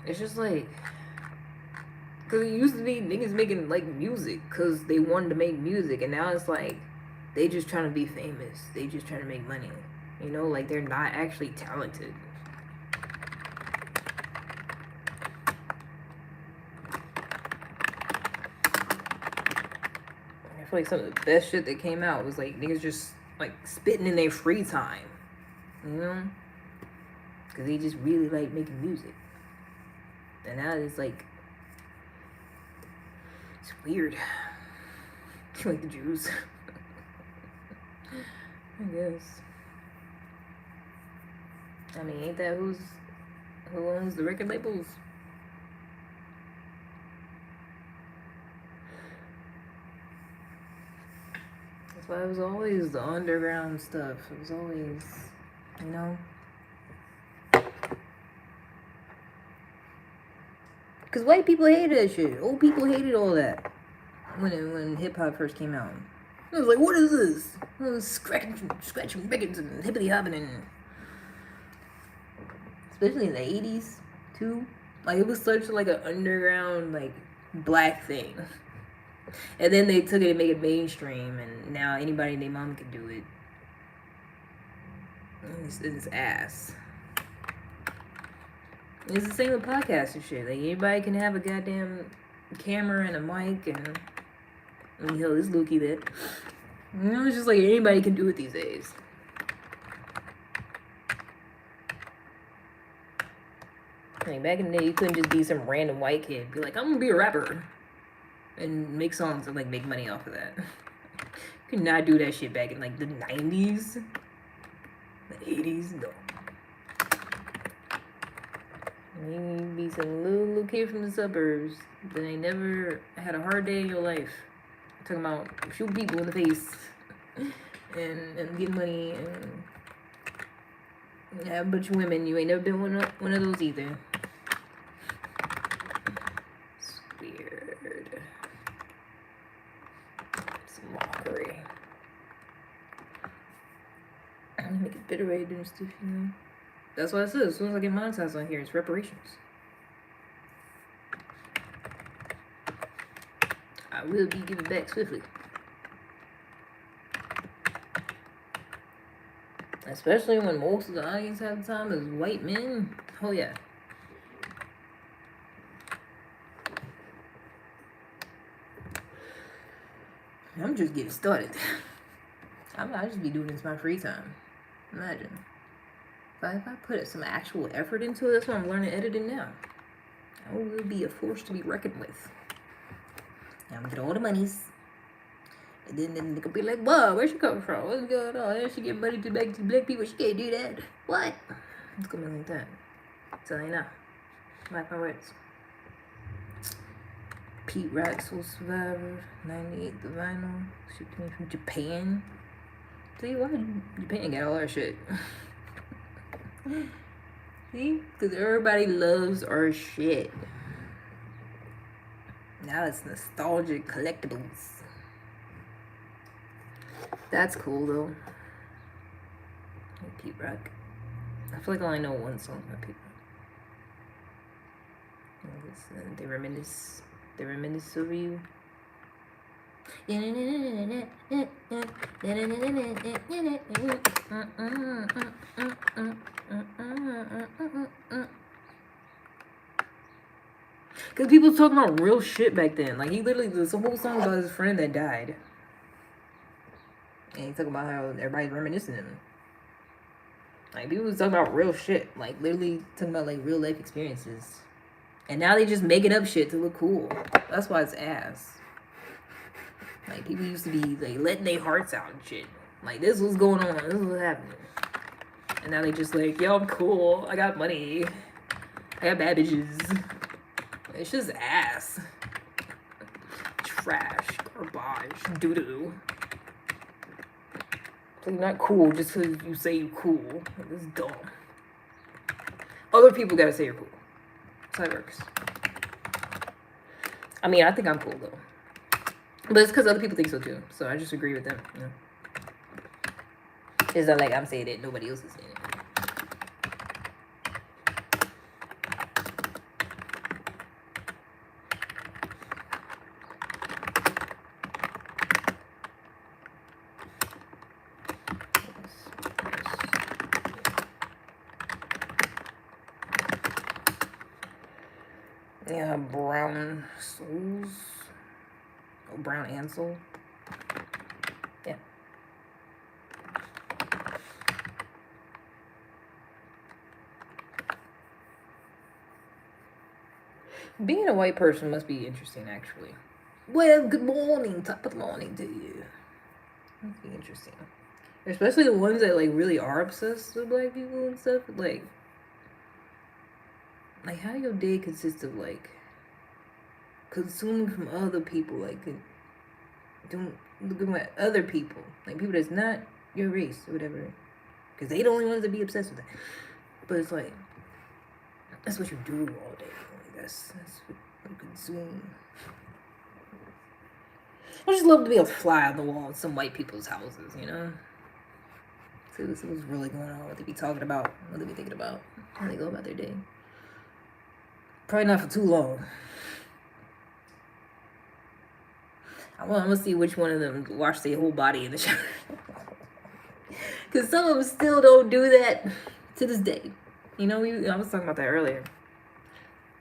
It's just like, because it used to be niggas making like music because they wanted to make music, and now it's like they just trying to be famous. They just trying to make money. Like they're not actually talented. I feel like some of the best shit that came out was like niggas just like spitting in their free time, because they just really like making music. And now it's like, it's weird. Like the Jews. I guess. I mean, ain't that who owns the record labels? That's why it was always the underground stuff. It was always, Because white people hated that shit. Old people hated all that. When hip-hop first came out. It was like, what is this? It was scratching records and hippity hopping and... Especially in the 80s, too. Like, it was such like an underground, like, black thing. And then they took it and made it mainstream, and now anybody and their mom can do it. It's ass. It's the same with podcasts and shit. Like, anybody can have a goddamn camera and a mic, and hell, this Lukey that. It's just like anybody can do it these days. Like, back in the day, you couldn't just be some random white kid. Be like, I'm gonna be a rapper. And make songs and, like, make money off of that. You could not do that shit back in, like, the 90s. The 80s, no. Maybe be some little kid from the suburbs that ain't never had a hard day in your life. Talking about shooting people in the face and getting money and have a bunch of women. You ain't never been one of those either. It's weird. It's a mockery. Make it bitter rate and stuff, That's what I said. As soon as I get monetized on here, it's reparations. I will be giving back swiftly. Especially when most of the audience at the time is white men. Oh, yeah. I'm just getting started. I'll just be doing this in my free time. Imagine. If I put some actual effort into it, that's what I'm learning editing now. I will be a force to be reckoned with. I'm gonna get all the monies. And then they could be like, whoa, where's she coming from? What's going on? She get money to back to black people. She can't do that. What? It's gonna be like that. So you know. Mark my words. Pete Rock, Soul Survivor, 98 The Vinyl. She came from Japan. Tell you why Japan got all our shit. See? Because everybody loves our shit. Now it's nostalgic collectibles. That's cool though. Pete Rock. I feel like I only know one song by Pete Rock. They reminisce over you. Because people was talking about real shit back then. Like, he literally, there's a whole song about his friend that died. And he talking about how everybody's reminiscing him. Like, people was talking about real shit. Like, literally talking about, like, real life experiences. And now they just making up shit to look cool. That's why it's ass. Like, people used to be, like, letting their hearts out and shit. Like, this was going on. This was happening. And now they just like, yo, I'm cool. I got money. I got bad bitches. It's just ass. Trash. Garbage. Doo-doo. So you're not cool just because you say you're cool. It's dumb. Other people gotta say you're cool. That's how it works. I mean, I think I'm cool though. But it's because other people think so too. So I just agree with them. You know? It's not like I'm saying it, nobody else is saying it. Yeah, brown souls. Oh, brown and soul. Yeah. Being a white person must be interesting, actually. Well, good morning. Top of the morning to you. Must be interesting. Especially the ones that, like, really are obsessed with black people and stuff. Like how your day consists of, like, consuming from other people, like, don't looking at other people, like, people that's not your race or whatever, because they the only ones that be obsessed with that. But it's like, that's what you do all day. Like, that's what you consume. I just love to be a fly on the wall in some white people's houses, you know? See what's really going on, what they be talking about, what they be thinking about, how they go about their day. Probably not for too long. I'm gonna see which one of them wash their whole body in the shower. Because some of them still don't do that to this day. You know, I was talking about that earlier.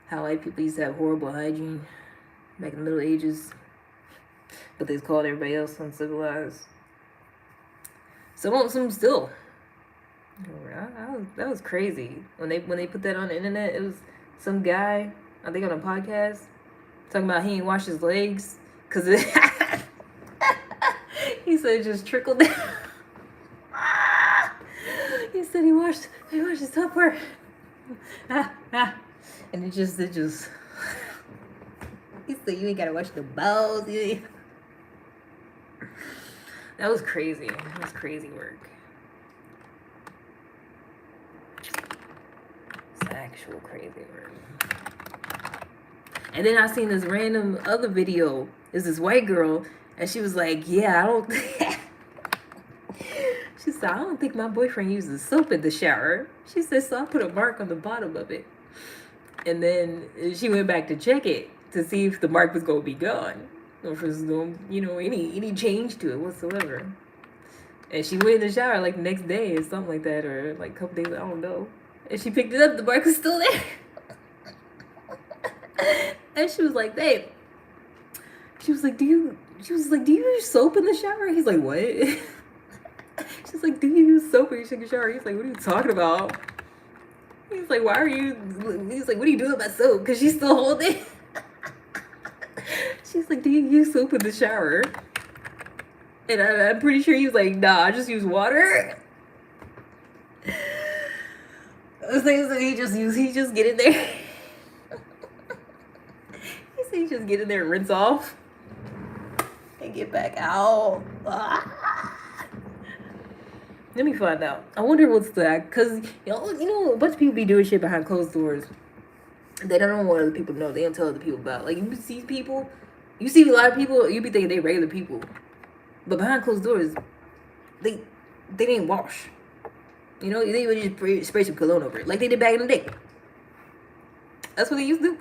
How white people used to have horrible hygiene back in the Middle Ages. But they called everybody else uncivilized. Some of them still. That was crazy. When they put that on the internet, it was some guy, I think on a podcast, talking about he ain't washed his legs. Because he said it just trickled down. He said he washed his Tupperware. And it just. He said you ain't gotta wash the bowls. That was crazy. That was crazy work. It's actual crazy work. And then I seen this random other video. It's this white girl, and she was like, yeah, she said, I don't think my boyfriend uses soap in the shower. She said, so I put a mark on the bottom of it. And then she went back to check it to see if the mark was going to be gone. Or if it was going, any change to it whatsoever. And she went in the shower like the next day or something like that, or like a couple days, I don't know. And she picked it up, the mark was still there. And she was like, babe. She was like, do you use soap in the shower? He's like, what? She's like, do you use soap when you take a shower? He's like, what are you talking about? He's like, why are you? He's like, what are you doing with my soap? Because she's still holding. She's like, do you use soap in the shower? And I'm pretty sure he's like, nah, I just use water. So he just get in there. He just get in there and rinse off. And get back out. Let me find out. I wonder what's that, because you know a bunch of people be doing shit behind closed doors. They don't want other people to know. They don't tell other people about. Like, you see people, you see a lot of people, you be thinking they regular people, but behind closed doors, they didn't wash. You know, they would just spray some cologne over it, like they did back in the day. That's what they used to do.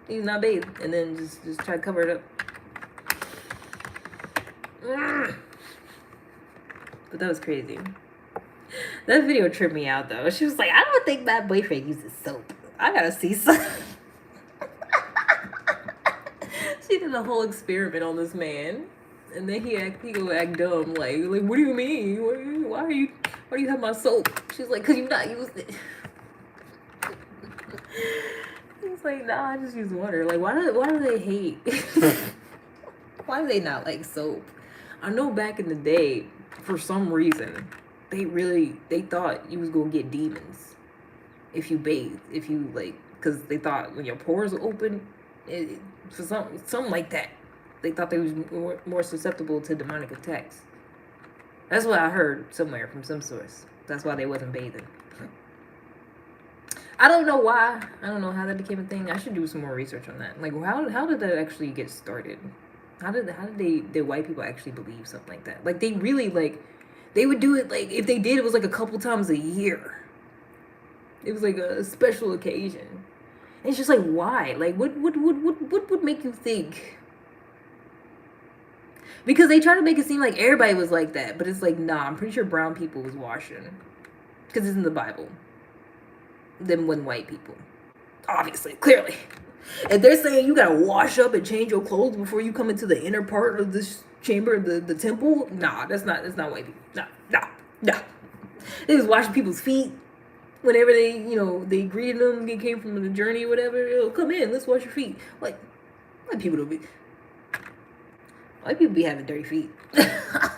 They used to not bathe and then just try to cover it up. But that was crazy. That video tripped me out though. She was like, I don't think my boyfriend uses soap. I gotta see some. She did a whole experiment on this man, and then he go act dumb. Like what do you mean? Why do you have my soap? She's like, cause you not used it. He's like, nah, I just use water. Like why do they hate? Why do they not like soap? I know back in the day, for some reason, they thought you was gonna get demons if you bathed, if you because they thought when your pores were open, for something like that, they thought they was more susceptible to demonic attacks. That's what I heard somewhere from some source. That's why they wasn't bathing. I don't know why. I don't know how that became a thing. I should do some more research on that. Like, how did that actually get started? How did the white people actually believe something like that? Like, they really, they would do it, if they did, it was, a couple times a year. It was, a special occasion. And it's just, why? What would make you think? Because they try to make it seem like everybody was like that. But it's nah, I'm pretty sure brown people was washing. Because it's in the Bible. Than when white people. Obviously, clearly. If they're saying you gotta wash up and change your clothes before you come into the inner part of this chamber, the temple, nah, that's not white people. Nah. They was washing people's feet whenever they greeted them, they came from the journey or whatever. Oh, come in, let's wash your feet. White people be having dirty feet. I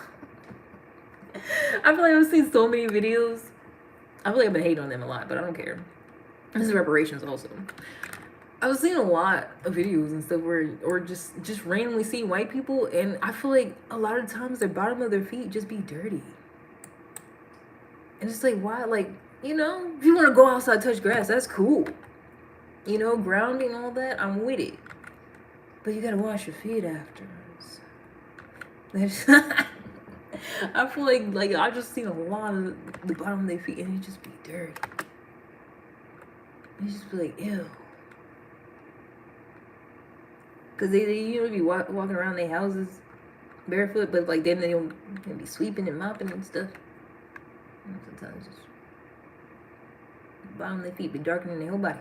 feel like I've seen so many videos. I feel like I've been hating on them a lot, but I don't care. This is reparations also. I was seeing a lot of videos and stuff or just randomly seeing white people, and I feel like a lot of times the bottom of their feet just be dirty. And it's why? If you want to go outside, touch grass, that's cool. Grounding, all that, I'm with it. But you gotta wash your feet afterwards. I feel like I just seen a lot of the bottom of their feet, and it just be dirty. You just be ew. Because they be walking around their houses barefoot, but then they don't be sweeping and mopping and stuff. And sometimes just the bottom of their feet be darker than their whole body.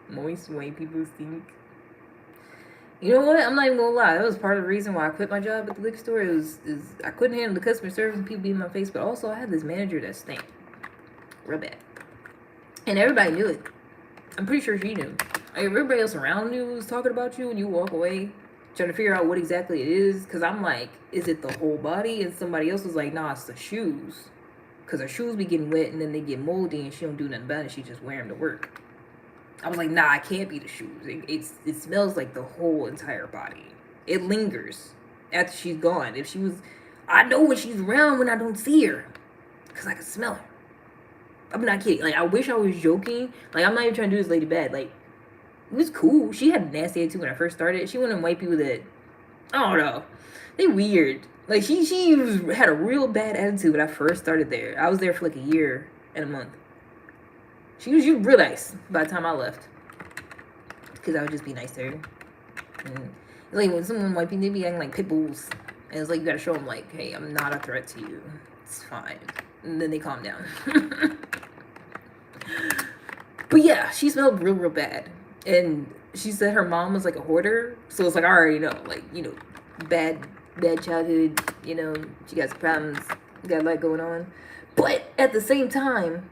Moist white people stink. You know what? I'm not even gonna lie. That was part of the reason why I quit my job at the liquor store. Is I couldn't handle the customer service and people being in my face, but also I had this manager that stank real bad, and everybody knew it. I'm pretty sure she knew. Everybody else around you was talking about you, and you walk away trying to figure out what exactly it is. Cause I'm like, is it the whole body? And somebody else was like, nah, it's the shoes. Cause her shoes be getting wet and then they get moldy, and she don't do nothing about it. She just wear them to work. I was like, nah, it can't be the shoes. It smells like the whole entire body. It lingers after she's gone. If she was, I know when she's around when I don't see her, cause I can smell her. I'm not kidding. I wish I was joking. I'm not even trying to do this lady bad. It was cool. She had a nasty attitude when I first started. She wasn't white people that, I don't know, they weird. She had a real bad attitude when I first started there. I was there for a year and a month. She was real nice by the time I left, because I would just be nice to her. And when someone white people, they be acting like pit bulls, and it's you gotta show them hey, I'm not a threat to you. It's fine. And then they calm down. But yeah, she smelled real bad, and she said her mom was a hoarder, so it's I already know, bad childhood. She got some problems. got a lot going on. But at the same time,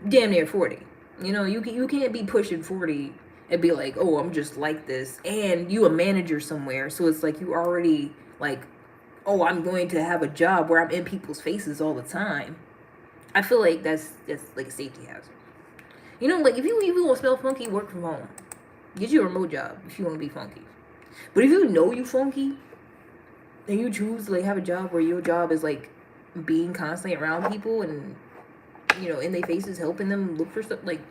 damn near 40. You know, you can't be pushing 40 and be like, oh, I'm just like this. And you a manager somewhere, so it's like you already like, oh, I'm going to have a job where I'm in people's faces all the time. I feel like that's like a safety hazard. You know, like if you want to smell funky, work from home. Get you a remote job if you want to be funky. But if you know you funky, and you choose to like have a job where your job is like being constantly around people and, you know, in their faces, helping them look for stuff, like,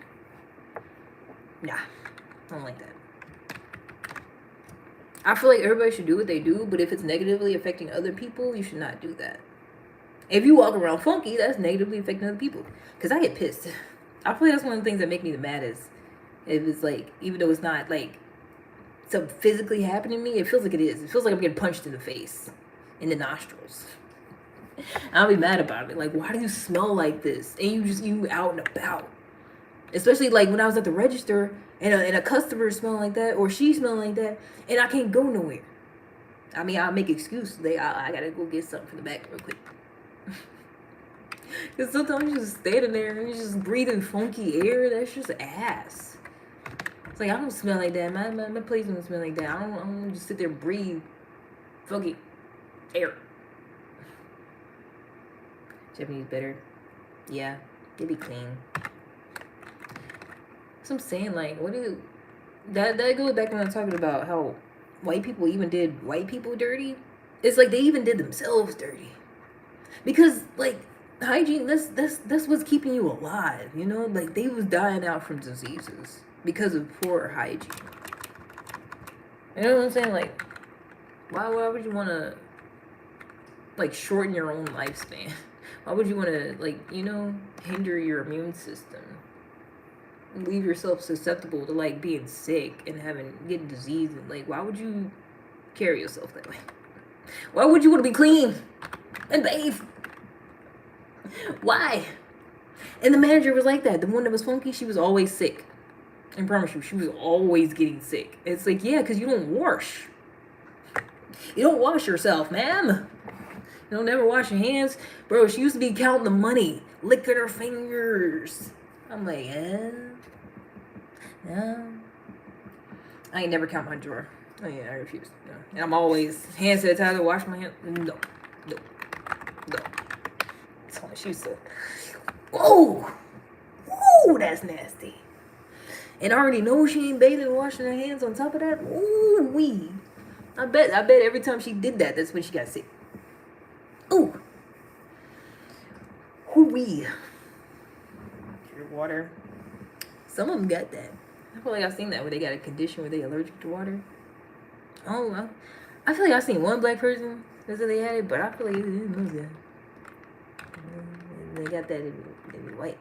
nah, I don't like that. I feel like everybody should do what they do, but if it's negatively affecting other people, you should not do that. If you walk around funky, that's negatively affecting other people. Because I get pissed. I feel like that's one of the things that make me the maddest. If it's like, even though it's not like something physically happening to me, it feels like it is. It feels like I'm getting punched in the face, in the nostrils. I'll be mad about it. Like, why do you smell like this? And you out and about. Especially like when I was at the register and a customer smelling like that, or she smelling like that, and I can't go nowhere. I mean, I'll make excuses. I gotta go get something from the back real quick. Because sometimes you're just standing there and you're just breathing funky air. That's just ass. It's like, I don't smell like that. My place don't smell like that. I don't just sit there and breathe funky air. Japanese better. Yeah, they be clean. So I'm saying, like, what do you... That goes back when I'm talking about how white people even did white people dirty. It's like they even did themselves dirty. Because, like, hygiene, that's what's keeping you alive, you know? Like, they was dying out from diseases because of poor hygiene. You know what I'm saying? Like, why would you want to, like, shorten your own lifespan? Why would you want to, like, you know, hinder your immune system? Leave yourself susceptible to, like, being sick and getting disease. And, like, why would you carry yourself that way? Why would you want to be clean and bathe? Why? And the manager was like that. The one that was funky, she was always sick. I promise you, she was always getting sick. It's like, yeah, because you don't wash. You don't wash yourself, ma'am. You don't never wash your hands. Bro, she used to be counting the money, licking her fingers. I'm like, no. I ain't never count my drawer. Oh yeah, I refuse. No. And I'm always hand sanitizer, wash my hands. No. She was so, whoa, that's nasty. And I already know she ain't bathing and washing her hands on top of that. Ooh wee. I bet every time she did that, that's when she got sick. Ooh. Ooh wee. Your water. Some of them got that. I feel like I've seen that where they got a condition where they allergic to water. Oh, well. I feel like I've seen one black person that said they had it, but I feel like they didn't know that. They got that, they be white.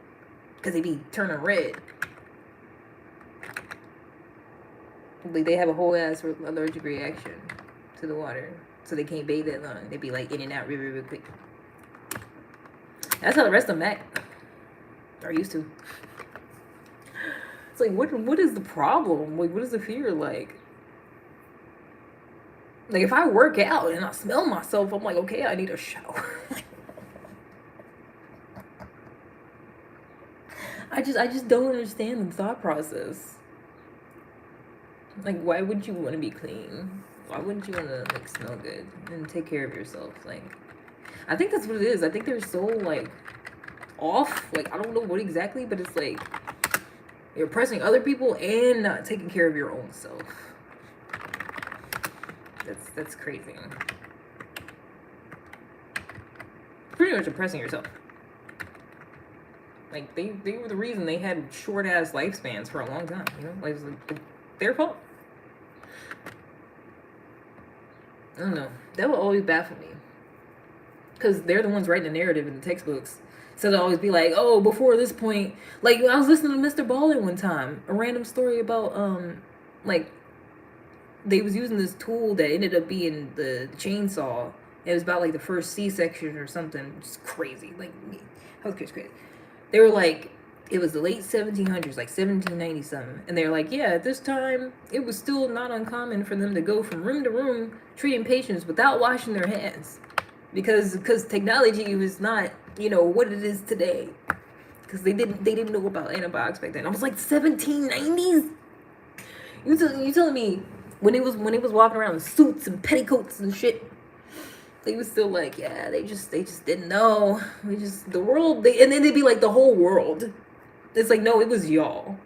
Because they be turning red. Like they have a whole ass allergic reaction to the water. So they can't bathe that long. They be like in and out real quick. That's how the rest of them act. Or used to. It's like, what is the problem? Like, what is the fear like? Like, if I work out and I smell myself, I'm like, okay, I need a shower. I just don't understand the thought process. Like, why would you want to be clean? Why wouldn't you want to, like, smell good and take care of yourself? Like, I think that's what it is. I think they're so, like, off. Like, I don't know what exactly, but it's like you're oppressing other people and not taking care of your own self. That's crazy. Pretty much oppressing yourself. Like, they were the reason they had short-ass lifespans for a long time, you know? Like, it was like their fault. I don't know. That will always baffle me. Because they're the ones writing the narrative in the textbooks. So they'll always be like, oh, before this point... Like, I was listening to Mr. Baller one time. A random story about, like... They was using this tool that ended up being the chainsaw. It was about, like, the first C-section or something. Just crazy. Like, healthcare's crazy. They were like, it was the late 1700s, like 1790 something. And they're like, yeah, at this time, it was still not uncommon for them to go from room to room treating patients without washing their hands. because technology was not, you know, what it is today. Because they didn't know about antibiotics back then. I was like 1790s. You telling me when it was walking around in suits and petticoats and shit, they was still like, yeah, they just didn't know. We just the world and then they'd be like the whole world. It's like, no, it was y'all.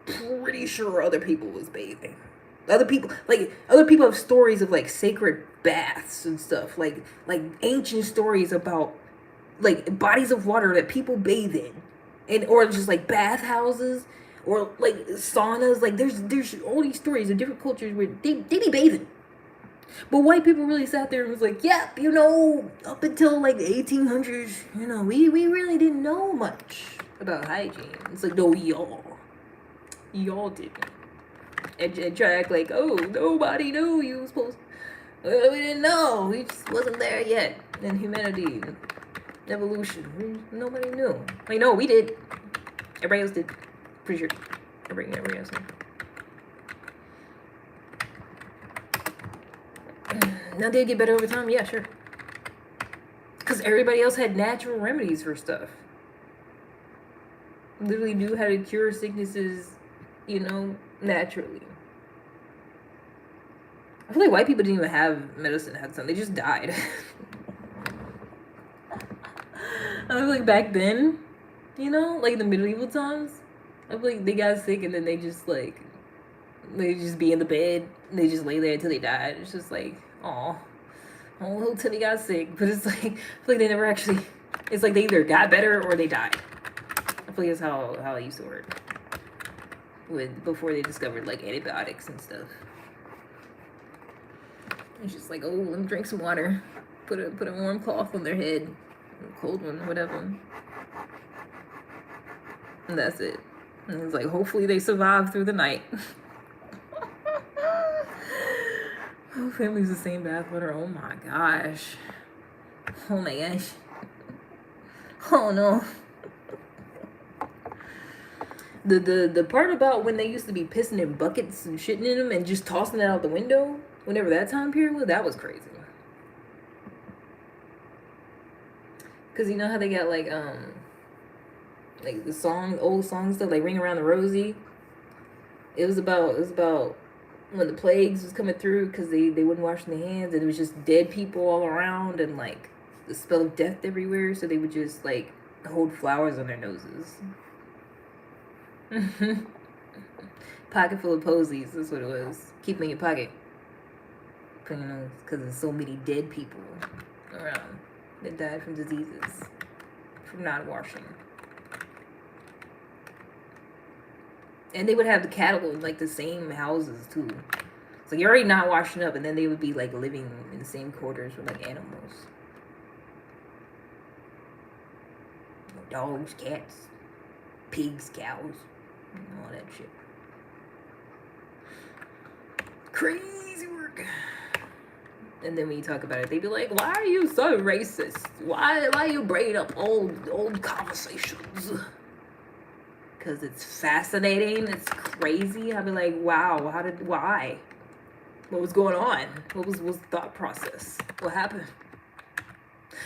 Pretty sure other people was bathing. Other people have stories of like sacred baths and stuff, like ancient stories about like bodies of water that people bathe in, and or just like bathhouses or like saunas. Like there's all these stories of different cultures where they be bathing. But white people really sat there and was like, yep, you know, up until like the 1800s, you know, we really didn't know much about hygiene. It's like, no, y'all didn't. And try to act like, oh, nobody knew you was supposed to. We didn't know. We just wasn't there yet in humanity, evolution. Nobody knew. Like, no, we did. Everybody else did. Pretty sure. Everybody else did. Now, did it get better over time? Yeah, sure. Because everybody else had natural remedies for stuff. Literally knew how to cure sicknesses, you know, naturally. I feel like white people didn't even have medicine at the time. They just died. I feel like back then, you know, like in the medieval times, I feel like they got sick and then they just be in the bed and they just lay there until they died. It's just like, oh, little Timmy got sick. But it's like, I feel like they never actually, it's like they either got better or they died. I feel like that's how it used to work. Before they discovered like antibiotics and stuff. It's just like, oh, let me drink some water. Put a warm cloth on their head. A cold one, whatever. And that's it. And it's like, hopefully they survive through the night. Oh, family's the same bathwater. Oh my gosh. Oh my gosh. Oh no. The part about when they used to be pissing in buckets and shitting in them and just tossing it out the window, whenever that time period was, that was crazy. Cause you know how they got like the old songs stuff, like Ring Around the Rosie. It was about when the plagues was coming through because they wouldn't wash their hands and it was just dead people all around and like the smell of death everywhere, so they would just like hold flowers on their noses. Pocket full of posies, that's what it was. Keep them in your pocket. You know, because there's so many dead people around that died from diseases from not washing. And they would have the cattle in like the same houses too. So you're already not washing up, and then they would be like living in the same quarters with like animals. Dogs, cats, pigs, cows, all that shit. Crazy work. And then when you talk about it, they be like, why are you so racist? Why are you bringing up old conversations? Because it's fascinating. It's crazy. I'd be like, wow, why? What was going on? What was the thought process? What happened?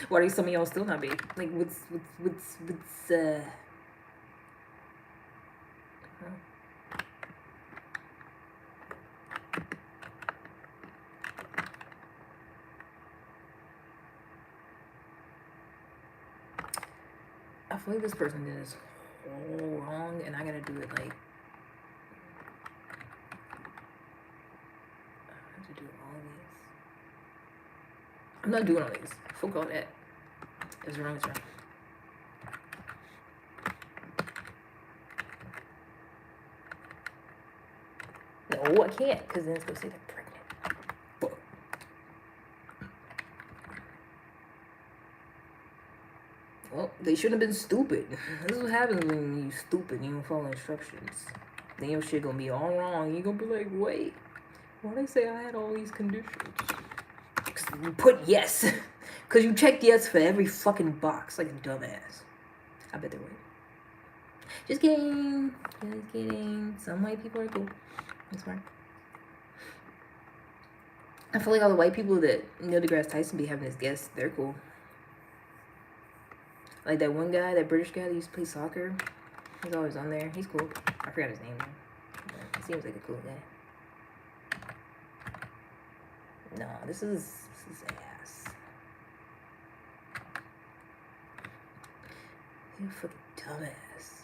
Why are some of y'all still not big? Like, what's I feel like this person did this all wrong, and I gotta do it like. I have to do all these. I'm not doing all these. Fuck all that. It's wrong, it's wrong. No, I can't, because then it's gonna say they're pregnant. Fuck. Well, they shouldn't have been stupid. This is what happens when you stupid and you don't follow instructions. Then your shit gonna be all wrong. You gonna be like, wait, why they say I had all these conditions? Cause you put yes. Cause you checked yes for every fucking box like a dumbass. I bet they were. Just kidding. Just kidding. Some white people are cool. That's right. I feel like all the white people that Neil deGrasse Tyson be having as guests, they're cool. Like that one guy, that British guy that used to play soccer. He's always on there. He's cool. I forgot his name. He seems like a cool guy. No, this is ass. You fucking dumbass.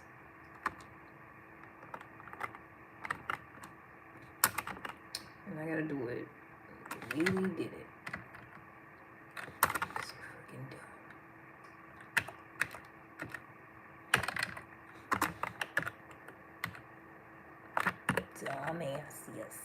And I gotta do it. Really did it. Because you're fucking dumb. Dumbass, yes.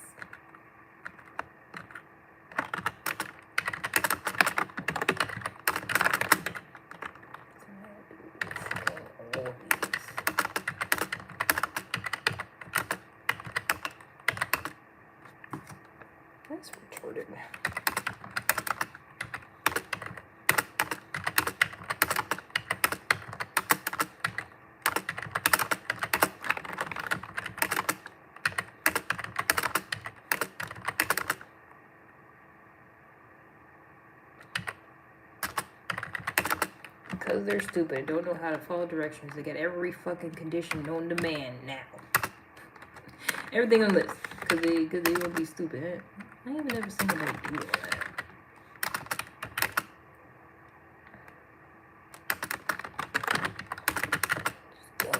That's retarded. Because they're stupid, don't know how to follow directions. They got every fucking condition known to man now. Everything on this. Because they will be stupid. I ain't even ever seen anybody do all that. Just go.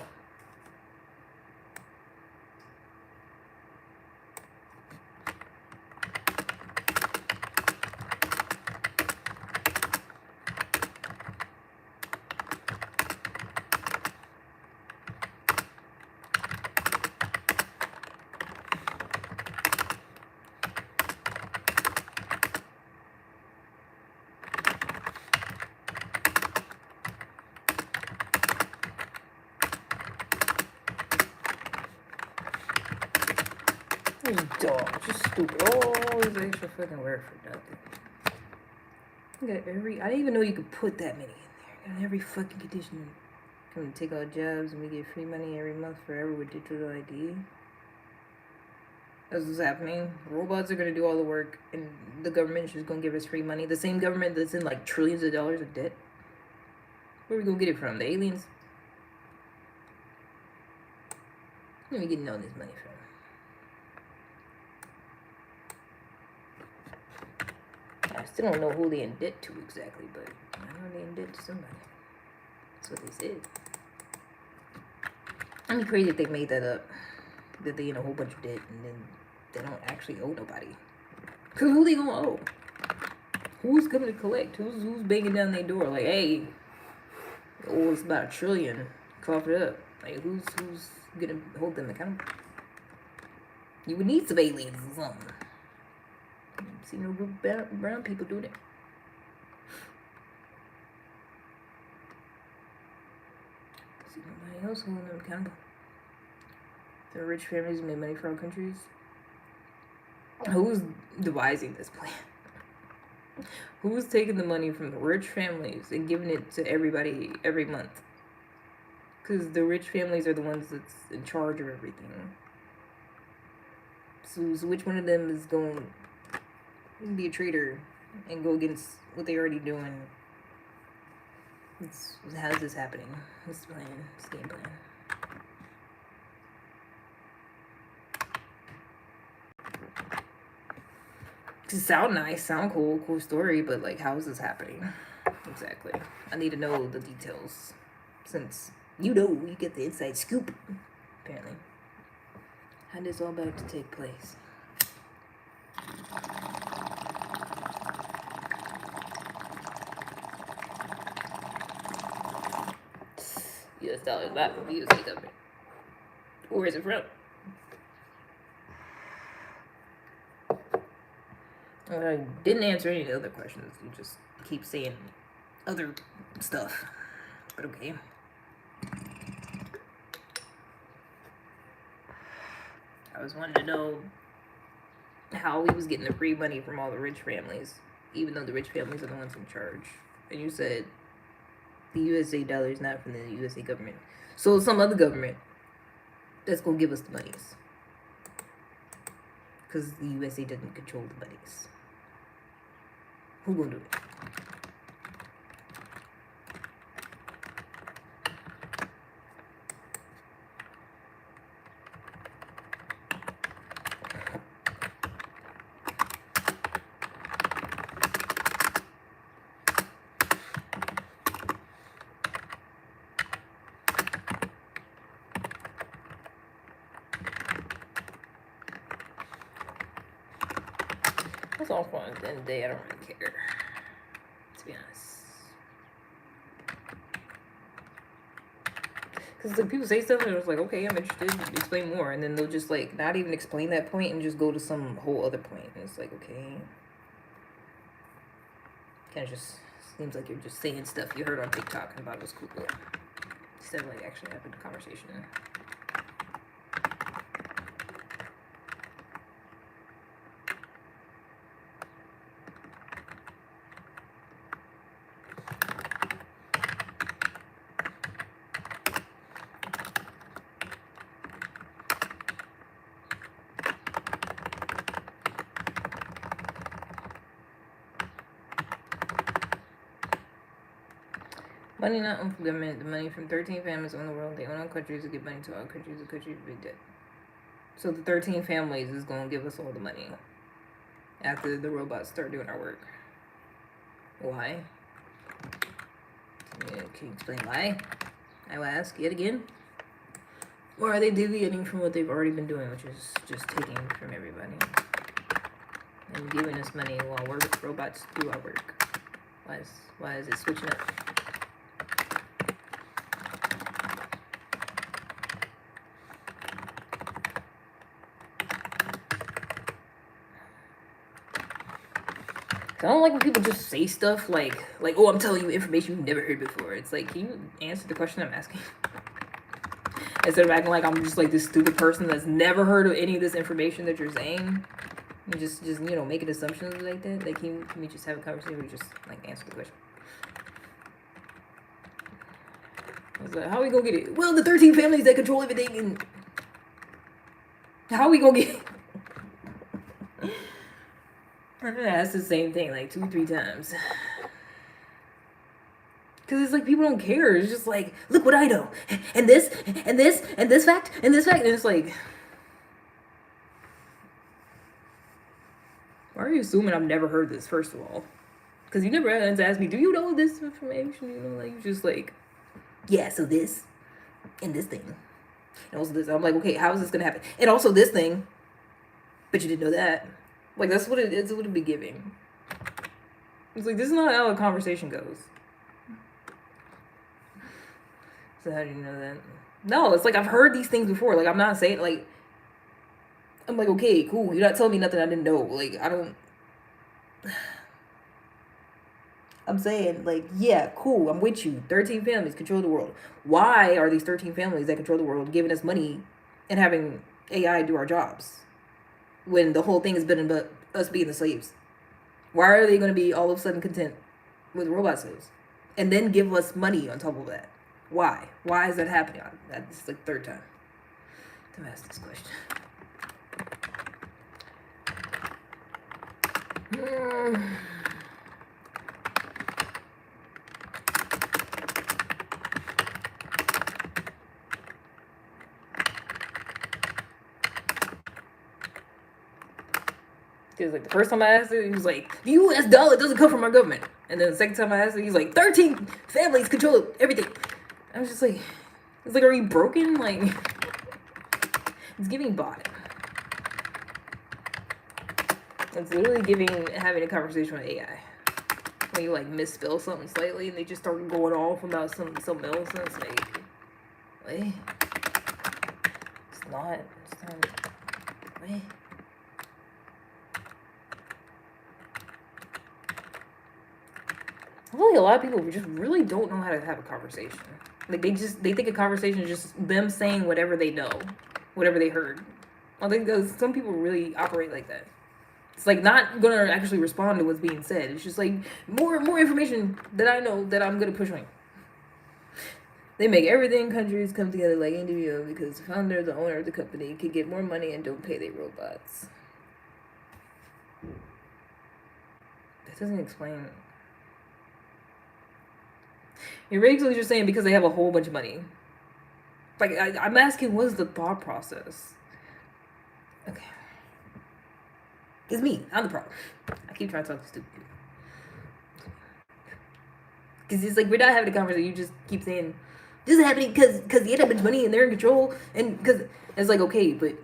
Just dumb, just stupid. All these extra fucking work for nothing. You got every. I didn't even know you could put that many in there. Got every fucking condition. Come to take our jobs and we get free money every month forever with digital ID. That's what's happening. Robots are gonna do all the work, and the government is just gonna give us free money. The same government that's in like trillions of dollars of debt. Where are we gonna get it from? The aliens? Where are we getting all this money from? I still don't know who they in debt to exactly, but I know they in debt to somebody. That's what they said. I'd be crazy if they made that up. That they in a whole bunch of debt and then they don't actually owe nobody. Cause who they gonna owe? Who's coming to collect? Who's banging down their door? Like, hey, oh, it's about $1 trillion. Cough it up. Like, who's gonna hold them accountable? You would need some aliens or something. See no group of brown people doing it. See nobody else holding them accountable. The rich families make money for our countries. Who's devising this plan? Who's taking the money from the rich families and giving it to everybody every month? Because the rich families are the ones that's in charge of everything. So which one of them is going to be a traitor and go against what they're already doing? How's this happening? This plan, this game plan. It sound nice, sound cool story, but like, how is this happening? Exactly. I need to know the details, since you get the inside scoop, apparently. How is all about to take place? US dollars, not from the USA government. Where is it from? I didn't answer any of the other questions. You just keep saying other stuff. But okay. I was wanting to know how he was getting the free money from all the rich families, even though the rich families are the ones in charge. And you said the USA dollar is not from the USA government. So some other government that's going to give us the monies. Because the USA doesn't control the monies. Who gonna do it? That's all fun. At the end of the day, I don't really care, to be honest. Because like people say stuff and it's like, okay, I'm interested. Explain more, and then they'll just like not even explain that point and just go to some whole other point. And it's like, okay, kind of just seems like you're just saying stuff you heard on TikTok and thought it was cool, instead of like actually having a conversation. Money not owned from government. The money from 13 families on the world. They own all countries to give money to all countries. The countries be dead. So the 13 families is going to give us all the money after the robots start doing our work. Why? Can you explain why? I will ask yet again. Or are they deviating from what they've already been doing, which is just taking from everybody and giving us money while robots do our work? Why is it switching up? I don't like when people just say stuff like, oh, I'm telling you information you've never heard before. It's like, can you answer the question I'm asking? Instead of acting like I'm just like this stupid person that's never heard of any of this information that you're saying. You just making assumptions like that. Like, can we just have a conversation where you just like answer the question? I was like, how are we gonna get it? Well, the 13 families that control everything, and how are we gonna get it? That's the same thing like 2-3 times. Because it's like people don't care. It's just like, look what I know. And this, and this, and this fact, and this fact. And it's like, why are you assuming I've never heard this, first of all? Because you never asked me, do you know this information? You know, like, you're just like, yeah, so this, and this thing. And also this. I'm like, okay, how is this going to happen? And also this thing. But you didn't know that. Like, that's what it would be giving. It's like, this is not how a conversation goes. So how do you know that? No, it's like, I've heard these things before. Like, I'm not saying, like, I'm like, okay, cool. You're not telling me nothing I didn't know. Like, I don't... I'm saying, like, yeah, cool, I'm with you. 13 families control the world. Why are these 13 families that control the world giving us money and having AI do our jobs? When the whole thing has been about us being the slaves. Why are they going to be all of a sudden content with robot slaves? And then give us money on top of that? Why? Why is that happening? This is like the third time to ask this question. Because like the first time I asked it, he was like, the U.S. dollar doesn't come from our government. And then the second time I asked it, he's like, 13 families control everything. I was just like, it's like, are you broken? Like, it's giving bot. It's literally having a conversation with AI. When you like misspell something slightly and they just start going off about something else, and it's like, what? It's not, what? I feel like a lot of people just really don't know how to have a conversation. Like, they think a conversation is just them saying whatever they know, whatever they heard. I think some people really operate like that. It's like not gonna actually respond to what's being said. It's just like more information that I know that I'm gonna push on you. They make everything countries come together like individual because the founder, the owner of the company, can get more money and don't pay their robots. It doesn't explain. You're basically just saying because they have a whole bunch of money. Like, I'm asking, what is the thought process? Okay. It's me. I'm the problem. I keep trying to talk to stupid people. Because it's like, we're not having a conversation. You just keep saying, this is happening because they had that much money and they're in control. And because it's like, okay, but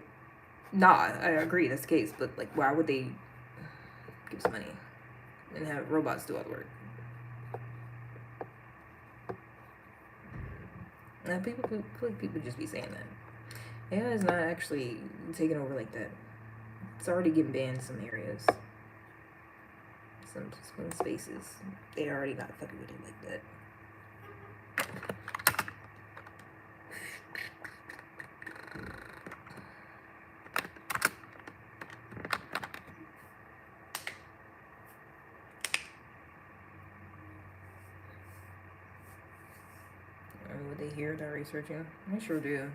nah, I agree, that's the case. But, like, why would they give us money and have robots do all the work? And people just be saying that. AI is not actually taking over like that. It's already getting banned in some areas. Some spaces. They already not fucking with it like that. Would they hear that researching? I sure do.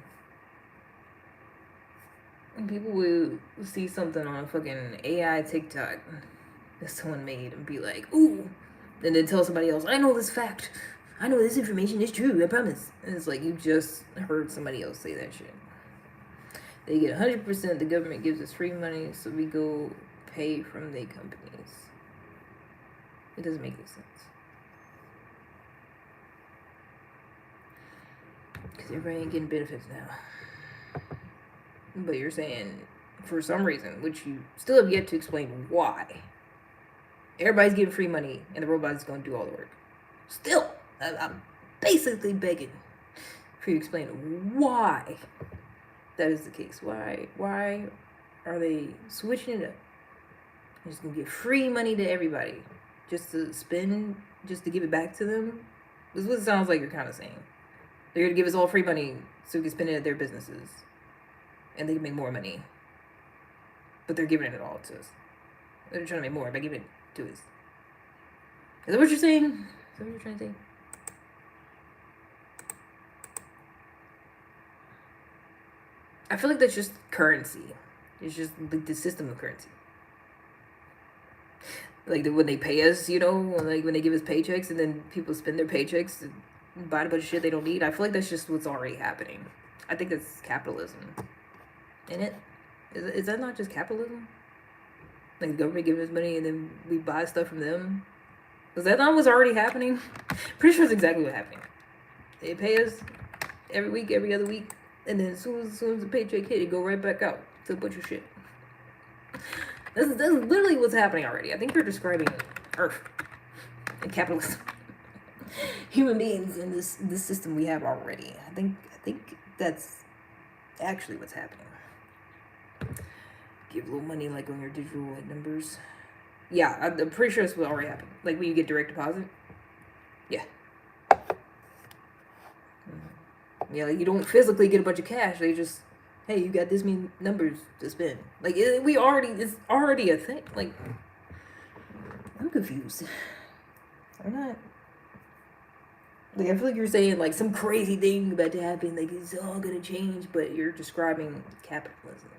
And people will see something on a fucking AI TikTok that someone made and be like, ooh, and then tell somebody else, I know this fact. I know this information is true, I promise. And it's like, you just heard somebody else say that shit. They get 100%, the government gives us free money, so we go pay from the companies. It doesn't make any sense. Because everybody ain't getting benefits now. But you're saying, for some reason, which you still have yet to explain why, everybody's getting free money and the robot's going to do all the work. Still, I'm basically begging for you to explain why that is the case. Why are they switching it up? They're just going to give free money to everybody just to spend, just to give it back to them? This is what it sounds like you're kind of saying. They're going to give us all free money so we can spend it at their businesses. And they can make more money. But they're giving it all to us. They're trying to make more by giving it to us. Is that what you're saying? Is that what you're trying to say? I feel like that's just currency. It's just like the system of currency. Like when they pay us, you know, like when they give us paychecks and then people spend their paychecks to buy a bunch of shit they don't need. I feel like that's just what's already happening. I think that's capitalism. Isn't it? Is that not just capitalism? Like the government giving us money and then we buy stuff from them? Was that not what's already happening? Pretty sure it's exactly what's happening. They pay us every week, every other week, and then as soon as the paycheck hit, it go right back out to a bunch of shit. That's literally what's happening already. I think you're describing Earth and capitalism. Human beings in this system we have already. I think that's actually what's happening. Give a little money like on your digital like numbers. Yeah, I'm pretty sure that's what already happened. Like when you get direct deposit. Yeah. Yeah, like you don't physically get a bunch of cash. They just, hey, you got this many numbers to spend. Like it's already a thing. Like I'm confused. I'm not. Like I feel like you're saying like some crazy thing about to happen. Like it's all gonna change, but you're describing capitalism.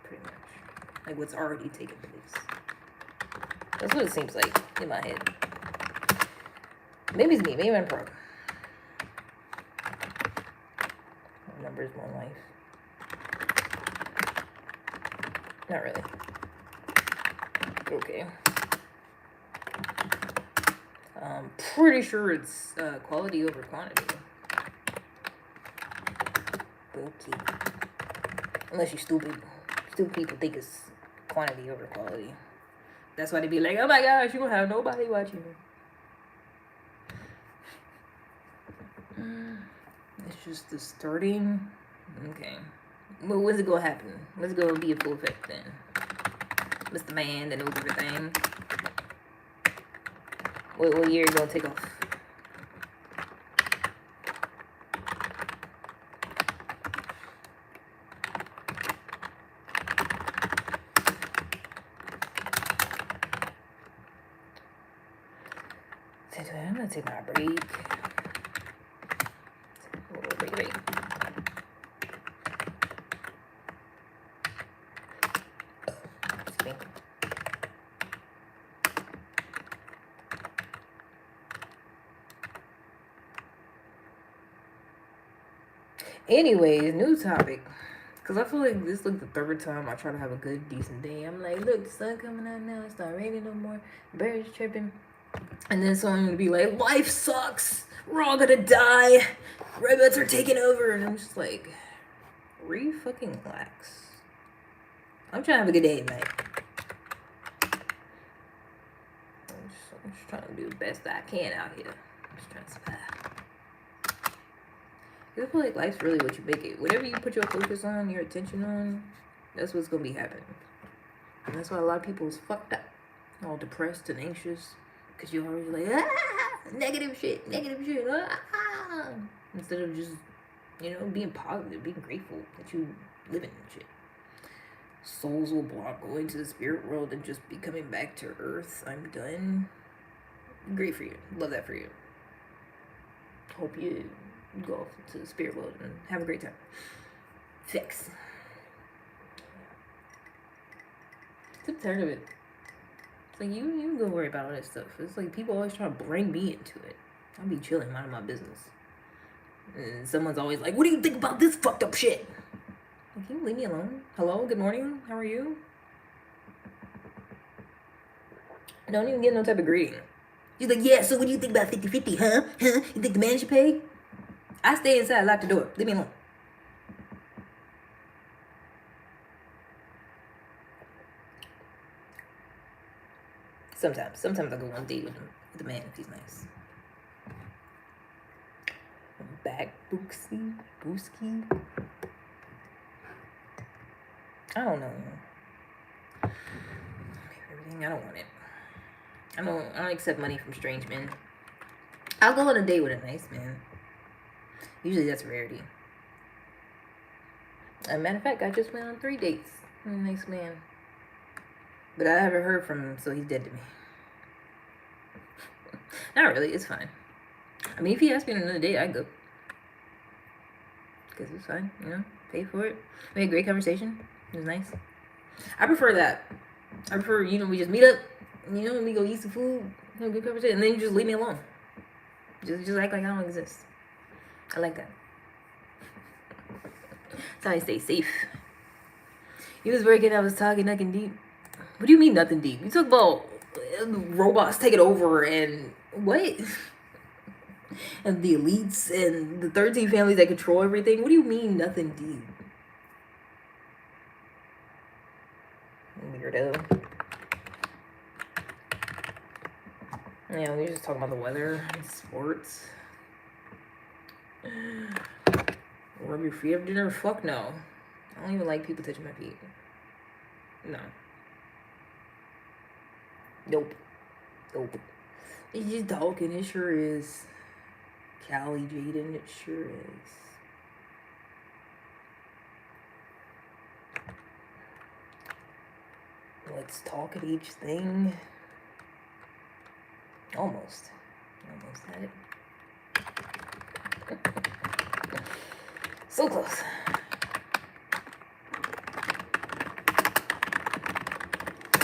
Pretty much. Like what's already taken place. That's what it seems like in my head. Maybe it's me. Maybe I'm broke. Numbers, one life. Not really. Okay. I'm pretty sure it's quality over quantity. Okay. Unless you're stupid. Stupid people think it's quantity over quality. That's why they be like, oh my gosh, you don't have nobody watching you. It's just the starting. Okay. Well, when's it gonna happen? When's it gonna be a full effect then? Mr. Man that knows everything. What year is it gonna take off? I'm gonna take my break. Break. Excuse me. Anyways, new topic. Because I feel like this is like the third time I try to have a good, decent day. I'm like, look, the sun coming out now. It's not raining no more. Birds chirping. And then someone would be like, life sucks. We're all gonna die. Robots are taking over. And I'm just like, fucking relax. I'm trying to have a good day tonight. I'm just trying to do the best I can out here. I'm just trying to survive. I feel like life's really what you make it. Whatever you put your focus on, your attention on, that's what's gonna be happening. And that's why a lot of people is fucked up, all depressed and anxious, because you're already like, negative shit, instead of just, being positive, being grateful that you live in shit. Souls will block going to the spirit world and just be coming back to earth. I'm done. Great for you. Love that for you. Hope you go off to the spirit world and have a great time. Fix. I'm tired of it. It's like you go worry about all that stuff. It's like people always try to bring me into it. I'll be chilling, minding my business. And someone's always like, what do you think about this fucked up shit? Like, can you leave me alone? Hello, good morning, how are you? Don't even get no type of greeting. She's like, yeah, so what do you think about 50-50, huh? You think the man should pay? I stay inside, lock the door. Leave me alone. Sometimes I go on a date with the man if he's nice. Back Booski. I don't know. Everything, I don't want it. I don't accept money from strange men. I'll go on a date with a nice man. Usually that's a rarity. As a matter of fact, I just went on 3 dates with a nice man. But I haven't heard from him, so he's dead to me. Not really, it's fine. I mean, if he asked me on another date, I'd go. Because it's fine, pay for it. We had a great conversation. It was nice. I prefer that. I prefer, we just meet up, we go eat some food, have a good conversation, and then you just leave me alone. Just act like I don't exist. I like that. That's how I stay safe. He was working, I was talking nothing deep. What do you mean nothing deep? You talk about robots taking over and what? And the elites and the 13 families that control everything. What do you mean nothing deep? Weirdo. Yeah, we were just talking about the weather and sports. Rub your feet up dinner? Fuck no. I don't even like people touching my feet. No. Nope. It's just talking. It sure is. Callie Jaden, it sure is. Let's talk at each thing. Almost had it. So close.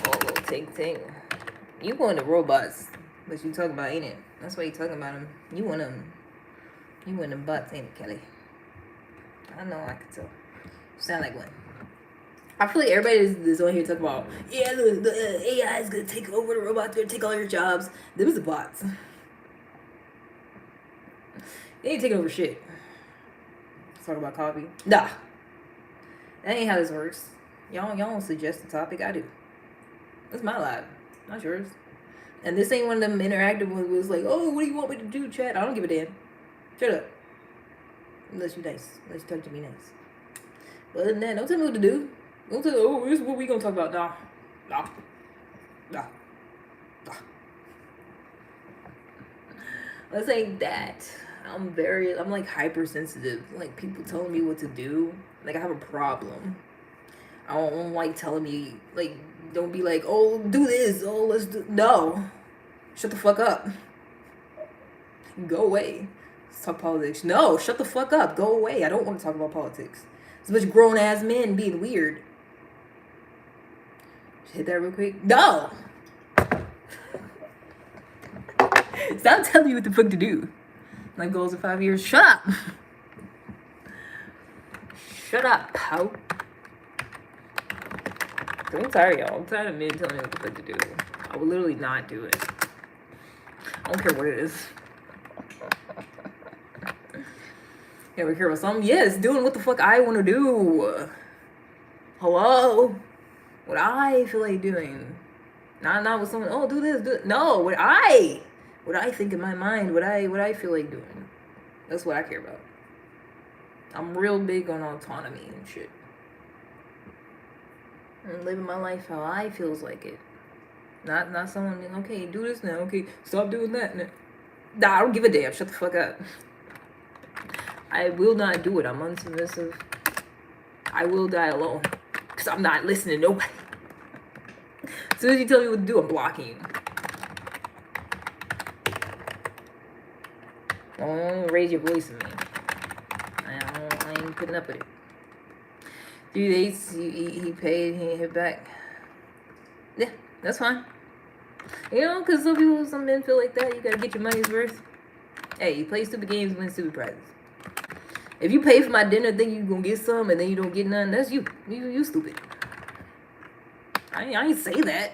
Oh, little ting. You want the robots, but you talking about, ain't it? That's why you talking about them. You want them bots, ain't it, Kelly? I know, I can tell. You sound like one. I feel like everybody is on here talking about, yeah, the AI is gonna take over, the robots gonna take all your jobs. Them was the bots. They ain't taking over shit. Let's talk about coffee. Nah. That ain't how this works. Y'all don't suggest the topic, I do. It's my life, not yours. And this ain't one of them interactive ones where it's like, oh, what do you want me to do, chat? I don't give a damn. Shut up. Unless you nice. Unless you talk to me nice. But other than that, don't tell me what to do. Don't tell me, oh, this is what we gonna talk about. Nah. Let's say that. I'm like hypersensitive. Like people telling me what to do. Like I have a problem. I don't like telling me, like, don't be like, oh, do this. Oh, let's do. No. Shut the fuck up. Go away. Let's talk politics. No, shut the fuck up. Go away. I don't want to talk about politics. It's a bunch of grown ass men being weird. Just hit that real quick. No. Stop telling me what the fuck to do. Life goals in 5 years. Shut up. Shut up, po. I'm tired, y'all. I'm tired of men telling me what the fuck to do. I will literally not do it. I don't care what it is. Yeah, we care about something? Yes, doing what the fuck I want to do. Hello? What I feel like doing. Not with someone, oh, do this, do it. No, what I think in my mind, what I feel like doing. That's what I care about. I'm real big on autonomy and shit. And living my life how I feels like it. Not someone being, okay, do this now, okay, stop doing that. Nah, I don't give a damn, shut the fuck up. I will not do it, I'm unsubmissive. I will die alone. Because I'm not listening to nobody. As soon as you tell me what to do, I'm blocking you. Don't raise your voice at me. I ain't putting up with it. 3 days, he paid, he hit back. Yeah, that's fine. You know, because some men feel like that. You gotta get your money's worth. Hey, you play stupid games, win stupid prizes. If you pay for my dinner, think you gonna get some, and then you don't get none, that's you. You stupid. I ain't say that.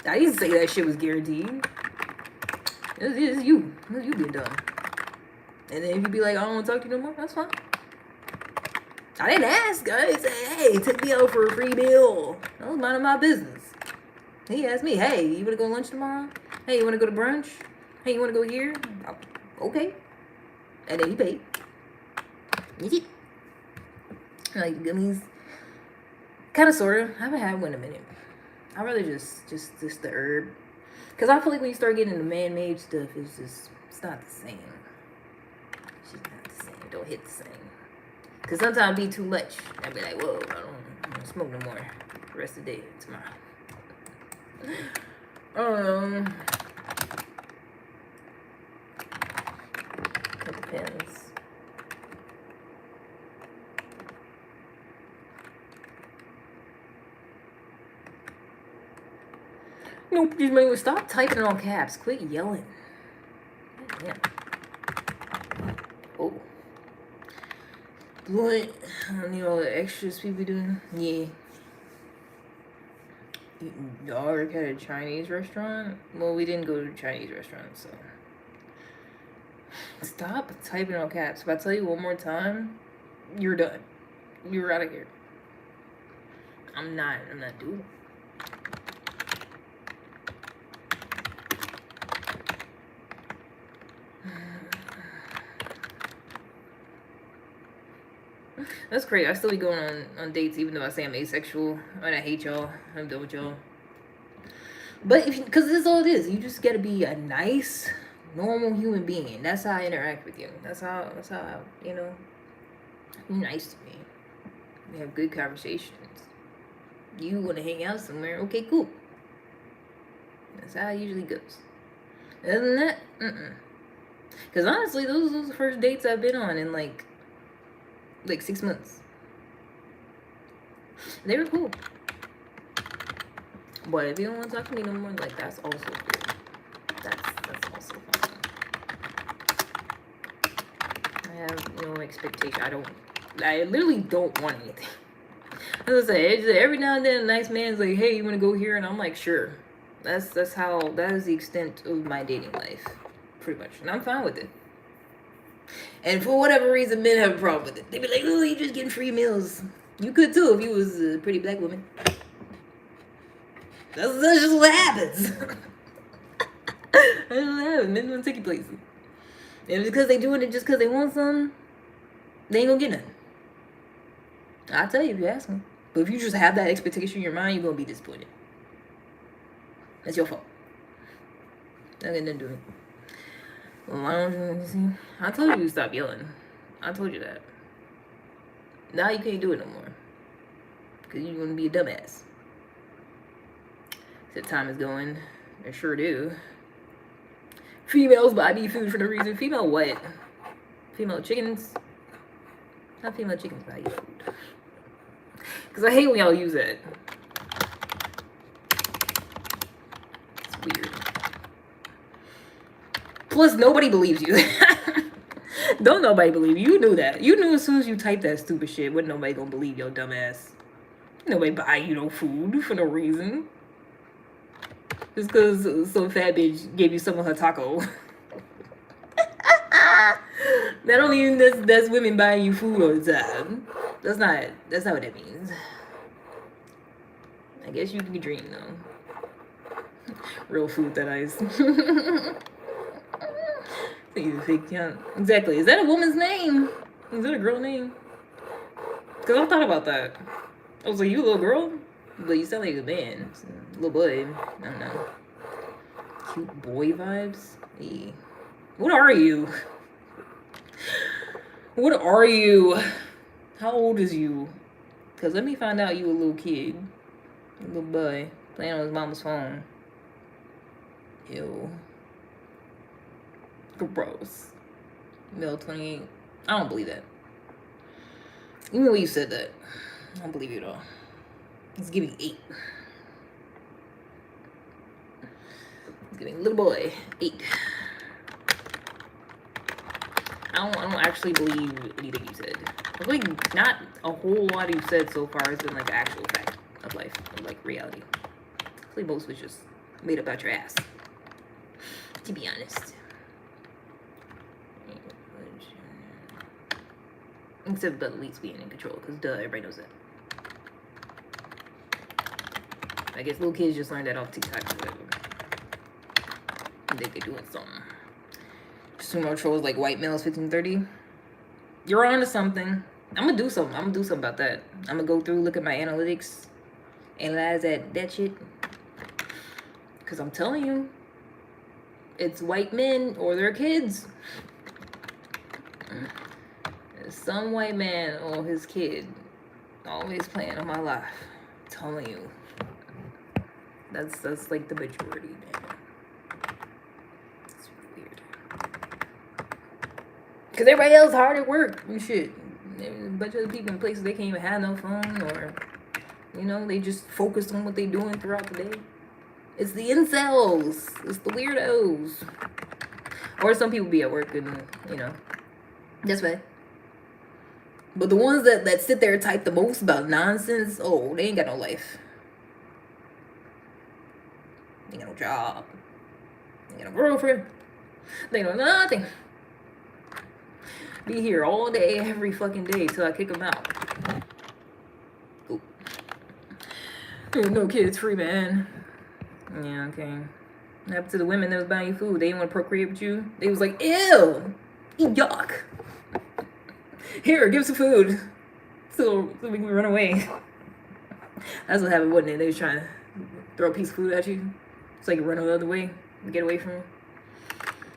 I didn't say that shit was guaranteed. It's you. It's you being dumb. And then if you be like, I don't want to talk to you no more, that's fine. I didn't ask, guys. Say, hey, take me out for a free meal. That was none of my business. He asked me, hey, you want to go to lunch tomorrow? Hey, you want to go to brunch? Hey, you want to go here? Okay. And then he paid. Like gummies. Kind of, sort of. I haven't had one in a minute. I'd rather just the herb. Because I feel like when you start getting into man-made stuff, it's not the same. It's just not the same. It don't hit the same. Because sometimes it'd be too much. I'd be like, whoa, I don't smoke no more the rest of the day tomorrow. It depends. Nope, just make me stop typing in all caps. Quit yelling. Yeah. Oh. What? I don't need all the extras people doing. Yeah. Y'all work at a Chinese restaurant? Well, we didn't go to a Chinese restaurant, so. Stop typing all caps. If I tell you one more time, you're done. You're out of here. I'm not doing it. That's crazy. I still be going on dates even though I say I'm asexual and I hate y'all. I'm done with y'all. But because this is all it is. You just gotta be a nice, normal human being. That's how I interact with you. That's how you know, you're nice to me. We have good conversations. You want to hang out somewhere? Okay, cool. That's how it usually goes. Other than that, Because honestly, those are the first dates I've been on in like 6 months. They were cool. But if you don't want to talk to me no more, like, that's also cool. That's also fine. I have no expectation. I literally don't want anything. As I say, just, every now and then a nice man's like, hey, you want to go here? And I'm like, sure. That is the extent of my dating life. Pretty much. And I'm fine with it. And for whatever reason, men have a problem with it. They be like, oh, you just getting free meals. You could too if you was a pretty black woman. That's just what happens. That's what happens. Men don't take you places. And because they doing it just because they want something, they ain't gonna get nothing. I'll tell you if you ask me. But if you just have that expectation in your mind, you're gonna be disappointed. That's your fault. I got nothing to do with it. Lounging, I told you to stop yelling. I told you that. Now you can't do it no more. Because you're going to be a dumbass. Said time is going. I sure do. Females buy me food for no reason. Female what? Female chickens? How female chickens buy you food? Because I hate when y'all use that. It's weird. Plus, nobody believes you. Don't nobody believe you. You knew that. You knew as soon as you typed that stupid shit, wasn't nobody gonna believe your dumb ass. Nobody buy you no food for no reason. Just because some fat bitch gave you some of her taco. That don't mean that's women buying you food all the time. That's not what that means. I guess you can dream though. Real food, that is. Exactly. Is that a woman's name? Is that a girl name? Because I thought about that. I was like, you a little girl? But you sound like a man. Little boy. I don't know. Cute boy vibes? Hey. What are you? What are you? How old is you? Because let me find out you a little kid. A little boy. Playing on his mama's phone. Ew. Gross. Male 28. I don't believe that. Even when you said that, I don't believe you at all. It's giving 8. It's giving little boy 8. I don't actually believe anything you said. I think not a whole lot you said so far has been like actual fact of life, of like reality. I think most of it's just made up out your ass. To be honest. Except the elites being in control, because duh, everybody knows that. I guess little kids just learned that off TikTok or whatever. They could doing something. Sumo trolls like white males 1530. You're on to something. I'm gonna do something. I'm gonna do something about that. I'm gonna go through, look at my analytics, analyze that shit. Cause I'm telling you, it's white men or their kids. Some white man or his kid always playing on my life. I'm telling you. That's like the majority, man. It's weird. Cause everybody else hard at work and shit. There's a bunch of other people in places they can't even have no phone, or you know, they just focus on what they doing throughout the day. It's the incels. It's the weirdos. Or some people be at work and, you know, that's fine. But the ones that sit there and type the most about nonsense, oh, they ain't got no life. They ain't got no job. They ain't got no girlfriend. They ain't got nothing. Be here all day, every fucking day, till I kick them out. Ooh. No kids free, man. Yeah, okay. What happened to the women that was buying you food? They didn't want to procreate with you? They was like, ew! Yuck! Here, give some food. So we can run away. That's what happened, wasn't it? They was trying to throw a piece of food at you so you can run the other way and get away from them.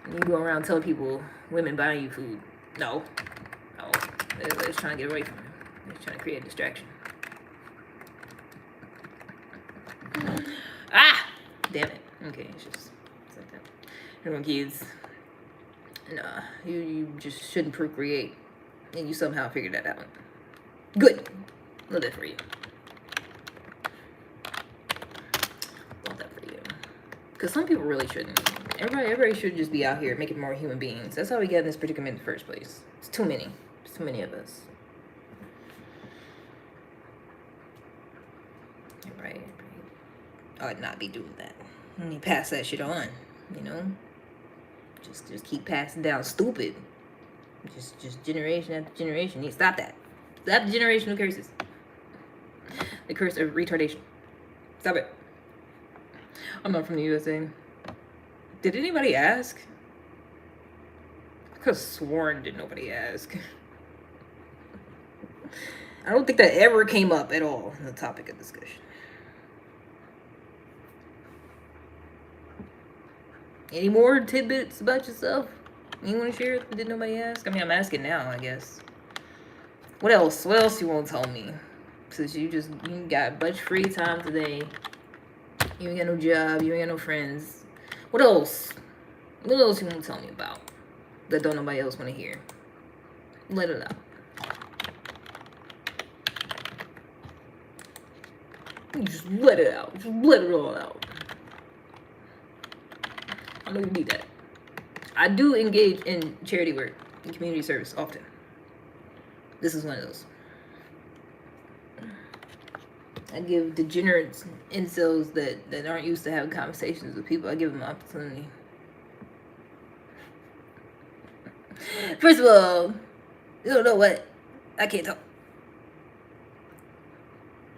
And you go around telling people, women buying you food. No. No. They're just trying to get away from them. They're just trying to create a distraction. Ah! Damn it. Okay, it's like that. Everyone, kids. Nah, you just shouldn't procreate. And you somehow figured that out. Good. Love that for you. Love that for you. Because some people really shouldn't. Everybody should just be out here making more human beings. That's how we get in this predicament in the first place. It's too many. It's too many of us. Right. I would not be doing that. Let me pass that shit on. You know? Just keep passing down stupid. Just generation after generation. You need to stop that. Stop the generational curses. The curse of retardation. Stop it. I'm not from the USA. Did anybody ask? I could have sworn did nobody ask. I don't think that ever came up at all in the topic of discussion. Any more tidbits about yourself? You want to share it? Did nobody ask? I mean, I'm asking now, I guess. What else? What else you won't tell me? Since you got a bunch of free time today. You ain't got no job. You ain't got no friends. What else? What else you won't tell me about? That don't nobody else want to hear? Let it out. You just let it out. Just let it all out. I know you need that. I do engage in charity work. in community service often. This is one of those. I give degenerates, incels that aren't used to having conversations with people, I give them an opportunity. First of all, you don't know what? I can't talk.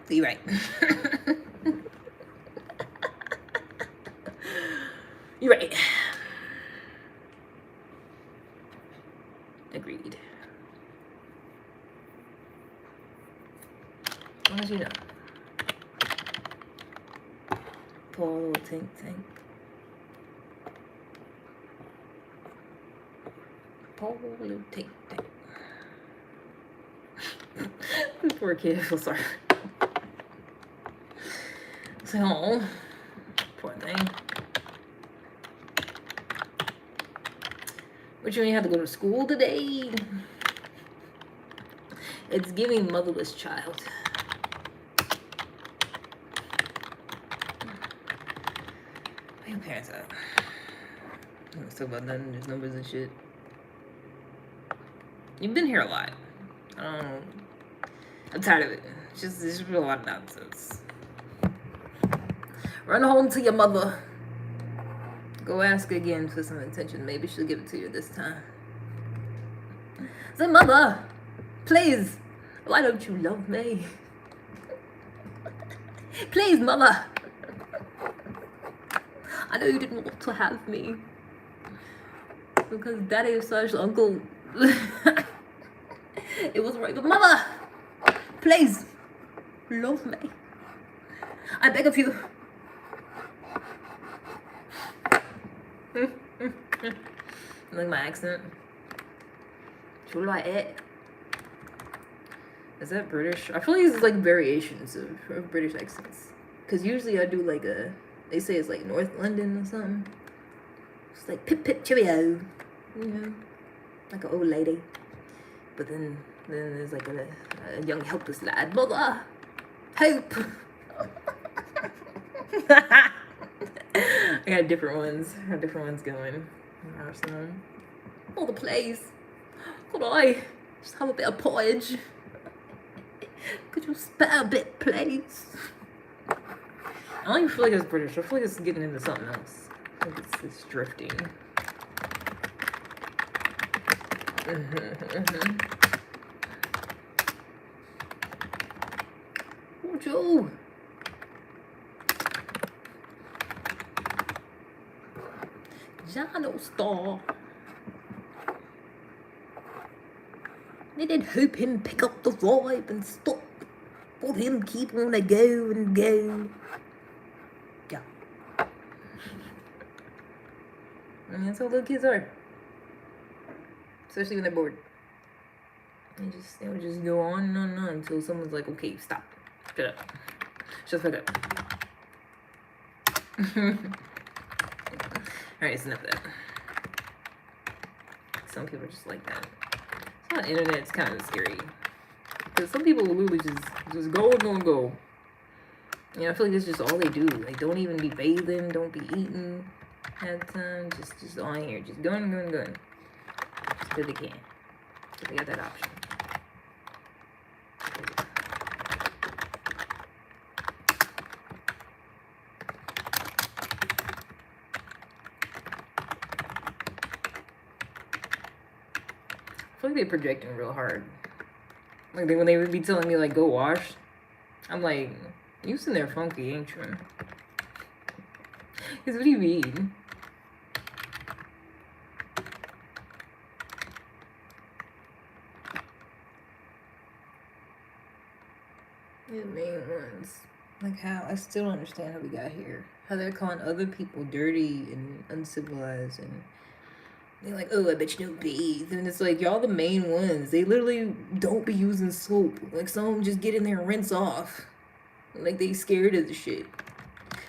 So you're right. You're right. Agreed. As long as you know. Paul little tank. Paul little tank. This poor kid, I feel sorry. So, oh, poor thing. But you only have to go to school today. It's giving motherless child. Where your parents at? Let's talk about nothing, just numbers and shit. You've been here a lot. I'm tired of it. It's just been a lot of nonsense. Run home to your mother. Go ask again for some attention. Maybe she'll give it to you this time. Say, mother, please, why don't you love me? Please, mother. I know you didn't want to have me. Because daddy slash uncle. It was right. But mother, please, love me. I beg of you. Like my accent. What do I eat? Is that British? I feel like it's like variations of British accents. Because usually I do like they say it's like North London or something. It's like pip pip cheerio. You know? Like an old lady. But then there's like a young helpless lad. Mother! Hope! I got different ones. I got different ones going. Oh, the place. Could I just have a bit of porridge? Could you spare a bit, please? I don't even feel like it's British. I feel like it's getting into something else. I think it's drifting. Oh, Joe. Jano Star. They did hope him pick up the vibe and stop. Let him keep on a go and go. Yeah. I mean, that's how little kids are. Especially when they're bored. They would just go on and on and on until someone's like, okay, stop. Shut up. Shut the fuck up. Alright, it's enough of that. Some people are just like that. It's on the internet, it's kind of scary. Because some people will literally just go and go. You know, I feel like that's just all they do. Like, don't even be bathing, don't be eating at the time. Just on here. Just going. Just because they can. So they got that option. I feel like they're projecting real hard. Like, when they would be telling me, like, go wash, I'm like, you sitting there funky, ain't you? Because what do you mean? The main ones. Like, how? I still don't understand how we got here. How they're calling other people dirty and uncivilized and they're like, oh, I bet you don't bathe. And it's like, y'all the main ones. They literally don't be using soap. Like, some of them just get in there and rinse off. Like, they scared of the shit.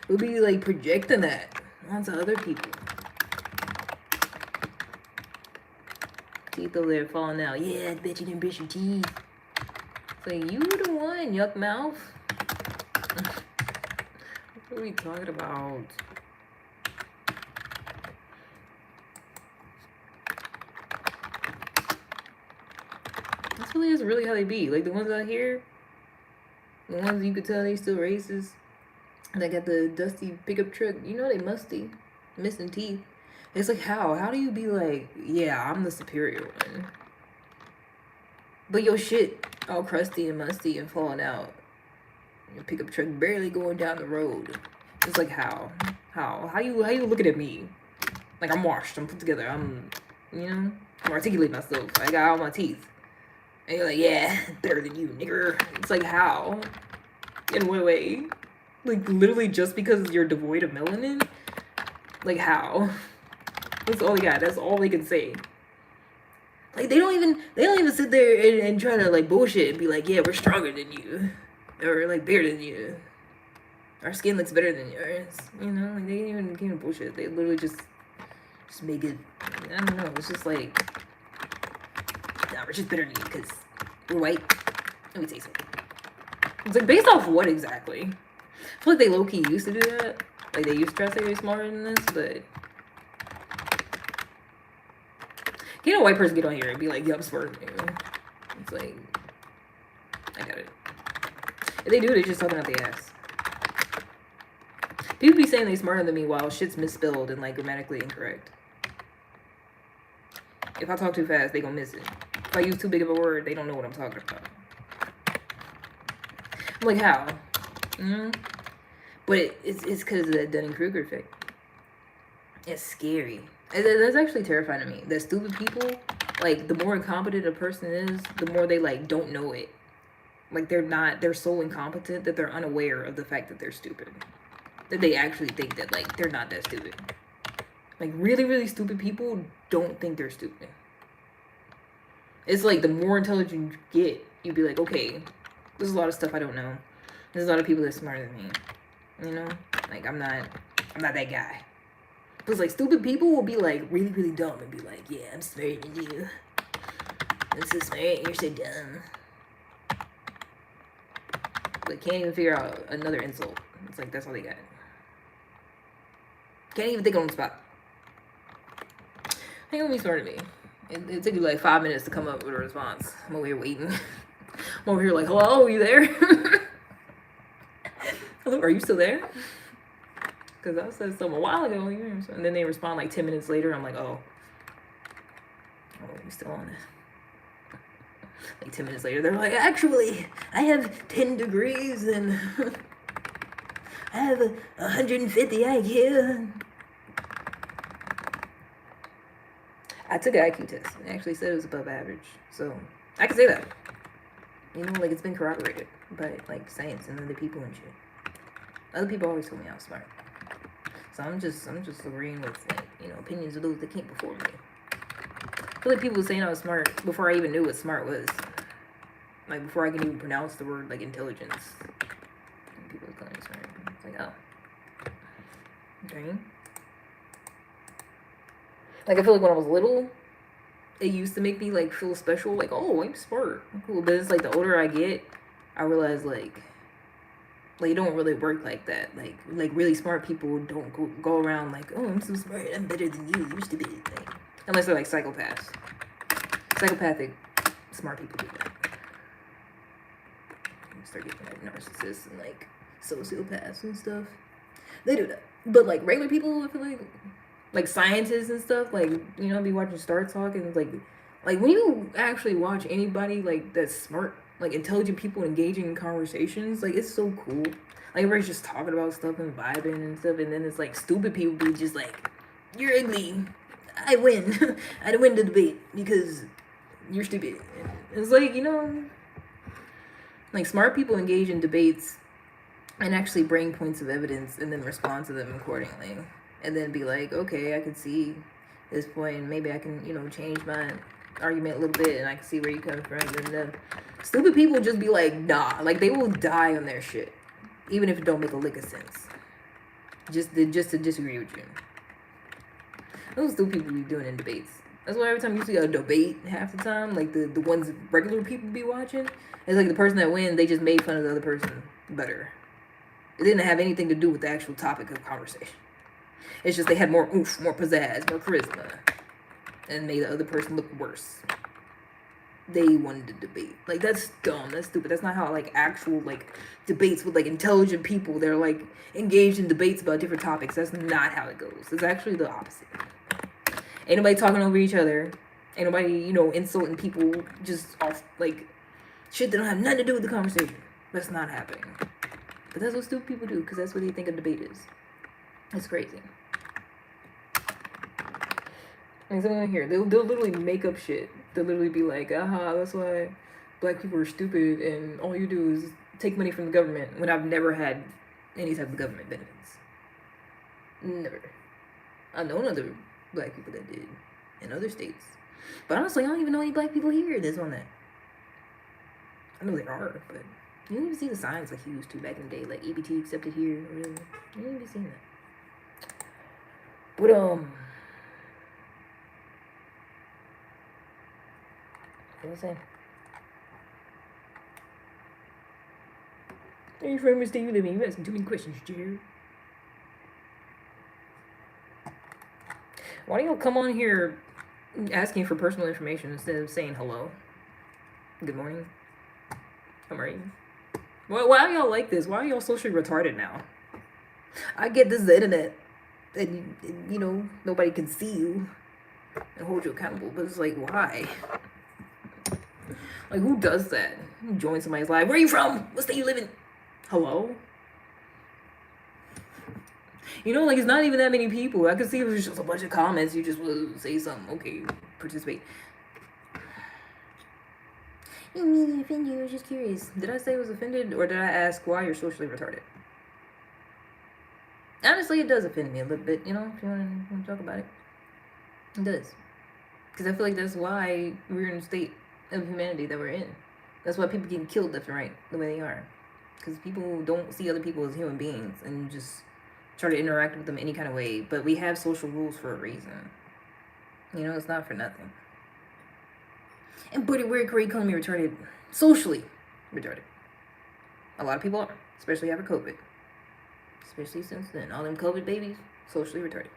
We'll be, like, projecting that onto other people. Teeth over there falling out. Yeah, I bet you didn't brush your teeth. It's like, you the one, yuck mouth. What are we talking about? That's really how they be. Like the ones out here, the ones you could tell they still racist. They got the dusty pickup truck. You know they musty, missing teeth. It's like how? How do you be like, yeah, I'm the superior one, but your shit all crusty and musty and falling out. Your pickup truck barely going down the road. It's like how? How you looking at me? Like I'm washed, I'm put together, I'm I'm articulate myself. I got all my teeth. And you're like, yeah, better than you, nigger. It's like how? In what way? Like literally just because you're devoid of melanin? Like how? That's all they got. That's all they can say. Like they don't even sit there and try to like bullshit and be like, yeah, we're stronger than you. Or like bigger than you. Our skin looks better than yours. Like they ain't even bullshit. They literally just make it, I don't know, it's just like, nah, we're just better than you because we're white. Let me say something. It's like based off what exactly? I feel like they low-key used to do that. Like they used to try to say they're smarter than this, but can a white person get on here and be like, yeah, I'm smarter than you? It's like, I got it. If they do, they're just talking out the ass. People be saying they smarter than me while shit's misspelled and like grammatically incorrect. If I talk too fast, they gonna miss it. If I use too big of a word, they don't know what I'm talking about. I'm like, how? But it's because of that Dunning-Kruger effect. It's scary. That's actually terrifying to me. That stupid people, like, the more incompetent a person is, the more they, like, don't know it. Like, they're so incompetent that they're unaware of the fact that they're stupid. That they actually think that, like, they're not that stupid. Like, really, really stupid people don't think they're stupid. It's like, the more intelligent you get, you'd be like, okay, there's a lot of stuff I don't know. There's a lot of people that's smarter than me. Like, I'm not that guy. Because, like, stupid people will be, like, really, really dumb and be like, yeah, I'm smarter than you. I'm so smart, you're so dumb. But can't even figure out another insult. It's like, that's all they got. Can't even think on the spot. Ain't gonna be smart to me. It took you like 5 minutes to come up with a response. I'm over here waiting. I'm over here like, hello, are you there? Hello, are you still there? Because I said something a while ago. And then they respond like 10 minutes later. I'm like, oh, you still on it? Like 10 minutes later, they're like, actually, I have 10 degrees and I have 150 IQ. I took an IQ test. It actually said it was above average. So I can say that. Like it's been corroborated by like science and other people and shit. Other people always told me I was smart. So I'm just agreeing with like, opinions of those that came before me. I feel like people were saying I was smart before I even knew what smart was. Like before I can even pronounce the word like intelligence. And people were calling me smart. It's like, oh. Okay. Like, I feel like when I was little, it used to make me, like, feel special. Like, oh, I'm smart. I'm cool. But it's, like, the older I get, I realize, like, it don't really work like that. Like really smart people don't go around like, oh, I'm so smart. I'm better than you. You're stupid. Like, unless they're, like, psychopaths. Psychopathic smart people do that. You start getting, like, narcissists and, like, sociopaths and stuff. They do that. But, like, regular people, I feel like scientists and stuff, like, be watching Star Talk and like when you actually watch anybody like that's smart, like intelligent people engaging in conversations, like it's so cool. Like everybody's just talking about stuff and vibing and stuff, and then it's like stupid people be just like, you're ugly, I win. I win the debate because you're stupid. It's like, like smart people engage in debates and actually bring points of evidence and then respond to them accordingly. And then be like, okay, I can see this point, and maybe I can, change my argument a little bit, and I can see where you come from. And then stupid people just be like, nah, like they will die on their shit, even if it don't make a lick of sense, just to disagree with you. Those stupid people be doing in debates. That's why every time you see a debate, half the time, like the ones regular people be watching, it's like the person that wins, they just made fun of the other person better. It didn't have anything to do with the actual topic of conversation. It's just they had more oomph, more pizzazz, more charisma, and made the other person look worse. they wanted to debate. Like, that's dumb. That's stupid. That's not how, like, actual, like, debates with, like, intelligent people, they're, like, engaged in debates about different topics. That's not how it goes. It's actually the opposite. Ain't nobody talking over each other. Ain't nobody, you know, insulting people just off, like, shit that don't have nothing to do with the conversation. That's not happening. But that's what stupid people do, because that's what they think a debate is. It's crazy. Like, someone here, they'll literally make up shit. They'll literally be like, that's why black people are stupid, and all you do is take money from the government, when I've never had any type of government benefits. Never. I've known other black people that did in other states. But honestly, I don't even know any black people here that's on that. I know there are, but you don't even see the signs like you used to back in the day, like EBT accepted here or whatever. You don't even see that. But what was I saying? Hey, friend, Mr. You living? You asking too many questions, Jared. Why don't you come on here asking for personal information instead of saying hello? Good morning. How are you? Well, why are y'all like this? Why are y'all socially retarded now? I get this is the internet, and you know nobody can see you and hold you accountable. But it's like, why? Like, who does that? You join somebody's live. Where are you from? What state you live in? Hello? You know, like, it's not even that many people. I could see if it was just a bunch of comments. You just would say something. Okay, participate. I mean, offended you. I was just curious. Did I say I was offended, or did I ask why you're socially retarded? Honestly, it does offend me a little bit, you know, if you want to talk about it. It does. Because I feel like that's why we're in the state of humanity that we're in. That's why people get killed left and right the way they are. Because people don't see other people as human beings and just try to interact with them any kind of way. But we have social rules for a reason. You know, it's not for nothing. And but we're economy retarded, socially retarded. A lot of people are, especially after COVID. Especially since then. All them COVID babies, socially retarded.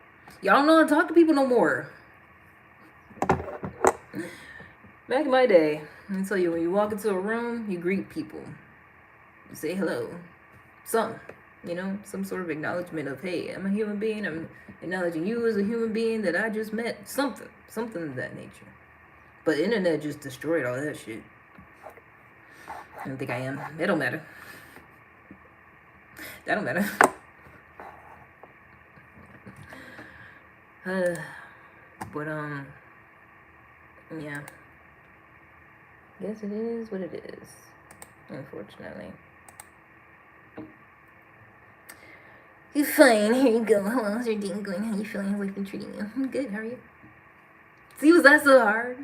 Y'all don't know how to talk to people no more. Back in my day, I tell you, when you walk into a room, you greet people. You say hello. Something. You know, some sort of acknowledgement of, hey, I'm a human being. I'm acknowledging you as a human being that I just met. Something of that nature. But the internet just destroyed all that shit. I don't think I am. It don't matter. That don't matter. But yeah. Guess it is what it is. Unfortunately. You're fine. Here you go. How's your day going? How you feeling? How's life been treating you? I'm good. How are you? See, was that so hard?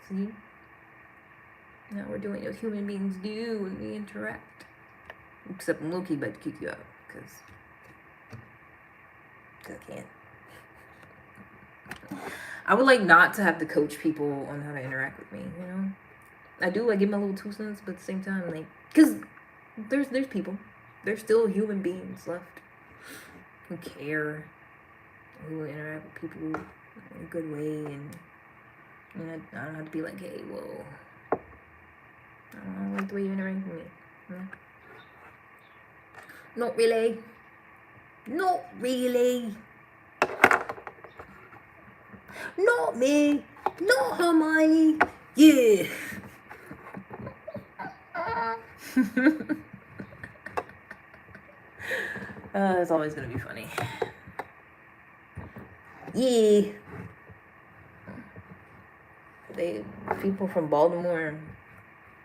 See? Now we're doing what human beings do when we interact. Except I'm low-key about to kick you out. Because I can't. I would like not to have to coach people on how to interact with me, you know? I do like give my little 2 cents, but at the same time, like, because there's people. There's still human beings left who care, who interact with people in a good way, and you know, I don't have to be like, hey, whoa, I don't like the way you interact with me. You know? Not really. Not really. Not me. Not Hermione. Yeah. It's always gonna be funny. Yeah. People from Baltimore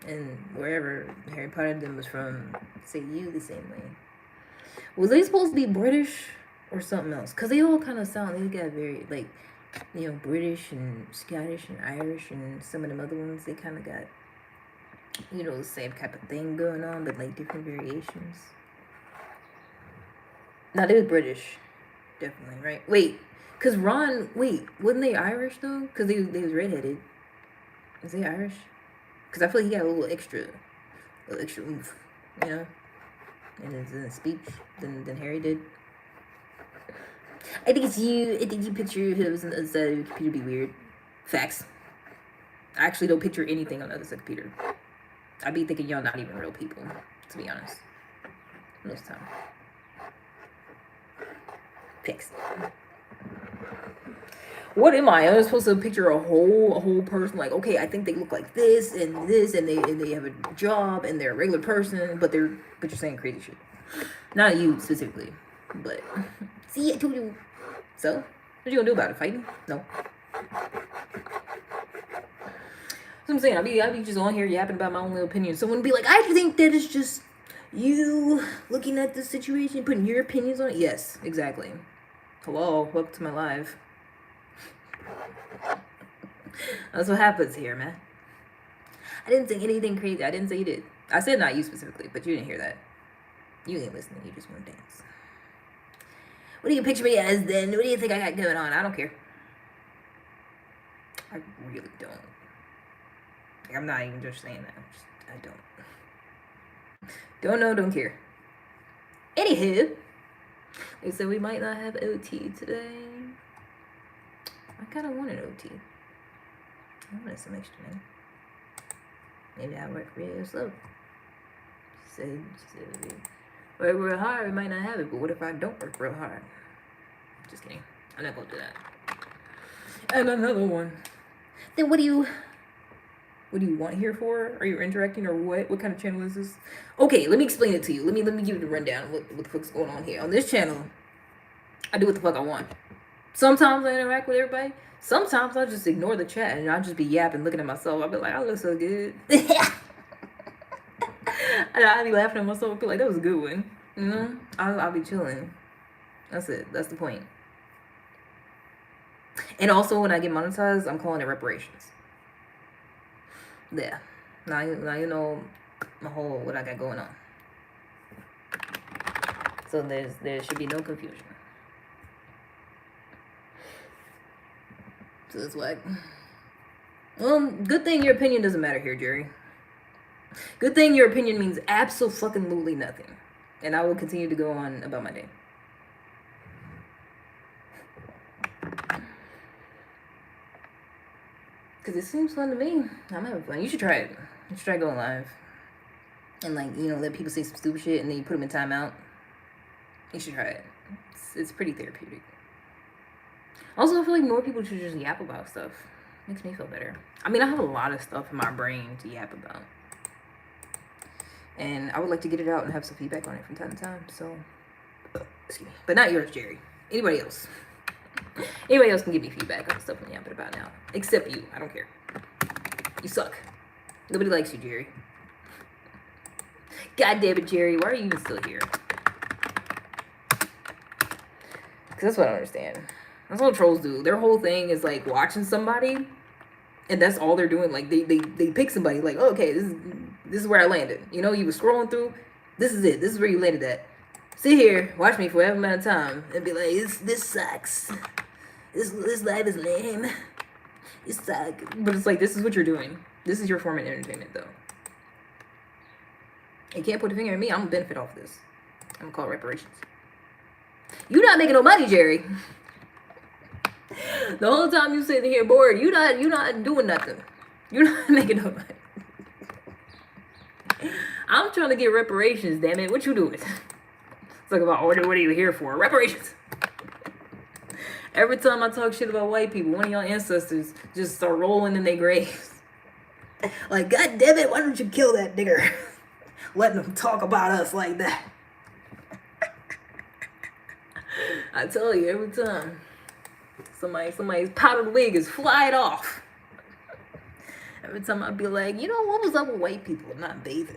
and wherever Harry Potter them was from say you the same way. Was they supposed to be British or something else? Cause they all kind of sound. They got very like, you know, British and Scottish and Irish and some of them other ones. They kind of got, you know, the same type of thing going on, but like different variations. Now they was British, definitely, right? Wait, cause Ron, wasn't they Irish though? Cause they was redheaded. Is they Irish? Cause I feel like he got a little extra oomph, you know, in his speech than Harry did. I think it's you. I think you picture him on the side of your computer be weird. Facts. I actually don't picture anything on the other side of the computer. I be thinking y'all not even real people, to be honest. Most of the time. Pics. What am I? I'm supposed to picture a whole person. Like, okay, I think they look like this, and they have a job, and they're a regular person, but you're saying crazy shit. Not you specifically, but see, I told you. So, what you gonna do about it? Fighting? No. So I'm saying, I be just on here yapping about my own little opinion. Someone would be like, I think that it's just you looking at the situation, putting your opinions on it. Yes, exactly. Hello, welcome to my live. That's what happens here, man. I didn't say anything crazy. I didn't say you did. I said not you specifically, but you didn't hear that. You ain't listening. You just want to dance. What do you picture me as then? What do you think I got going on? I don't care. I really don't. Like, I'm not even just saying that. I don't. Don't know, don't care. Anywho, they said we might not have OT today. I kind of wanted OT. I wanted some extra money. Maybe I work real slow. She said, work real hard, we might not have it, but what if I don't work real hard? Just kidding. I'm not gonna do that. And another one. Then what do you want here for? Are you interacting or what? What kind of channel is this? Okay, let me explain it to you. Let me give you the rundown of what the fuck's going on here. On this channel, I do what the fuck I want. Sometimes I interact with everybody. Sometimes I just ignore the chat and I'll just be yapping, looking at myself. I'll be like, I look so good. And I'll be laughing at myself. I'll be like, that was a good one. You know? I'll be chilling. That's it. That's the point. And also, when I get monetized, I'm calling it reparations. Yeah. Now you know my whole, what I got going on. So there should be no confusion. So it's like, good thing your opinion doesn't matter here, Jerry. Good thing your opinion means absolutely nothing. And I will continue to go on about my day. Because it seems fun to me. I'm having fun. You should try it. You should try going live. And like, you know, let people say some stupid shit and then you put them in timeout. You should try it. It's pretty therapeutic. Also, I feel like more people should just yap about stuff. Makes me feel better. I mean, I have a lot of stuff in my brain to yap about. And I would like to get it out and have some feedback on it from time to time. So, excuse me. But not yours, Jerry. Anybody else. Anybody else can give me feedback on stuff I'm yapping about now. Except you. I don't care. You suck. Nobody likes you, Jerry. God damn it, Jerry. Why are you even still here? Because that's what I don't understand. That's what trolls do. Their whole thing is like watching somebody, and that's all they're doing. Like they pick somebody. Like, oh, okay, this is where I landed. You know, you were scrolling through. This is it. This is where you landed at. Sit here, watch me for whatever amount of time, and be like, this sucks. This life is lame. It sucks. But it's like, this is what you're doing. This is your form of entertainment, though. You can't put a finger at me. I'm gonna benefit off this. I'm gonna call it reparations. You not making no money, Jerry. The whole time you sitting here bored, you not doing nothing. You're not making no money. I'm trying to get reparations, damn it. What you doing? It's like about, what are you here for? Reparations. Every time I talk shit about white people, one of y'all ancestors just start rolling in their graves. Like, God damn it, why don't you kill that nigger? Letting them talk about us like that. I tell you, every time somebody's powdered wig is flying off. Every time I'd be like, you know, what was up with white people not bathing?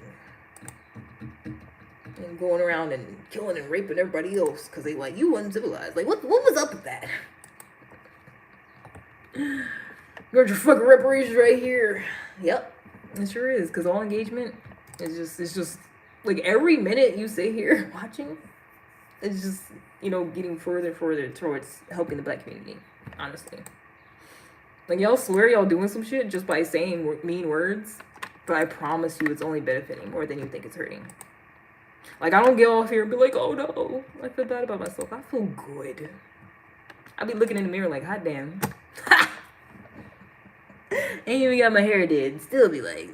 And going around and killing and raping everybody else because they like, you wasn't civilized. Like, what was up with that? Got your fucking reparations right here. Yep, it sure is. Because all engagement is just like every minute you sit here watching, it's just, you know, getting further and further towards helping the black community. Honestly, like, y'all swear y'all doing some shit just by saying mean words, but I promise you it's only benefiting more than you think it's hurting. Like, I don't get off here and be like, oh no, I feel bad about myself. I feel good. I be looking in the mirror like, hot damn. Ain't even got my hair did. Still be like,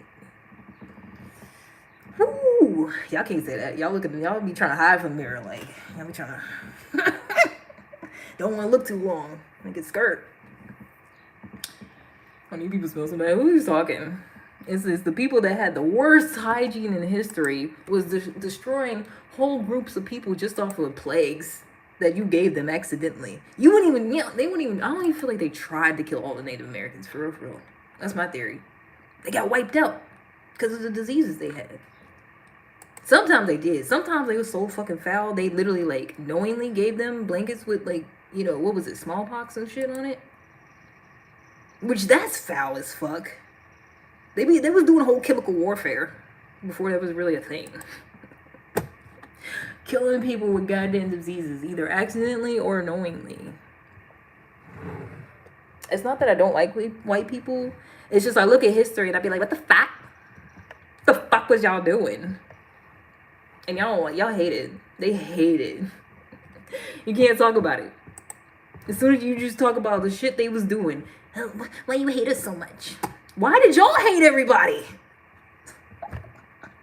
whoo. Y'all can't say that. Y'all y'all be trying to hide from the mirror. Like, y'all be trying to. Don't want to look too long. Like it's skirt. I need people smell so bad. Who's talking? It's the people that had the worst hygiene in history was destroying whole groups of people just off of plagues that you gave them accidentally. You wouldn't even, they wouldn't even, I don't even feel like they tried to kill all the Native Americans, for real, for real. That's my theory. They got wiped out because of the diseases they had. Sometimes they did. Sometimes they were so fucking foul, they literally, like, knowingly gave them blankets with, like, you know, what was it, smallpox and shit on it? Which, that's foul as fuck. They was doing a whole chemical warfare before that was really a thing. Killing people with goddamn diseases, either accidentally or knowingly. It's not that I don't like white people. It's just I look at history and I be like, what the fuck? What the fuck was y'all doing? And y'all hate it. They hate it. You can't talk about it. As soon as you just talk about the shit they was doing, why you hate us so much? Why did y'all hate everybody?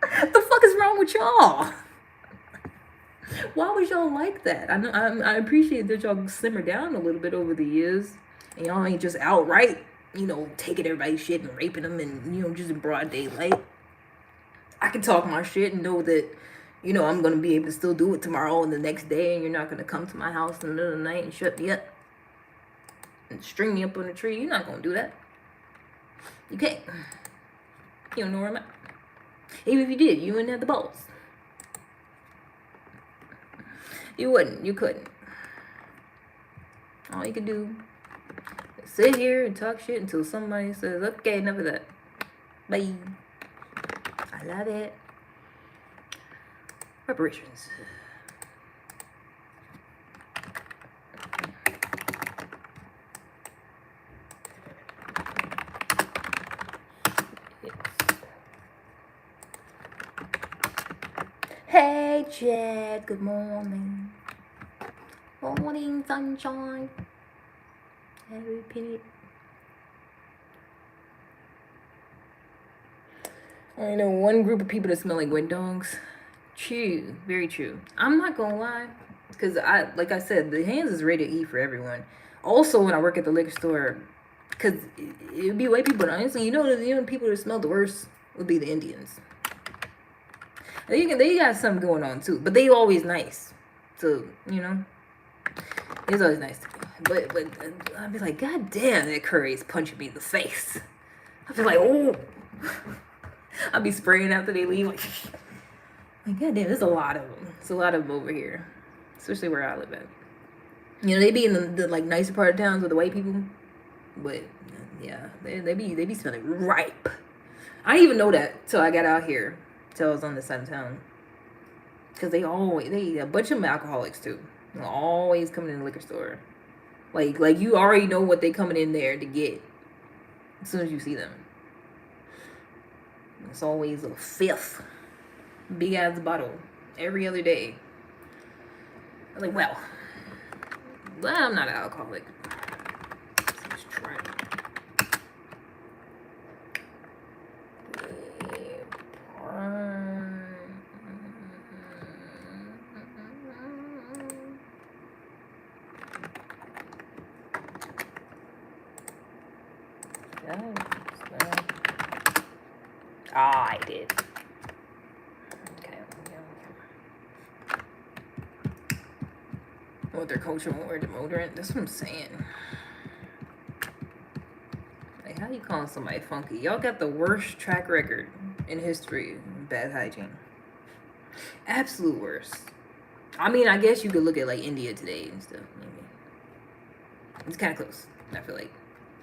What the fuck is wrong with y'all? Why was y'all like that? I appreciate that y'all simmer down a little bit over the years. And y'all ain't just outright, you know, taking everybody's shit and raping them and, you know, just in broad daylight. I can talk my shit and know that, you know, I'm going to be able to still do it tomorrow and the next day, and you're not going to come to my house in the middle of the night and shut me up and string me up on a tree. You're not going to do that. You can't. You don't know where I'm at. Even if you did, you wouldn't have the balls. You wouldn't. You couldn't. All you could do is sit here and talk shit until somebody says, okay, enough of that. Bye. I love it. Reparations. Hey, Chad. Good morning. Morning, sunshine. Have you repeated? I know one group of people that smell like wet dogs. True, very true. I'm not gonna lie, because like I said, the hands is rated E for everyone. Also, when I work at the liquor store, because it would be white people, but honestly, you know, the people that smell the worst would be the Indians. They got something going on too, but they always nice. So, you know, it's always nice to me. But I'd be like, God damn, that curry is punching me in the face. I'd be like, oh. I'd be spraying after they leave. Like, God damn, there's a lot of them. There's a lot of them over here, especially where I live at. You know, they be in the like nicer part of towns with the white people, but yeah, they be smelling ripe. I didn't even know that till I got out here. Till I was on this side of town, because they a bunch of them alcoholics too. They're always coming in the liquor store, like you already know what they coming in there to get as soon as you see them. It's always a fifth big ass bottle every other day. I'm like, well, I'm not an alcoholic. Let's try it. I did. Okay. What their culture won't wear deodorant? That's what I'm saying. Like, how you calling somebody funky? Y'all got the worst track record in history of bad hygiene. Absolute worst. I mean, I guess you could look at like India today and stuff. Maybe it's kind of close. I feel like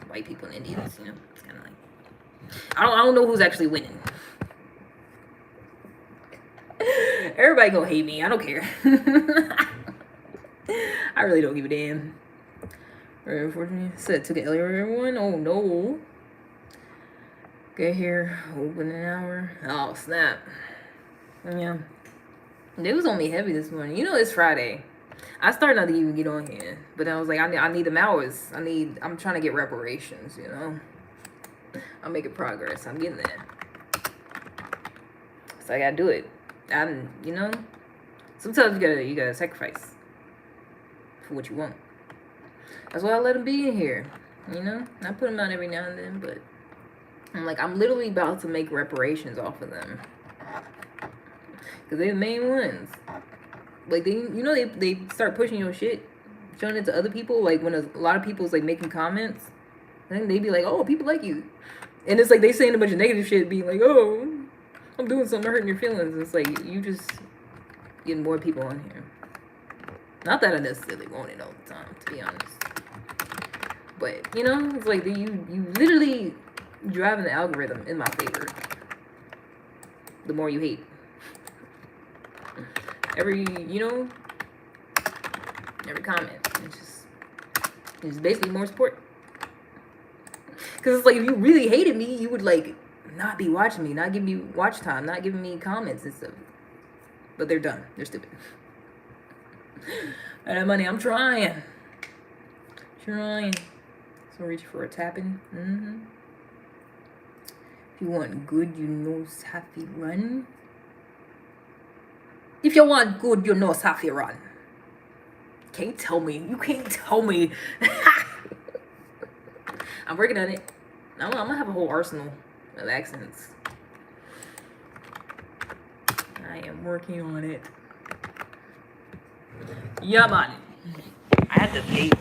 white people in India, you know, it's kind of like I don't know who's actually winning. Everybody gonna hate me. I don't care. I really don't give a damn. Very unfortunately, said took it earlier, everyone. Oh no. Get here, open an hour. Oh snap. Yeah. It was on me heavy this morning. You know it's Friday. I started not to even get on here, but I was like, I need them hours. I'm trying to get reparations, you know. I'm making progress. I'm getting there. So I gotta do it. Sometimes you gotta sacrifice for what you want. That's why I let him be in here. I put him out every now and then, but I'm literally about to make reparations off of them. Because they're the main ones. They start pushing your shit, showing it to other people. Like, when a lot of people's, making comments, then they be like, oh, people like you. And it's they saying a bunch of negative shit, being like, oh, I'm doing something hurting your feelings. And it's you just getting more people on here. Not that I necessarily want it all the time, to be honest. But, it's you literally driving the algorithm in my favor. The more you hate. Every comment. It's basically more support. Because it's if you really hated me, you would not be watching me, not giving me watch time, not giving me comments and stuff. But they're done. They're stupid. And that money, I'm trying. So reach for a tapping. If you want good, you know Safi run. If you want good, you know Safi run. Can't tell me. You can't tell me. I'm working on it. I'm gonna have a whole arsenal of accents. I am working on it. Yeah, man. I have to pay.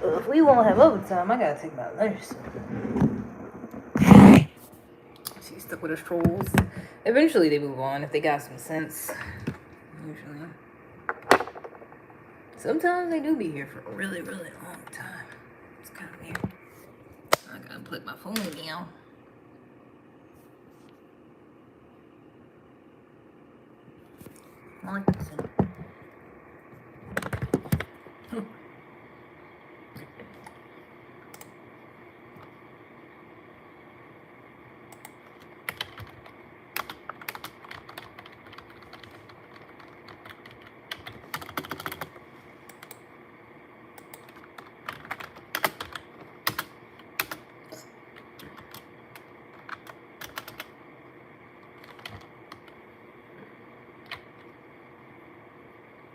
If we won't have overtime, I gotta take my lunch soon. She's stuck with us trolls. Eventually they move on if they got some sense. Usually. Sometimes they do be here for a really, really long time. It's kind of weird. I gotta plug my phone now. Martinson.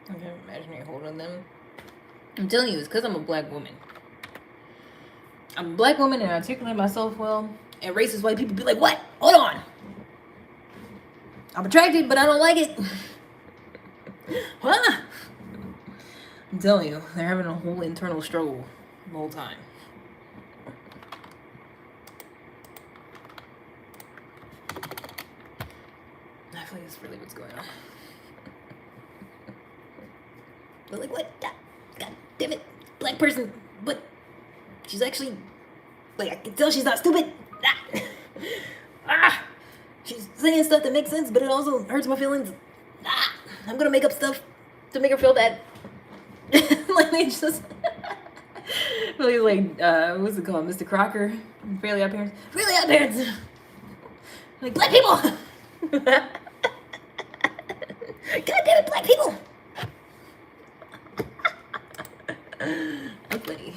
I can imagine you're holding them. I'm telling you, it's because I'm a black woman. I'm a black woman and I articulate myself well. And racist white people be like, what? Hold on. I'm attracted, but I don't like it. Huh? I'm telling you, they're having a whole internal struggle the whole time. I feel like that's really what's going on. But like, what? God damn it. Black person. But she's actually, like, I can tell she's not stupid. She's saying stuff that makes sense, but it also hurts my feelings. I'm gonna make up stuff to make her feel bad. Like, they just... Really, like, what's it called? Mr. Crocker? Fairly Odd Parents? Fairly Odd Parents! Like, black people! God damn it, black people! That's funny.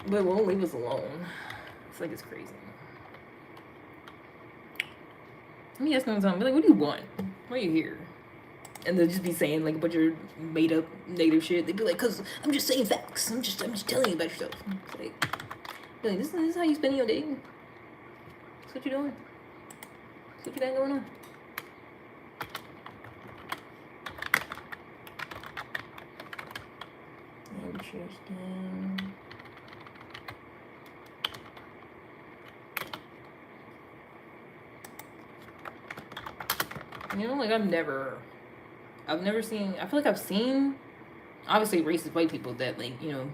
But won't leave us alone. It's like it's crazy. Let me ask them something. Like, what do you want? Why are you here? And they'll just be saying like a bunch of made up negative shit. They'd be like, "Cause I'm just saying facts. I'm just telling you about yourself." It's like, this is how you spend your day. That's what you're doing. That's what you got going on. Interesting. You know, like I've never seen, I feel like I've seen, obviously racist white people that like, you know,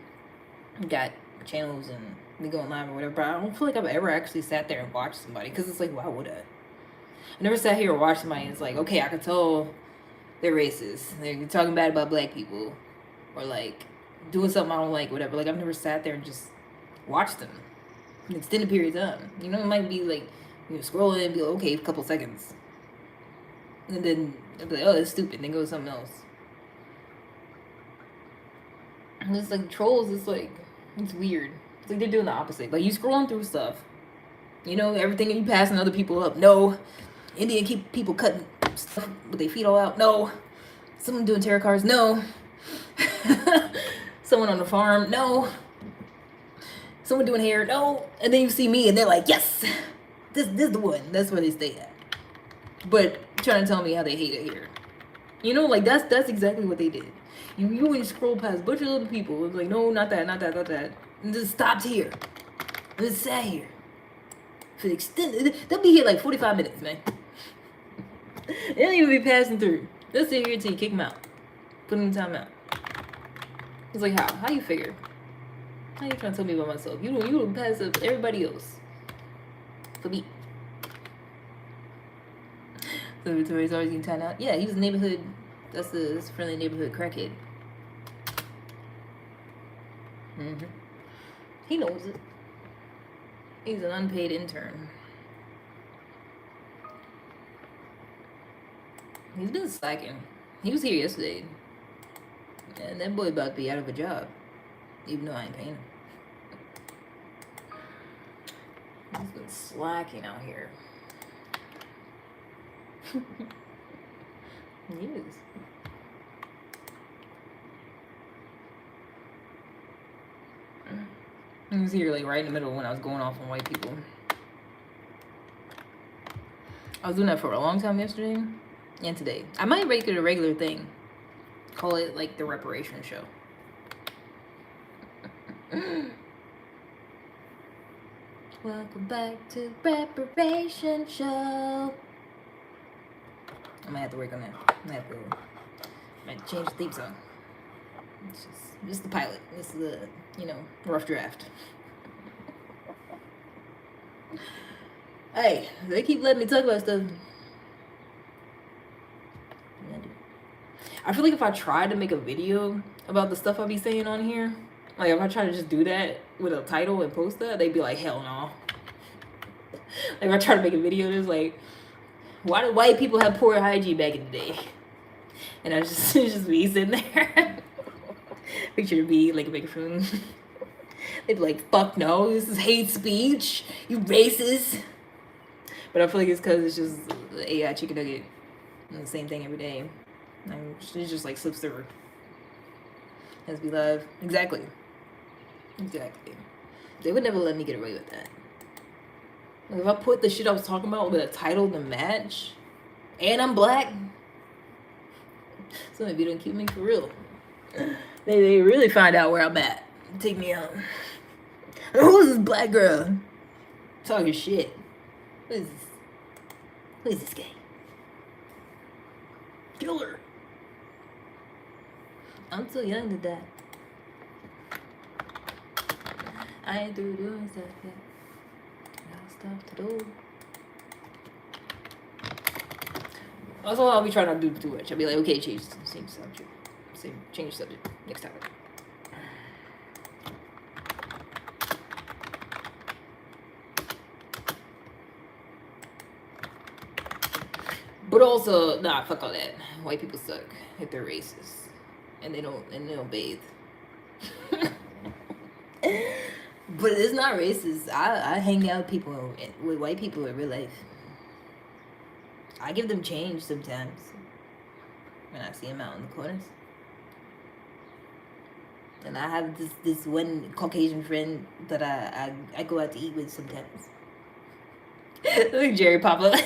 got channels and they go live or whatever, but I don't feel like I've ever actually sat there and watched somebody, because it's like, why would I? I never sat here and watched somebody and it's like, okay, I can tell they're racist. They're talking bad about black people or like doing something I don't like, whatever. Like I've never sat there and just watched them an extended period of time. You know, it might be like, you know, scrolling and be like, okay, a couple seconds. And then I'd be like, oh, it's stupid. And then go to something else. And it's like trolls, it's like, it's weird. It's like they're doing the opposite. Like you scrolling through stuff, you know, everything, and you passing other people up. No. Indian keep people cutting stuff with their feet all out. No. Someone doing tarot cards. No. Someone on the farm. No. Someone doing hair. No. And then you see me and they're like, yes, this is the one. That's where they stay at. But trying to tell me how they hate it here. You know, like that's exactly what they did. You wouldn't scroll past a bunch of little people. It's like, no, not that. And just stopped here. And just sat here. For the extended, they'll be here like 45 minutes, man. They don't even be passing through. They'll sit here until you kick them out. Put them in timeout. It's like, how? How you figure? How you trying to tell me about myself? You don't pass up everybody else. For me. So Victoria's always getting tied out. Yeah, he was a neighborhood. That's the friendly neighborhood crackhead. He knows it. He's an unpaid intern. He's been slacking. He was here yesterday. And that boy about to be out of a job. Even though I ain't paying him. He's been slacking out here. He is. He was here like right in the middle when I was going off on white people. I was doing that for a long time yesterday and today. I might make it a regular thing. Call it like the reparation show. Welcome back to reparation show. I might have to work on that. I might change the theme song. It's just the pilot. This is the, you know, rough draft. Hey, they keep letting me talk about stuff. I feel like if I tried to make a video about the stuff I be saying on here, like if I try to just do that with a title and post that, they'd be like, hell no. Like if I try to make a video that's like, why do white people have poor hygiene back in the day? And I just, it's just me sitting there. Picture of me, like a microphone. They'd be like, fuck no, this is hate speech. You racist. But I feel like it's because it's just AI chicken nugget. And the same thing every day. And it just like slips through. Has to be live. Exactly. They would never let me get away with that. Like if I put the shit I was talking about with a title to match, and I'm black, some of you didn't keep me for real. They really find out where I'm at. Take me out. Who's this black girl? Talking shit. Who is this guy? Killer. I'm too young to die. I ain't through doing stuff yet. Got stuff to do. That's all I'll be trying not to do too much. I'll be like, okay, change the same subject. Change the subject. Next topic. But also, nah, fuck all that. White people suck if they're racist, and they don't bathe. But it's not racist. I hang out with people, with white people in real life. I give them change sometimes when I see them out in the corners. And I have this one Caucasian friend that I go out to eat with sometimes. Look at Jerry pop up.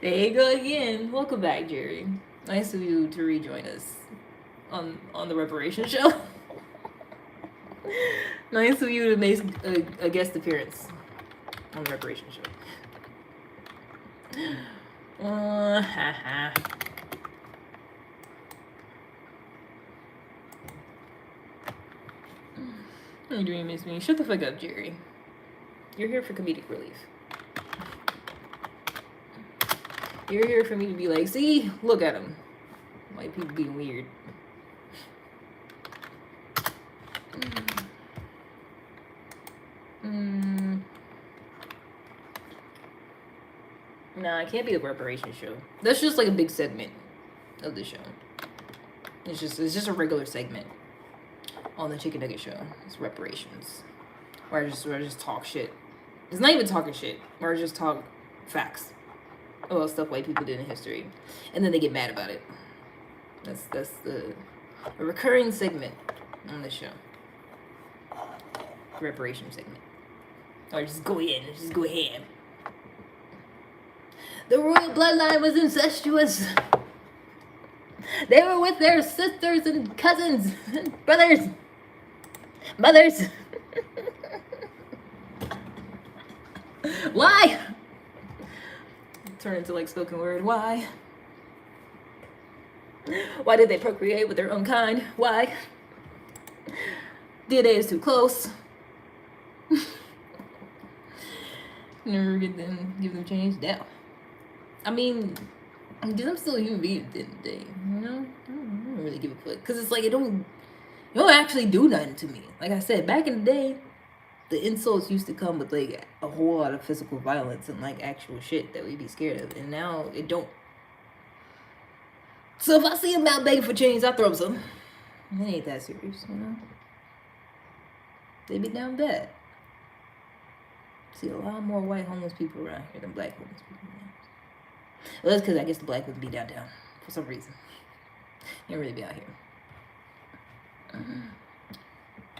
There you go again. Welcome back, Jerry. Nice of you to rejoin us on the reparation show. Nice of you to make a guest appearance on the reparation show. You doing, miss me? Shut the fuck up, Jerry. You're here for comedic relief. You're here for me to be like, see, look at him. White people being weird. Nah, it can't be a reparation show. That's just like a big segment of the show. It's just a regular segment on the Chicken Nugget show. It's reparations. Where I just talk shit. It's not even talking shit. Where I just talk facts about stuff white people did in history, and then they get mad about it. That's a recurring segment on the show. Reparation segment. Or just go ham. The royal bloodline was incestuous. They were with their sisters and cousins, brothers, mothers. Why? Turn into like spoken word. Why? Why did they procreate with their own kind? Why? DNA is too close. Never give them change. Down. I mean, because I'm still a human being at the end of the day, you know? I don't really give a fuck. Because it's like, it don't actually do nothing to me. Like I said, back in the day, the insults used to come with, like, a whole lot of physical violence and, like, actual shit that we'd be scared of. And now, it don't. So if I see them out begging for change, I throw some. It ain't that serious, you know? They be down bad. See a lot more white homeless people around here than black homeless people around. Well, that's because I guess the black would be downtown for some reason. You don't really be out here.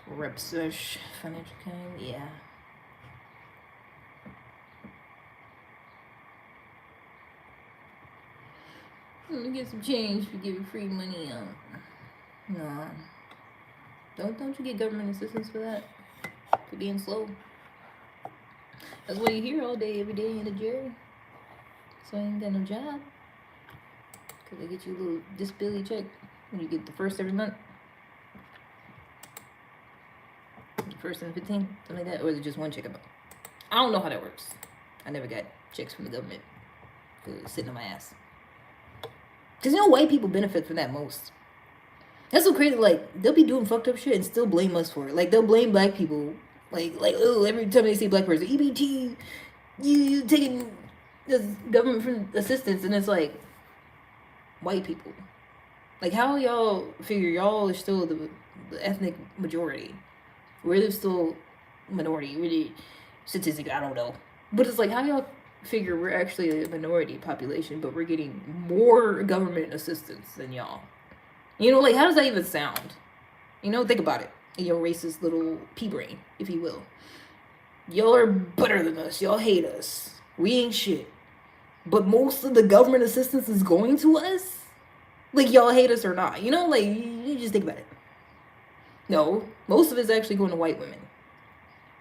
Rep search, financial kind, yeah. Let me get some change for giving free money out. No. Don't you get government assistance for that? For being slow? That's what you hear all day, every day in the jail. So I ain't got no job. Because they get you a little disability check when you get the first every month. The first and 15th, something like that. Or is it just one check a month? I don't know how that works. I never got checks from the government for sitting on my ass. Because you know white people benefit from that most. That's so crazy. Like, they'll be doing fucked up shit and still blame us for it. Like, they'll blame black people. Like, oh, every time they see a black person, EBT, you taking this government assistance, and it's like, white people. Like, how y'all figure y'all are still the ethnic majority? We're still minority, really, statistically, I don't know. But it's like, how y'all figure we're actually a minority population, but we're getting more government assistance than y'all? You know, like, how does that even sound? You know, think about it. In your racist little pea brain, if you will. Y'all are better than us. Y'all hate us. We ain't shit. But most of the government assistance is going to us? Like, y'all hate us or not. You know, like, you just think about it. No, most of it's actually going to white women.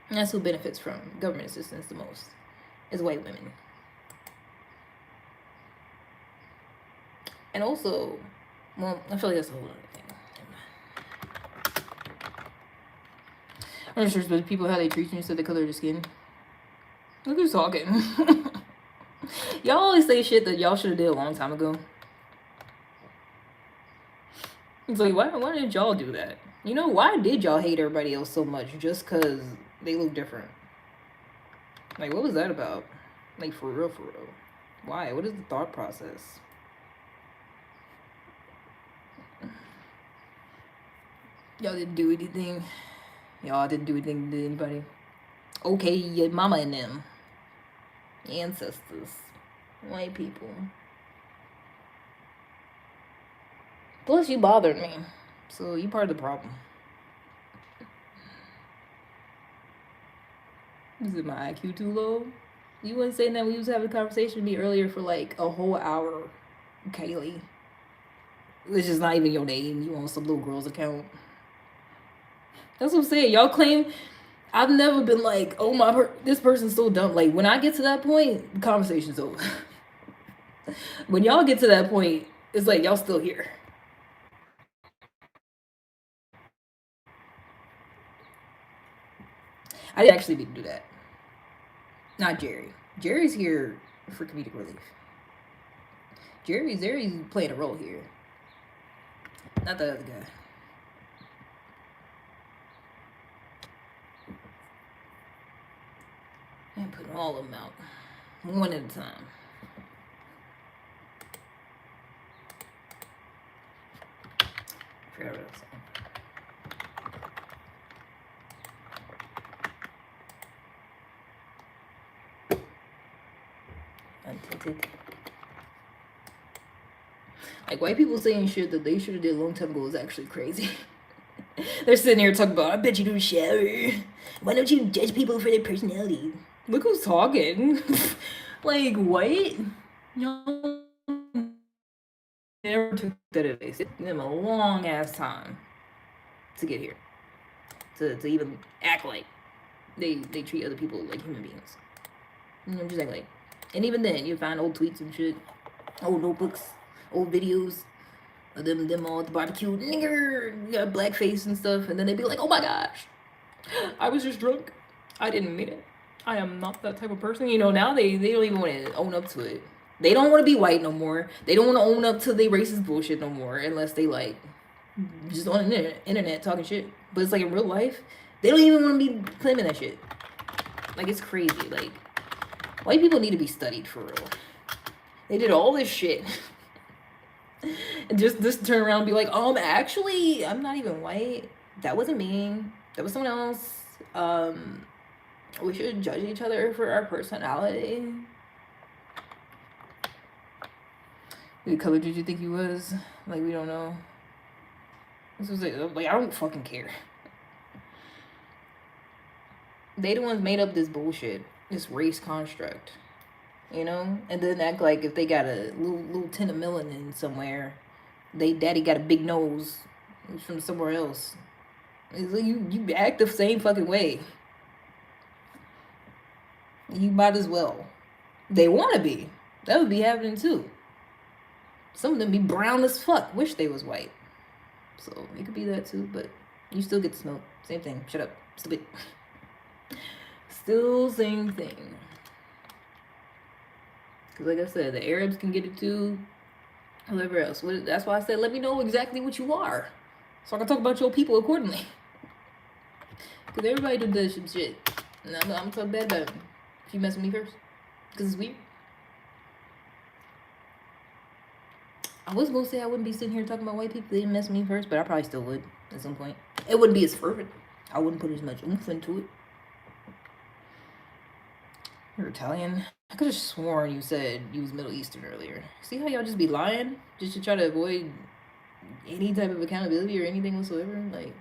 And that's who benefits from government assistance the most, is white women. And also, well, I feel like that's a whole other thing. I'm not sure, but people how they treat you instead of the color of the skin. Look who's talking. Y'all always say shit that y'all should have did a long time ago. It's like, why did y'all do that? You know, why did y'all hate everybody else so much just because they look different? Like, what was that about? Like, for real, for real. Why? What is the thought process? Y'all didn't do anything. Y'all didn't do anything to anybody. Okay, your mama and them. Ancestors. White people. Plus, you bothered me. So, you part of the problem. Is it my IQ too low? You wasn't saying that we was having a conversation with me earlier for like a whole hour, Kaylee. It's just not even your name. You on some little girl's account. That's what I'm saying. Y'all claim I've never been like, oh my, this person's so dumb. Like when I get to that point, the conversation's over. When y'all get to that point, it's like y'all still here. I didn't actually mean to do that. Not Jerry. Jerry's here for comedic relief. Jerry's playing a role here. Not the other guy. I'm putting all of them out. One at a time. I forgot what I was saying. Untinted. Like white people saying shit that they should have did a long time ago is actually crazy. They're sitting here talking about, I bet you don't shower. Why don't you judge people for their personality? Look who's talking. Like, what? Y'all never took that advice. It took them a long ass time to get here. To even act like they treat other people like human beings. You know, just act like. And even then, you find old tweets and shit, old notebooks, old videos of them all at the barbecue, nigger, got blackface and stuff, and then they'd be like, oh my gosh, I was just drunk. I didn't mean it. I am not that type of person. You know, now they don't even want to own up to it. They don't want to be white no more. They don't want to own up to the racist bullshit no more unless they like just on the internet talking shit. But it's like in real life, they don't even want to be claiming that shit. Like it's crazy. Like white people need to be studied for real. They did all this shit. And just turn around and be like, actually, I'm not even white. That wasn't me. That was someone else. We should judge each other for our personality. What color did you think he was? Like, we don't know. This was like I don't fucking care. They the ones made up this bullshit, this race construct, you know, and then act like if they got a little tint of melanin somewhere, they daddy got a big nose from somewhere else. It's like you act the same fucking way. You might as well. They want to be. That would be happening too. Some of them be brown as fuck. Wish they was white. So it could be that too, but you still get to smoke. Same thing. Shut up. Stupid. Still same thing. Because like I said, the Arabs can get it too. Whoever else. That's why I said, let me know exactly what you are. So I can talk about your people accordingly. Because everybody did that shit. And I'm talking bad about them. If you mess with me first. Because it's weird. I was going to say I wouldn't be sitting here talking about white people. They didn't mess with me first. But I probably still would at some point. It wouldn't be as fervent. I wouldn't put as much oomph into it. You're Italian. I could have sworn you said you was Middle Eastern earlier. See how y'all just be lying? Just to try to avoid any type of accountability or anything whatsoever? Like,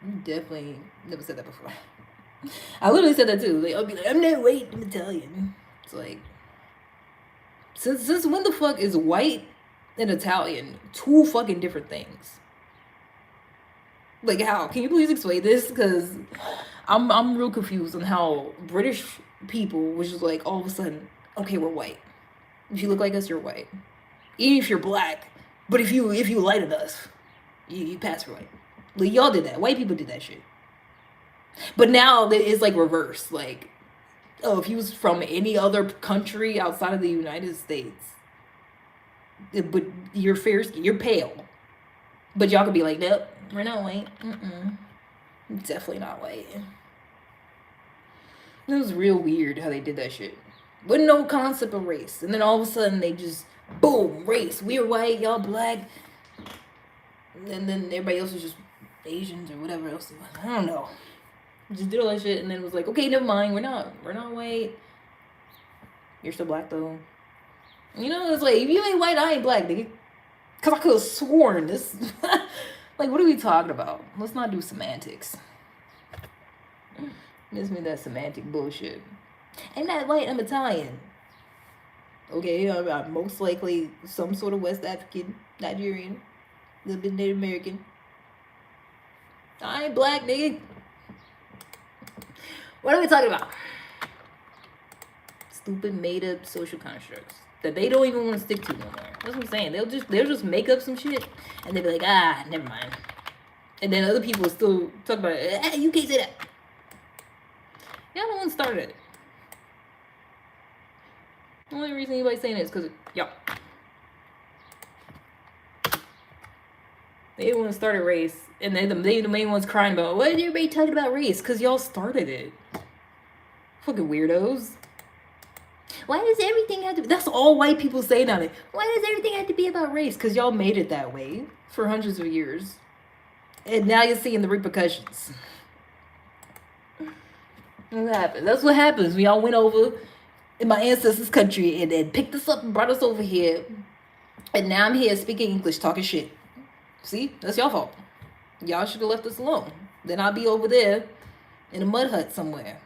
you definitely never said that before. I literally said that too. Like, I'll be like, I'm not white, I'm Italian. It's like, since when the fuck is white and Italian two fucking different things? Like, how? Can you please explain this? Because I'm real confused on how British people was just like all of a sudden, okay, we're white. If you look like us, you're white. Even if you're black. But if you lighter than us, you pass for white. Like, y'all did that. White people did that shit. But now it's like reverse. Like, oh, if you was from any other country outside of the United States, but you're fair skin, you're pale. But y'all could be like, nope, we're not white. Definitely not white. It was real weird how they did that shit. With no concept of race. And then all of a sudden they just, boom, race. We're white, y'all black. And then everybody else was just Asians or whatever else it was. I don't know. Just did all that shit and then it was like, okay, never mind, we're not white. You're still black though. You know, it's like, if you ain't white, I ain't black, nigga. Cause I could have sworn this. Like, what are we talking about? Let's not do semantics. Miss me that semantic bullshit. I'm not white, I'm Italian. Okay, I'm most likely some sort of West African, Nigerian, a little bit Native American. I ain't black, nigga. What are we talking about? Stupid made up social constructs that they don't even want to stick to no more. That's what I'm saying. They'll just make up some shit and they'll be like, never mind. And then other people still talk about it. You can't say that. Y'all the one started it. The only reason anybody's saying it is because y'all. They the one started race, and they the main ones crying about, why is everybody talking about race? Because y'all started it. Fucking weirdos. Why does everything have to be? That's all white people say now. Why does everything have to be about race? Because y'all made it that way for hundreds of years. And now you're seeing the repercussions. What happened? That's what happens when y'all went over in my ancestors' country and then picked us up and brought us over here. And now I'm here speaking English, talking shit. See? That's your fault. Y'all should have left us alone. Then I'll be over there in a mud hut somewhere.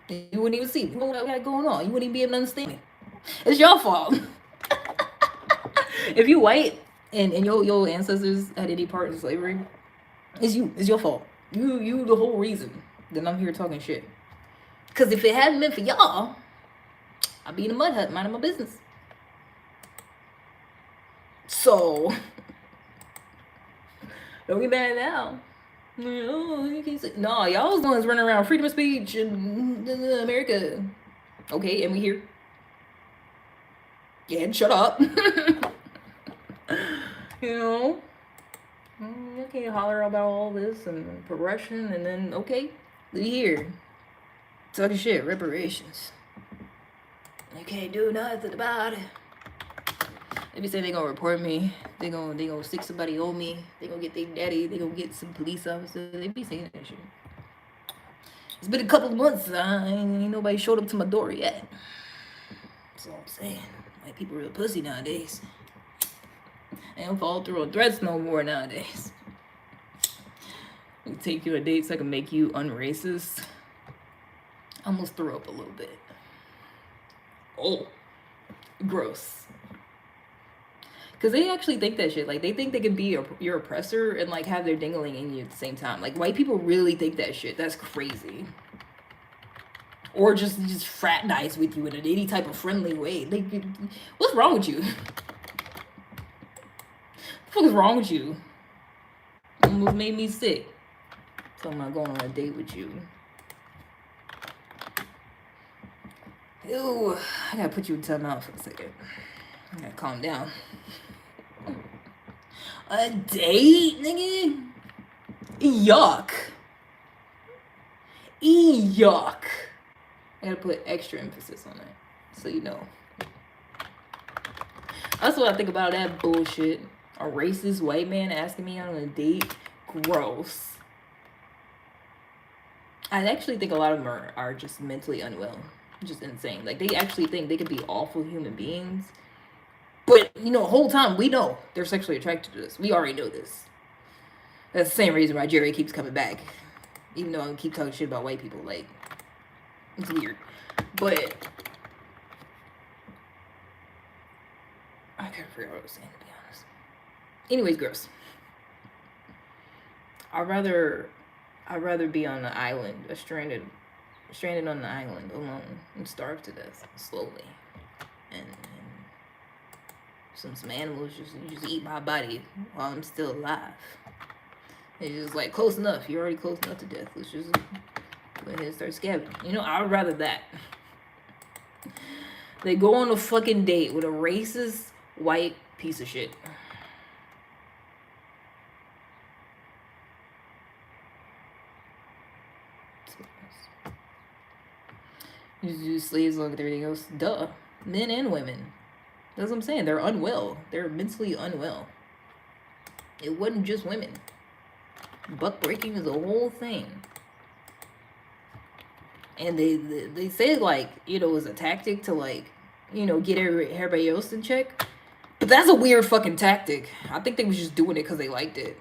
You wouldn't even see what I got going on. You wouldn't even be able to understand me. It's your fault. If you white and your ancestors had any part in slavery, it's you. It's your fault. You the whole reason that I'm here talking shit. Because if it hadn't been for y'all, I'd be in a mud hut minding my business. So, don't get mad now. Oh, you can't say. No, y'all was the ones running around freedom of speech in America. Okay, and we here. Yeah, and shut up. You know, you can't holler about all this and progression, and then okay, we here talking shit, reparations. You can't do nothing about it. They be saying they gonna report me. They gonna stick somebody on me. They gonna get their daddy. They gonna get some police officer. They be saying that shit. It's been a couple of months. Ain't nobody showed up to my door yet. That's all I'm saying. White people real pussy nowadays. They don't fall through on threats no more nowadays. I can take you on a date so I can make you unracist. I almost threw up a little bit. Oh, gross. Because they actually think that shit. Like, they think they can be your oppressor and, like, have their dingling in you at the same time. Like, white people really think that shit. That's crazy. Or just fraternize with you in any type of friendly way. Like, what's wrong with you? What the fuck is wrong with you? Almost made me sick. So I'm not going on a date with you. Ew. I gotta put you in timeout for a second. I gotta calm down. A date, nigga? Yuck. Yuck. I gotta put extra emphasis on that, so you know. That's what I think about that bullshit. A racist white man asking me on a date? Gross. I actually think a lot of them are just mentally unwell. Just insane. Like, they actually think they could be awful human beings. But, you know, the whole time, we know they're sexually attracted to us. We already know this. That's the same reason why Jerry keeps coming back. Even though I keep talking shit about white people. Like, it's weird. But I can't figure out what I was saying, to be honest. Anyways, gross. I'd rather be on the island, stranded on the island alone and starve to death slowly. and some animals just eat my body while I'm still alive. It's just like close enough. You're already close enough to death. Let's just go ahead and start scavenging. You know, I would rather that. They go on a fucking date with a racist white piece of shit. You just slaves look at everything else. Duh. Men and women. That's what I'm saying. They're unwell. They're mentally unwell. It wasn't just women. Buck breaking is a whole thing. And they say, like, you know, it was a tactic to, like, you know, get everybody else in check. But that's a weird fucking tactic. I think they was just doing it because they liked it.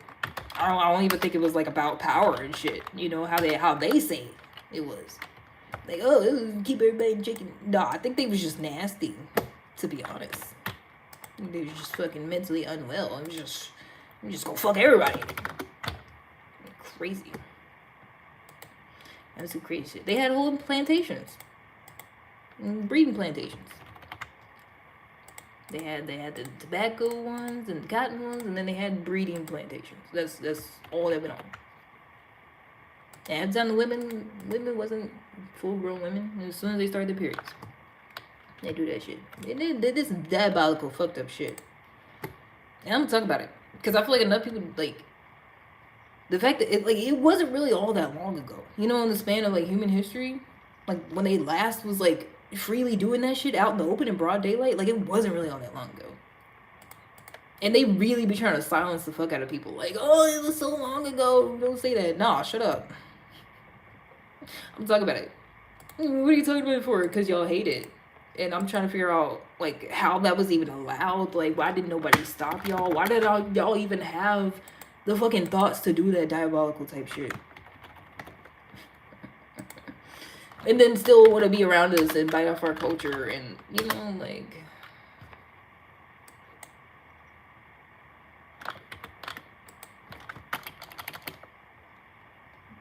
I don't even think it was, like, about power and shit. You know, how they say it was. Like, oh, keep everybody in check. No, I think they was just nasty, to be honest. They was just fucking mentally unwell. It was just gonna fuck everybody. Crazy. That was some crazy shit. They had whole plantations, breeding plantations. They had the tobacco ones and the cotton ones, and then they had breeding plantations. That's all that went on. And at the time, the women wasn't full-grown women. As soon as they started their periods, they do that shit. They did this diabolical, fucked up shit. And I'm gonna talk about it because I feel like enough people, like, the fact that it wasn't really all that long ago. You know, in the span of, like, human history, like, when they last was, like, freely doing that shit out in the open in broad daylight, like, it wasn't really all that long ago. And they really be trying to silence the fuck out of people. Like, oh, it was so long ago. Don't say that. Nah, shut up. I'm talking about it. What are you talking about it for? Because y'all hate it. And I'm trying to figure out, like, how that was even allowed. Like, why didn't nobody stop y'all? Why did y'all even have the fucking thoughts to do that diabolical type shit? And then still want to be around us and bite off our culture and, you know, like...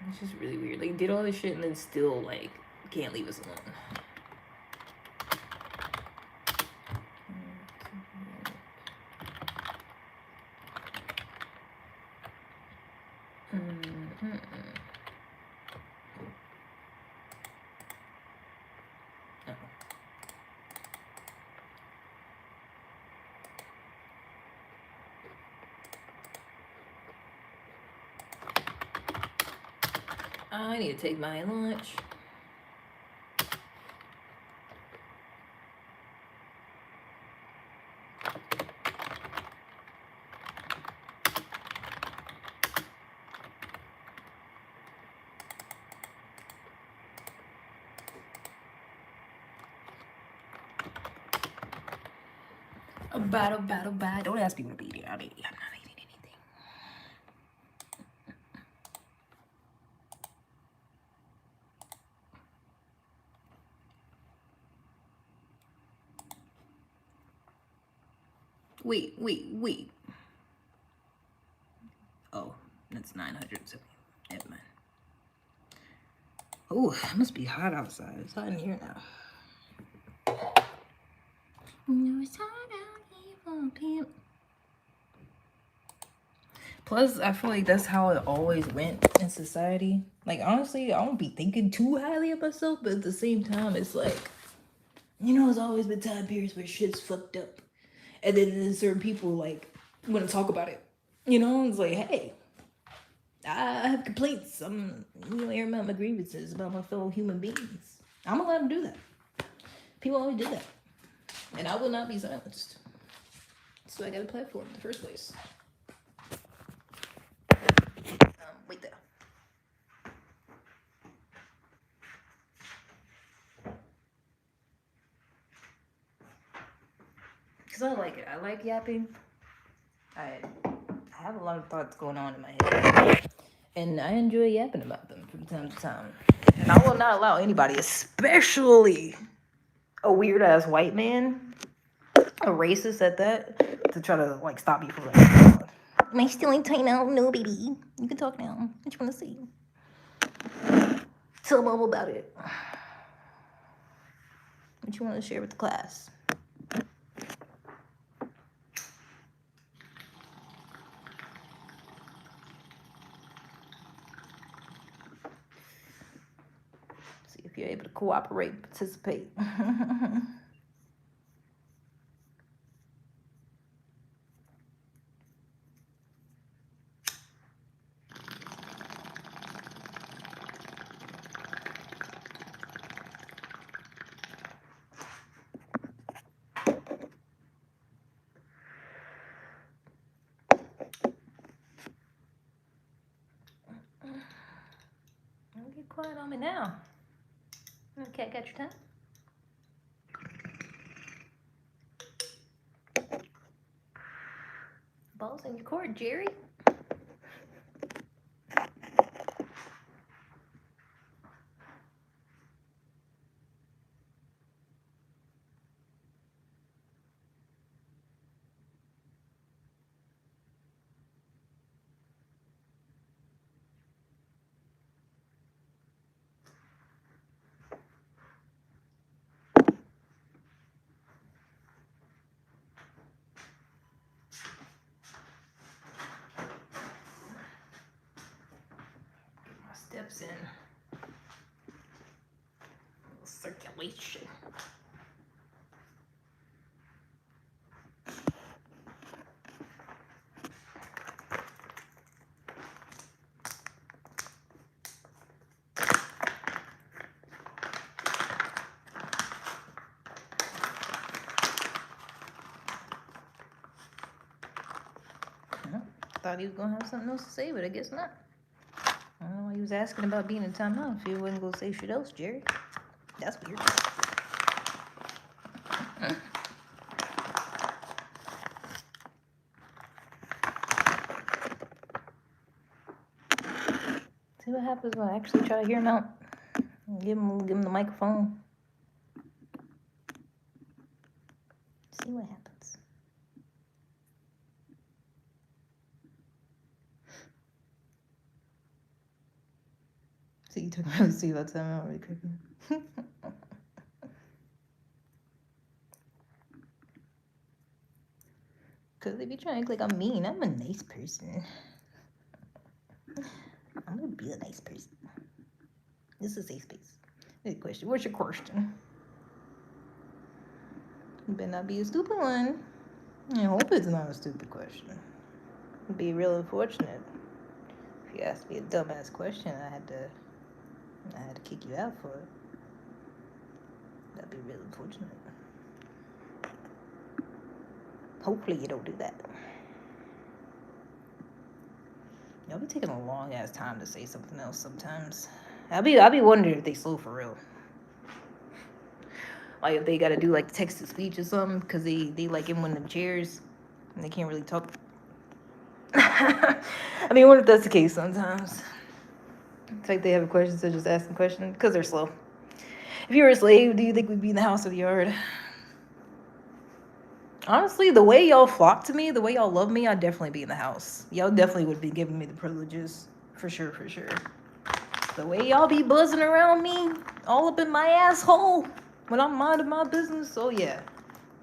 It's just really weird. Like, did all this shit and then still, like, can't leave us alone. I need to take my lunch. Bye. Don't ask people to be here. I'm not eating anything. Wait. Oh, that's 970. Never mind. Oh, it must be hot outside. It's hot in here now. No, it's hot out here. Plus, I feel like that's how it always went in society. Like, honestly, I don't be thinking too highly of myself, but at the same time, it's like, you know, it's always been time periods where shit's fucked up. And then certain people, like, want to talk about it. You know, it's like, hey, I have complaints. I'm, you know, airing out my grievances about my fellow human beings. I'm allowed to do that. People always do that. And I will not be silenced. So I got a platform in the first place. Wait there. Because I like it. I like yapping. I have a lot of thoughts going on in my head. And I enjoy yapping about them from time to time. And I will not allow anybody, especially a weird-ass white man, a racist at that, to try to, like, stop me from that. Am I still in timeout? No, baby. You can talk now. What you want to see? Tell mom about it. What you want to share with the class? if you're able to cooperate and participate. Don't get quiet on me now. Okay, got your tongue? Balls in your court, Jerry. Steps in circulation. Thought he was gonna have something else to say, but I guess not. I don't know why he was asking about being in timeout if he wasn't gonna say shit else, Jerry. That's weird. See what happens when I actually try to hear him out. Give him the microphone. See what happens. See, you took me to see that time out really quickly. Because they be trying to act like I'm mean. I'm a nice person. I'm gonna be a nice person. This is a safe space. Good question. What's your question? You better not be a stupid one. I hope it's not a stupid question. It'd be real unfortunate if you asked me a dumbass question. I had to kick you out for it. That'd be real unfortunate. Hopefully you don't do that. Y'all be taking a long ass time to say something else sometimes. I'll be wondering if they slow for real. Like if they gotta do like text to speech or something, because they like in one of them chairs and they can't really talk. I mean, I wonder if that's the case sometimes. It's like they have a question, so just ask them a question because they're slow. If you were a slave, do you think we'd be in the house or the yard? Honestly, the way y'all flock to me, the way y'all love me, I'd definitely be in the house. Y'all definitely would be giving me the privileges. For sure, for sure. The way y'all be buzzing around me, all up in my asshole, when I'm minding my business, oh yeah.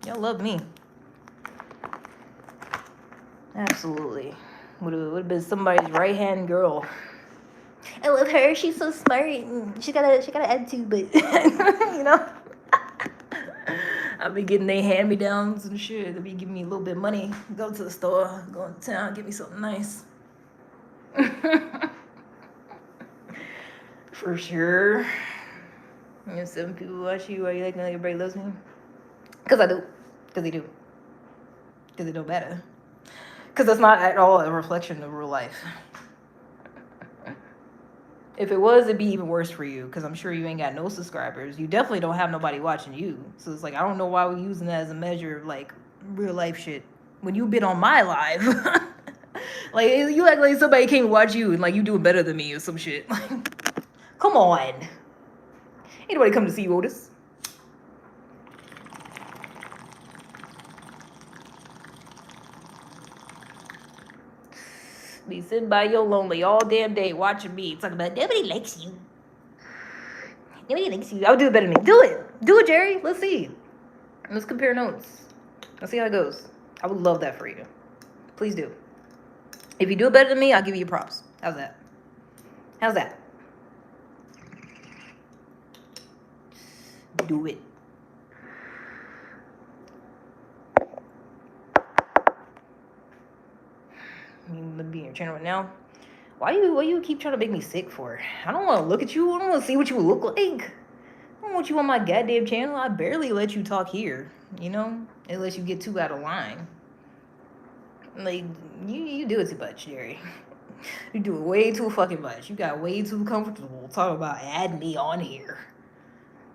Y'all love me. Absolutely. Would have been somebody's right-hand girl. I love her. She's so smart. She got an attitude, but you know. I'll be getting they hand-me-downs and shit. They'll be giving me a little bit of money. Go to the store, go to town, get me something nice. For sure. You know, 7 people watch you. Why you like everybody loves me? Because I do. Because they do. Because they know better. Because that's not at all a reflection of real life. If it was, it'd be even worse for you, because I'm sure you ain't got no subscribers. You definitely don't have nobody watching you. So it's like, I don't know why we're using that as a measure of, like, real life shit. When you've been on my live. Like, you act like somebody came to watch you and, like, you doing better than me or some shit. Like, come on. Ain't nobody come to see you, Otis. Be sitting by your lonely all damn day watching me talking about nobody likes you. Nobody likes you. I'll do it better than me. Do it, Jerry. Let's see. Let's compare notes. Let's see how it goes. I would love that for you. Please do. If you do it better than me, I'll give you props. How's that? Do it. You be in your channel right now. Why you keep trying to make me sick for? I don't want to look at you. I don't want to see what you look like. I don't want you on my goddamn channel. I barely let you talk here, you know? Unless you get too out of line. Like, you do it too much, Jerry. You do it way too fucking much. You got way too comfortable talking about adding me on here.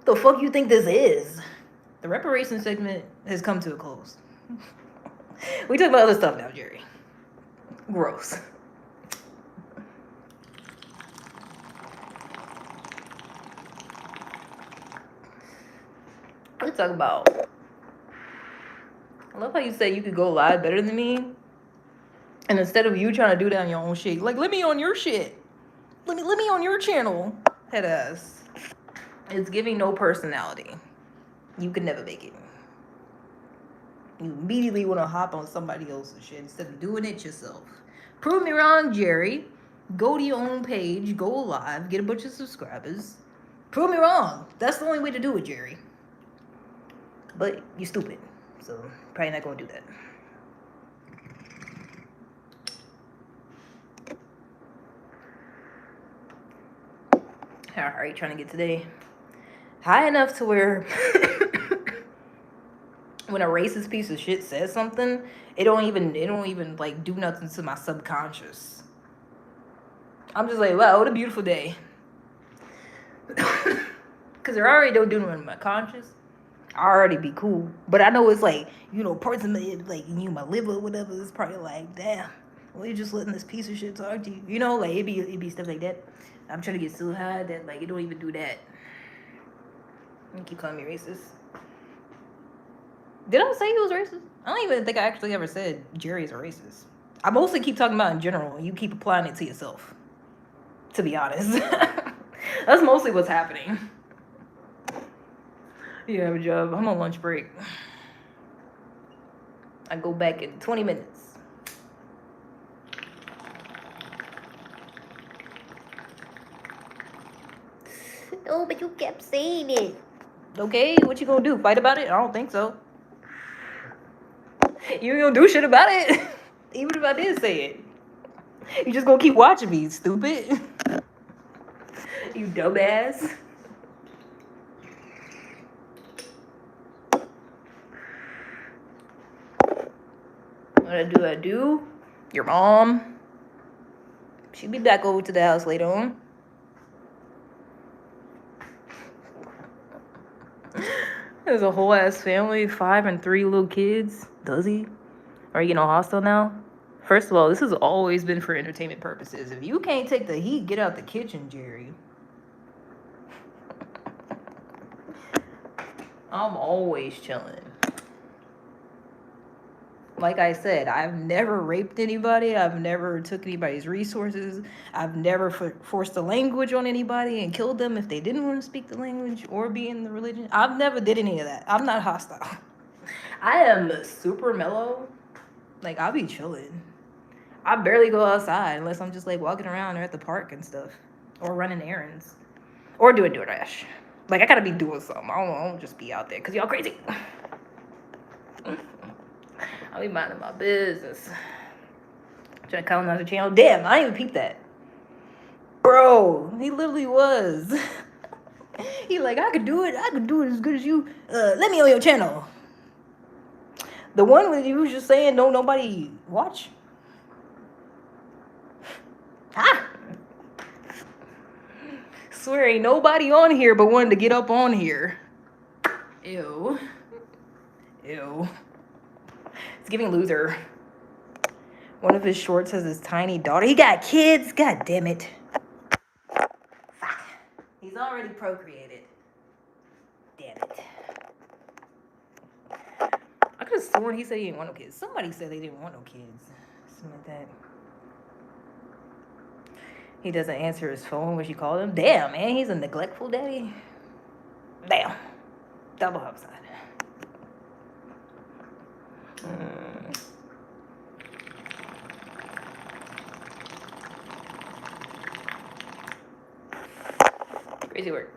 What the fuck you think this is? The reparation segment has come to a close. We talk about other stuff now, Jerry. Gross. Let's talk about. I love how you say you could go live better than me. And instead of you trying to do that on your own shit, like, let me on your shit. Let me on your channel. Head ass. It's giving no personality. You could never make it. You immediately want to hop on somebody else's shit instead of doing it yourself. Prove me wrong, Jerry. Go to your own page, go live, get a bunch of subscribers. Prove me wrong. That's the only way to do it, Jerry. But you're stupid, so probably not gonna do that. How are you trying to get today? High enough to where when a racist piece of shit says something, it don't even like do nothing to my subconscious. I'm just like, wow, what a beautiful day. Cause it already don't do nothing to my conscious. I already be cool, but I know it's like, you know, personally, like, you my liver or whatever. It's probably like, damn, well, you just letting this piece of shit talk to you, you know, like it be stuff like that. I'm trying to get so high that like it don't even do that. You keep calling me racist. Did I say he was racist? I don't even think I actually ever said Jerry's a racist. I mostly keep talking about in general, and you keep applying it to yourself. To be honest, that's mostly what's happening. You have a job. I'm on lunch break. I go back in 20 minutes. Oh, but you kept saying it. Okay, what you gonna do? Fight about it? I don't think so. You ain't gonna do shit about it. Even if I did say it. You just gonna keep watching me, stupid. You dumbass. What I do? Your mom. She'll be back over to the house later on. There's a whole ass family, 5 and 3 little kids. Does he? Are you getting all hostile now? First of all, this has always been for entertainment purposes. If you can't take the heat, get out the kitchen, Jerry. I'm always chilling. Like I said, I've never raped anybody. I've never took anybody's resources. I've never forced a language on anybody and killed them if they didn't want to speak the language or be in the religion. I've never did any of that. I'm not hostile. I am super mellow. Like, I'll be chilling. I barely go outside unless I'm just like walking around or at the park and stuff. Or running errands. Or doing DoorDash. Like, I gotta be doing something. I don't just be out there because y'all crazy. I'll be minding my business. Trying to colonize the channel. Damn, I didn't even peep that. Bro, he literally was. He like, I could do it as good as you. Let me on your channel. The one where you was just saying no nobody watch. Ah! Swear ain't nobody on here but wanted to get up on here. Ew. Ew. It's giving loser. One of his shorts has his tiny daughter. He got kids. God damn it. Fuck. He's already procreated. Damn it. I could have sworn he said he didn't want no kids. Somebody said they didn't want no kids. Something like that. He doesn't answer his phone when she called him. Damn, man. He's a neglectful daddy. Damn. Double homicide. Crazy work.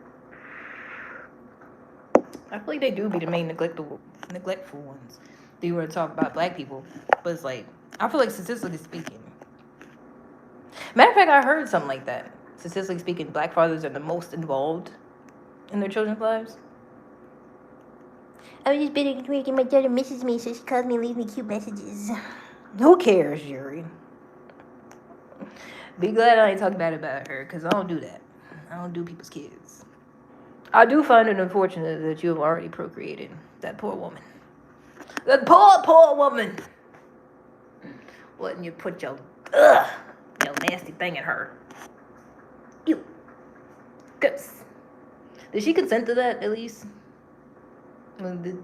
I feel like they do be the main neglectful ones. If you were to talk about black people, but it's like I feel like statistically speaking. Matter of fact, I heard something like that. Statistically speaking, black fathers are the most involved in their children's lives. I was just being drinking. My daughter misses me, so she calls me and leaves me cute messages. Who cares, Jerry? Be glad I ain't talking bad about her, because I don't do that. I don't do people's kids. I do find it unfortunate that you have already procreated. That poor woman. That poor woman. Letting you put your nasty thing in her. Ew. Gross. Did she consent to that, at least?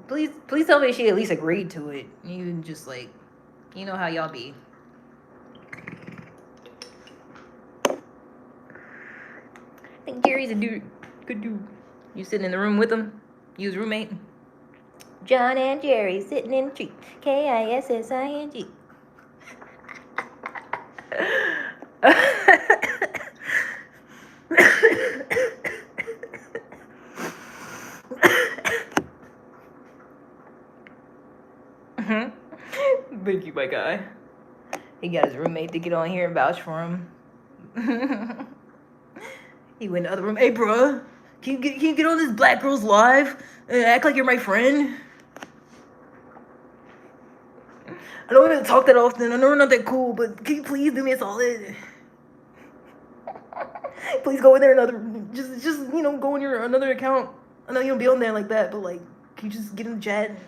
Please tell me she at least agreed to it. You just like, you know how y'all be. I think Jerry's a good dude. You sitting in the room with him? You his roommate? John and Jerry sitting in the tree. Kissing. Thank you, my guy. He got his roommate to get on here and vouch for him. He went to the other room. Hey, bro, can you get on this Black Girls Live and act like you're my friend? I don't even talk that often. I know we're not that cool, but can you please do me a solid? Please go in there just go in your another account. I know you don't be on there like that, but like, can you just get in the chat and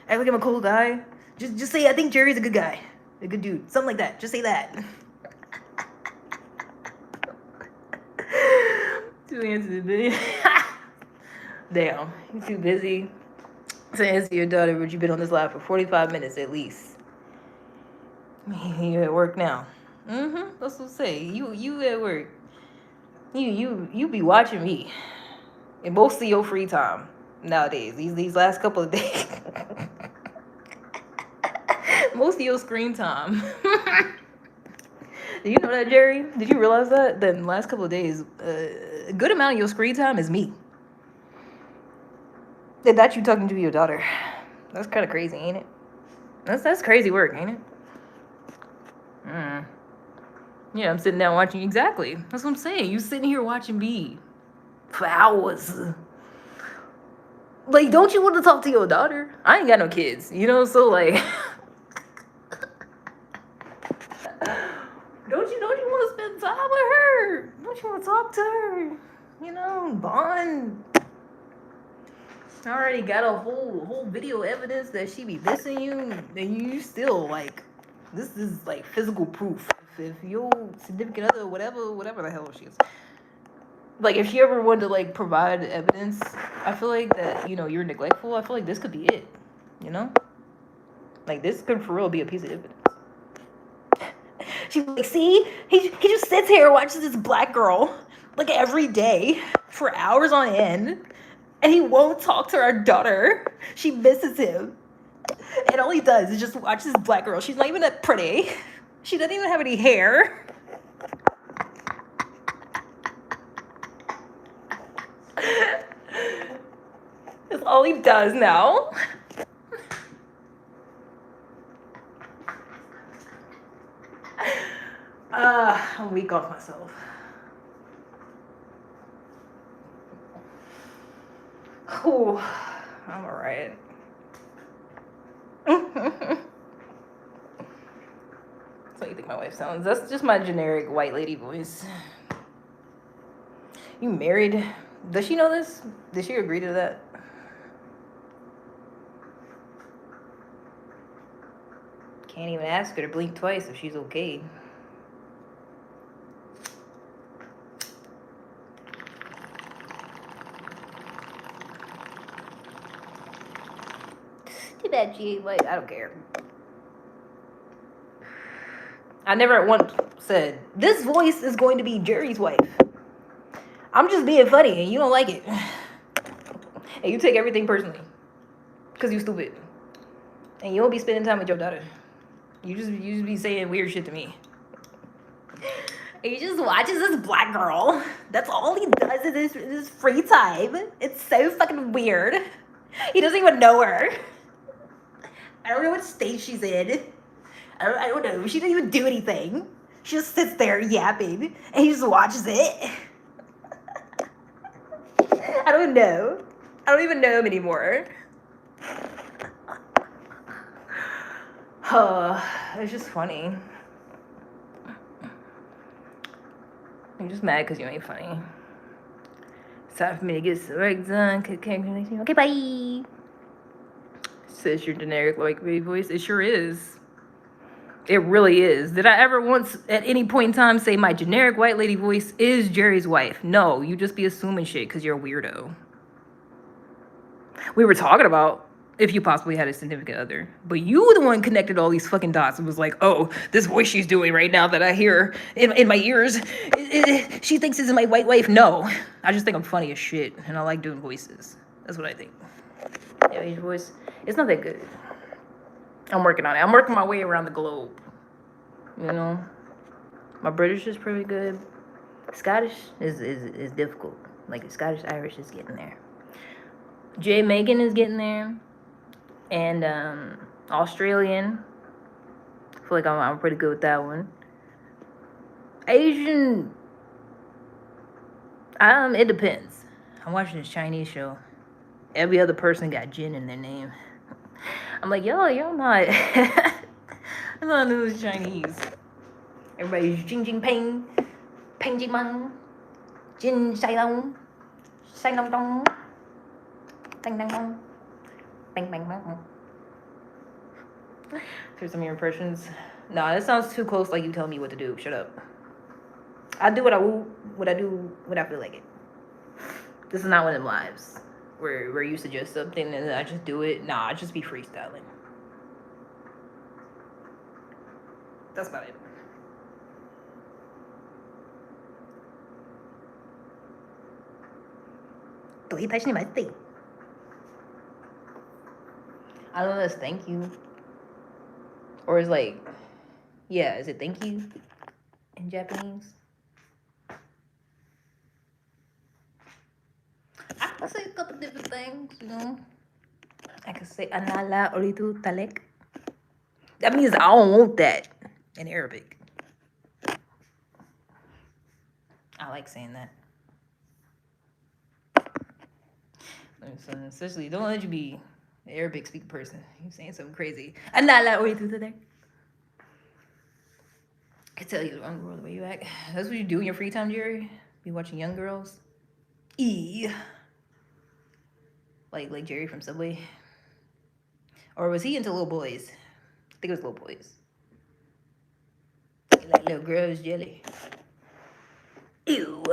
act like I'm a cool guy? Just say I think Jerry's a good guy, a good dude, something like that. Just say that. Too answer the video. Damn, you too busy to answer your daughter, but you've been on this live for 45 minutes at least. You at work now. That's what I say. You at work. You be watching me in most of your free time nowadays. These last couple of days. Most of your screen time. Did you know that, Jerry? Did you realize that in the last couple of days, a good amount of your screen time is me? And that you talking to your daughter. That's kind of crazy, ain't it? That's crazy work, ain't it? Yeah, I'm sitting down watching. Exactly. That's what I'm saying. You sitting here watching me for hours. Like, don't you want to talk to your daughter? I ain't got no kids, so like don't you want to spend time with her? Don't you want to talk to her? Bond. I already got a whole video evidence that she be missing you, and you still like, this is like physical proof. If your significant other, whatever the hell she is, like if she ever wanted to like provide evidence, I feel like that you're neglectful. I feel like this could be it. Like this could for real be a piece of evidence. She's like, see, he just sits here and watches this black girl like every day for hours on end, and he won't talk to our daughter. She misses him, and all he does is just watch this black girl. She's not even that pretty. She doesn't even have any hair. That's all he does now. I'm weak off myself. Ooh, I'm alright. That's what you think my wife sounds. That's just my generic white lady voice. You married? Does she know this? Did she agree to that? Can't even ask her to blink twice if she's okay. Too bad she ain't white. I don't care. I never once said, this voice is going to be Jerry's wife. I'm just being funny and you don't like it. And you take everything personally. Because you're stupid. And you won't be spending time with your daughter. You just be saying weird shit to me. And he just watches this black girl. That's all he does in his free time. It's so fucking weird. He doesn't even know her. I don't know what state she's in. I don't know. She doesn't even do anything. She just sits there yapping, and he just watches it. I don't know. I don't even know him anymore. It's just funny. I'm just mad because you ain't funny. It's time for me to get some work done. Okay, bye. Says your generic white baby voice. It sure is. It really is. Did I ever once at any point in time say my generic white lady voice is Jerry's wife? No, you just be assuming shit because you're a weirdo. We were talking about if you possibly had a significant other, but you were the one connected all these fucking dots and was like, oh, this voice she's doing right now that I hear in my ears, she thinks this is my white wife. No, I just think I'm funny as shit and I like doing voices. That's what I think. Yeah, your voice, it's not that good. I'm working on it. I'm working my way around the globe. You know, my British is pretty good. Scottish is difficult. Like Scottish Irish is getting there. J Megan is getting there. And Australian. I feel like I'm pretty good with that one. Asian. It depends. I'm watching this Chinese show. Every other person got Jin in their name. I'm like, y'all not. I thought it was Chinese. Everybody's Jing Jing Ping, Peng Jing Mang, Jin Sai Long, Sai Long Dong, Dang Dang Dong, Bang Bang Bang. Here's some of your impressions. Nah, that sounds too close like you telling me what to do. Shut up. I do what I do when I feel like it. This is not one of them lives where you suggest something and I just do it. Nah, I just be freestyling. That's about it. I don't know, that's thank you. Or is like, yeah, is it thank you in Japanese? I can say a couple different things, you know. I can say anala oritu talek. That means I don't want that in Arabic. I like saying that. So especially, don't let you be an Arabic speaking person. You're saying something crazy. Anala oritu talek. I tell you, wrong world the way you act. That's what you do in your free time, Jerry. Be watching young girls. Like Jerry from Subway. Or was he into little boys? I think it was little boys. Like little girls jelly. Ew.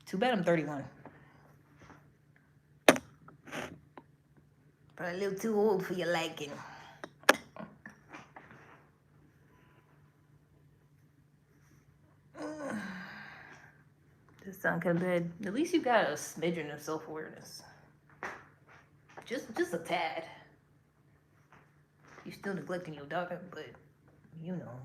Too bad I'm 31. Probably a little too old for your liking. This sound kind of bad. At least you got a smidgen of self-awareness. Just a tad. You're still neglecting your daughter, but you know.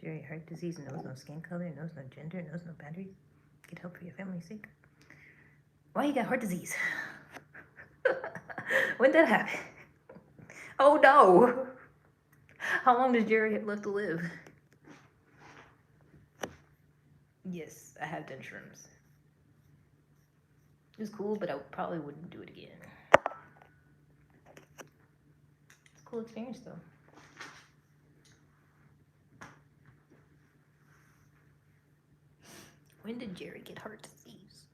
Jerry, heart disease knows no skin color, knows no gender, knows no boundaries. Get help for your family's sake. Why you got heart disease? When did that happen? Oh no! How long does Jerry have left to live? Yes, I have done shrooms. It was cool, but I probably wouldn't do it again. It's a cool experience though. When did Jerry get heart disease?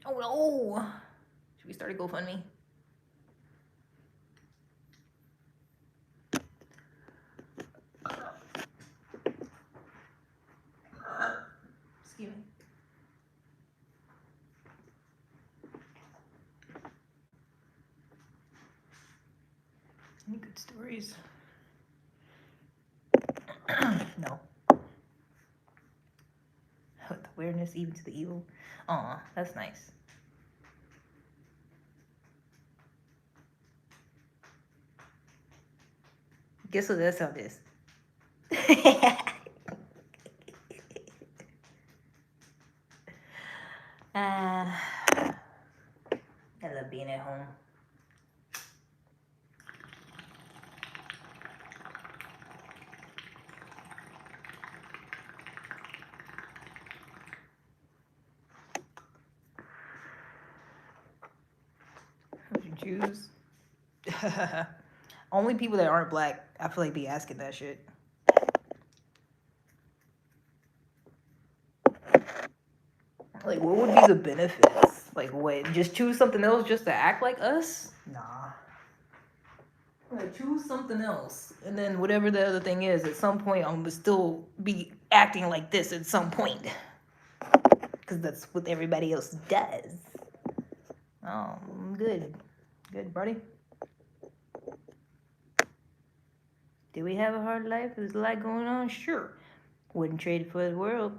Oh no! Should we start a GoFundMe? Excuse me. Any good stories? No. awareness even to the evil. Aw, that's nice. Guess what that sound is? I love being at home. Jews. Only people that aren't black, I feel like, be asking that shit. Like, what would be the benefits? Like, what? Just choose something else just to act like us? Nah. Like, choose something else. And then whatever the other thing is, at some point, I'm gonna still be acting like this at some point. Because that's what everybody else does. Oh, good. Good, buddy. Do we have a hard life? There's a lot going on? Sure. Wouldn't trade it for the world.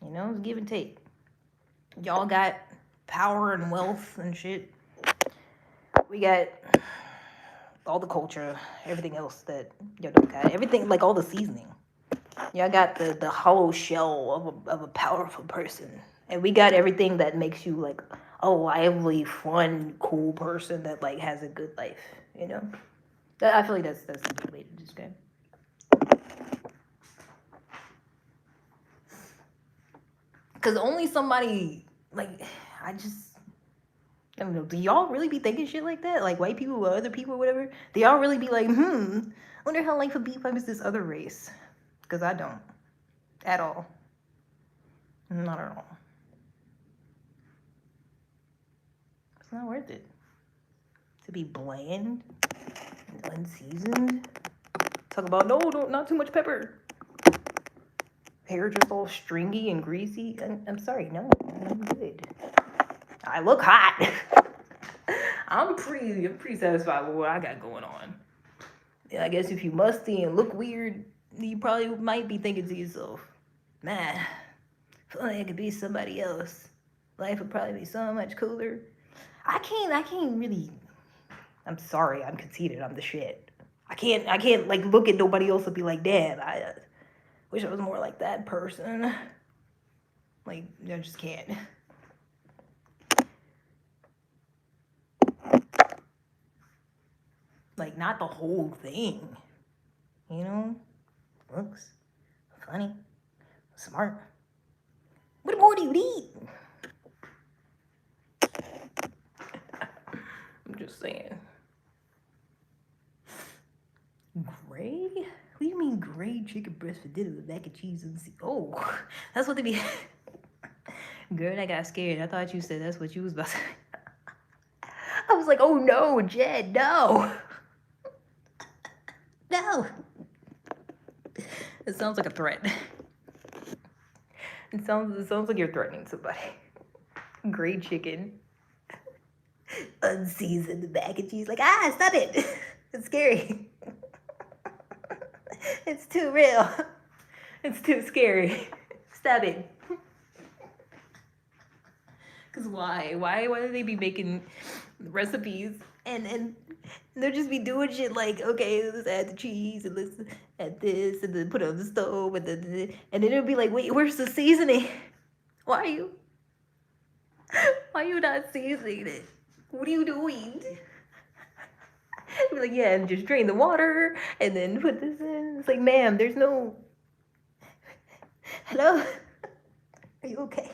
You know, it's give and take. Y'all got power and wealth and shit. We got all the culture, everything else that y'all don't got. Everything, like all the seasoning. Y'all got the hollow shell of a powerful person. And we got everything that makes you like a lively, fun, cool person that like has a good life, you know? I feel like that's the good way to describe. Because only somebody, like, I don't know, do y'all really be thinking shit like that? Like, white people or other people or whatever? Do y'all really be like, wonder how life would be if I was this other race? Because I don't. At all. Not at all. It's not worth it. To be bland and unseasoned. Talk about, no, not too much pepper. Hair just all stringy and greasy. I'm sorry, no, I'm good. I look hot. I'm pretty satisfied with what I got going on. Yeah, I guess if you musty and look weird, you probably might be thinking to yourself, man, if only I could be somebody else, life would probably be so much cooler. I can't really. I'm sorry, I'm conceited. I'm the shit. I can't like look at nobody else and be like, damn, I wish I was more like that person. Like, I just can't. Like, not the whole thing. You know? Looks funny, smart. What more do you need? I'm just saying. Gray? What do you mean gray chicken breast for dinner with mac and cheese and oh, that's what they be. Girl, I got scared. I thought you said that's what you was about to say. I was like, oh no, Jed, no. No. It sounds like a threat. It sounds like you're threatening somebody. Gray chicken. Unseasoned mac and cheese. Like, stop it. It's scary. It's too real. It's too scary. Stop it. Because why? Why do they be making recipes and they'll just be doing shit like, okay, let's add the cheese and let's add this and then put it on the stove and then it'll be like, wait, where's the seasoning? Why are you not seasoning it? What are you doing? Be like, yeah, and just drain the water and then put this in. It's like, ma'am, there's no. Hello? Are you okay?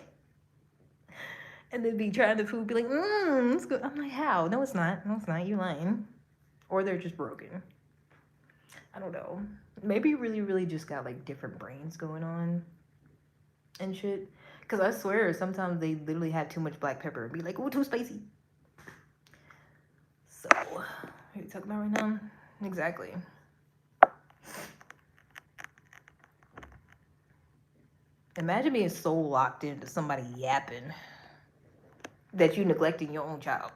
And then be trying the food, be like, it's good. I'm like, how? No, it's not. No, it's not. You're lying. Or they're just broken. I don't know. Maybe you really, really just got like different brains going on and shit. Because I swear, sometimes they literally have too much black pepper and be like, ooh, too spicy. So, what are you talking about right now? Exactly. Imagine being so locked into somebody yapping that you neglecting your own child.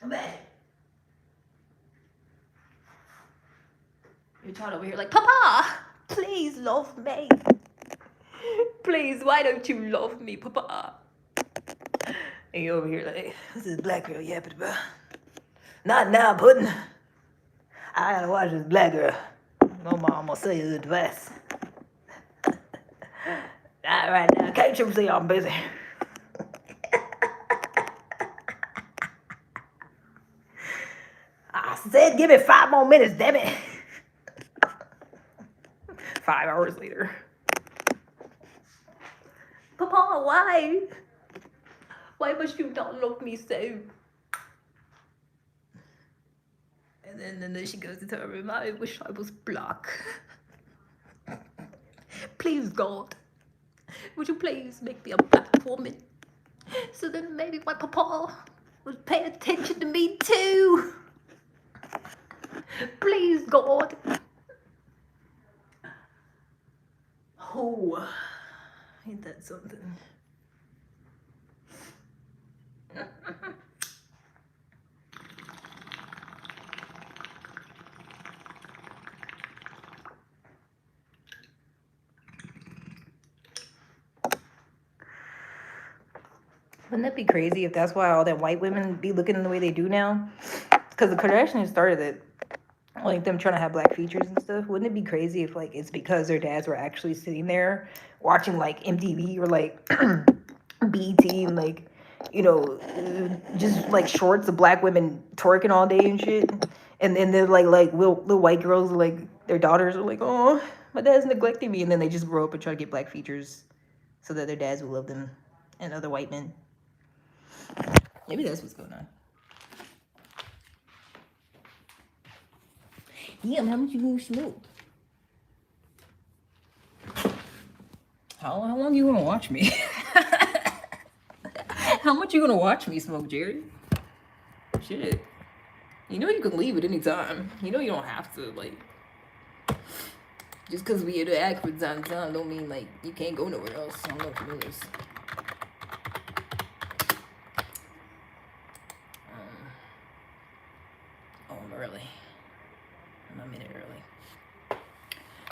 Imagine. Your child over here like, Papa, please love me. Please, why don't you love me, Papa? And you over here like, this is black girl yapping about. Not now, Puddin'. I gotta watch this black girl. No, mom, I'm gonna say you advice. Not right now. Can't you see I'm busy? I said give me 5 more minutes, damn it. 5 hours later. Papa, why? Why must you not love me so? And then she goes into her room. I wish I was black. Please, God, would you please make me a black woman? So then maybe my papa would pay attention to me too. Please, God. Oh, ain't that something? Wouldn't that be crazy if that's why all that white women be looking the way they do now? Because the Kardashians started it, like them trying to have black features and stuff. Wouldn't it be crazy if like it's because their dads were actually sitting there watching like MTV or like BET and like, you know, just like shorts of black women twerking all day and shit, and then they're like little white girls like their daughters are like, oh, my dad's neglecting me, and then they just grow up and try to get black features so that their dads will love them and other white men. Maybe that's what's going on. Yeah, how much you gonna smoke? How long you gonna watch me? How much you gonna watch me smoke, Jerry? Shit. You know you can leave at any time. You know you don't have to, like... Just because we interact from time to time don't mean, like, you can't go nowhere else. I don't know if you know this. Oh, I'm early. I'm a minute early.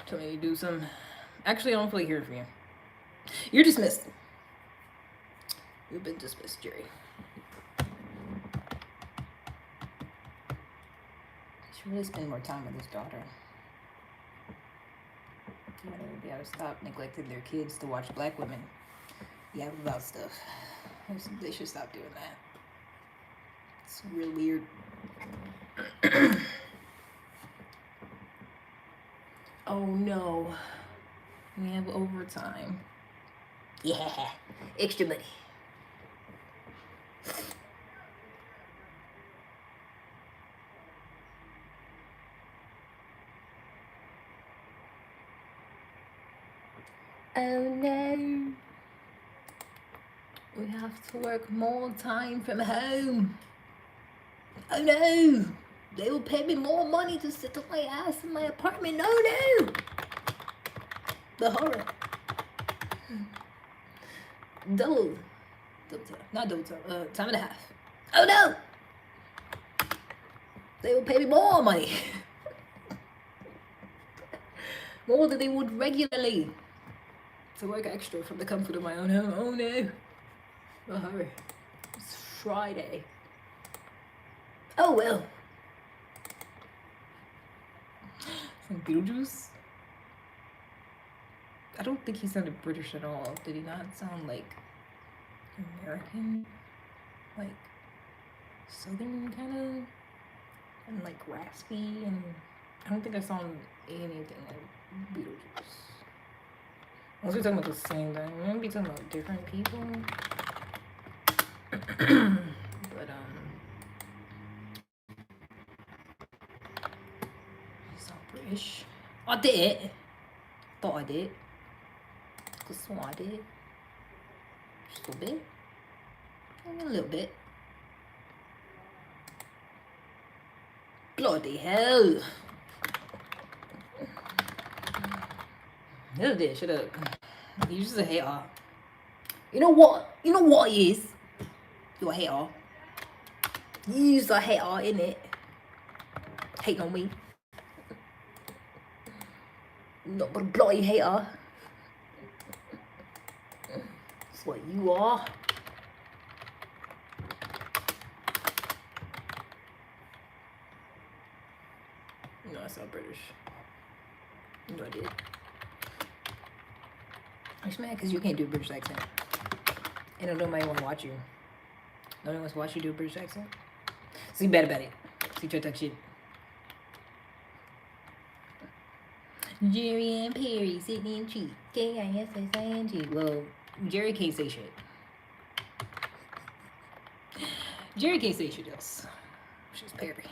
Tell me to do some... Actually, I don't feel like hearing from you. You're dismissed. You've been dismissed, Jerry. Should really spend more time with his daughter. They gotta stop neglecting their kids to watch black women yap about stuff. They should stop doing that. It's real weird. Oh no. We have overtime. Yeah, extra money. Oh no. We have to work more time from home. Oh no. They will pay me more money to sit on my ass in my apartment. Oh no. The horror. Double time. Not double time. Time and a half. Oh no. They will pay me more money. More than they would regularly. To work extra from the comfort of my own home. Oh no. The horror. It's Friday. Oh well. From Beetlejuice? I don't think he sounded British at all. Did he not sound like American? Like Southern kind of? And like raspy, and I don't think I saw anything like Beetlejuice. Unless we're talking about the same thing. We're gonna be talking about different people. But he's not British. I did. Thought I did. Cause so I did. Just a little bit. A little bit. Bloody hell. Little bit, shut up. You're just a hater. You know what? You know what he is? You're a hater. You're just a hater, innit? Hating on me. No, but a bloody hater. That's what you are. No, I sound British. No, I did. I'm just mad because you can't do a British accent. And nobody want to watch you. Nobody wants to watch you do a British accent. So you bad about it. So you try to talk shit. Jerry and Perry sitting in tree. K-I-S-S-I-N-G. Well, Jerry can't say shit. Jerry can't say shit else. She's Perry.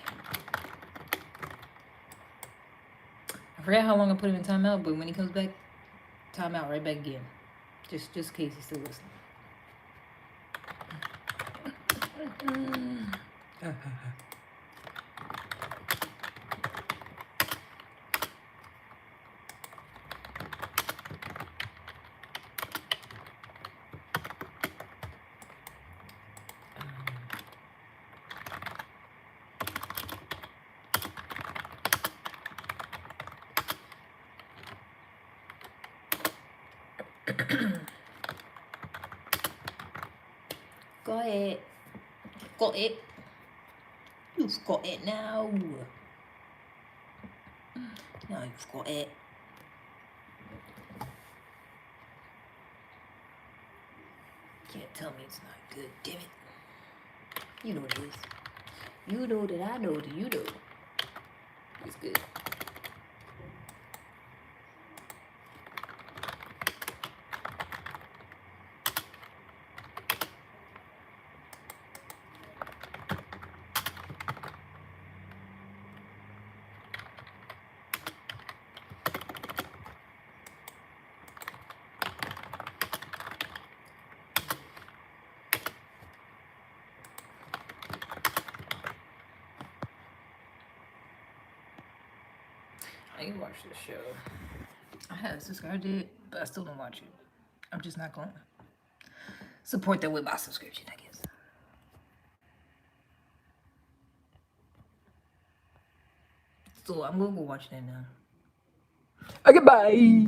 I forgot how long I put him in timeout, but when he comes back, timeout right back again. Just in case he's still listening. Got it. Got it. You've got it now. Now you've got it. Can't tell me it's not good, damn it. You know what it is. You know that I know that you know. It's good. I ain't watched this show. I have subscribed to it, but I still don't watch it. I'm just not going to support that with my subscription, I guess. So I'm going to go watch that now. Okay, bye.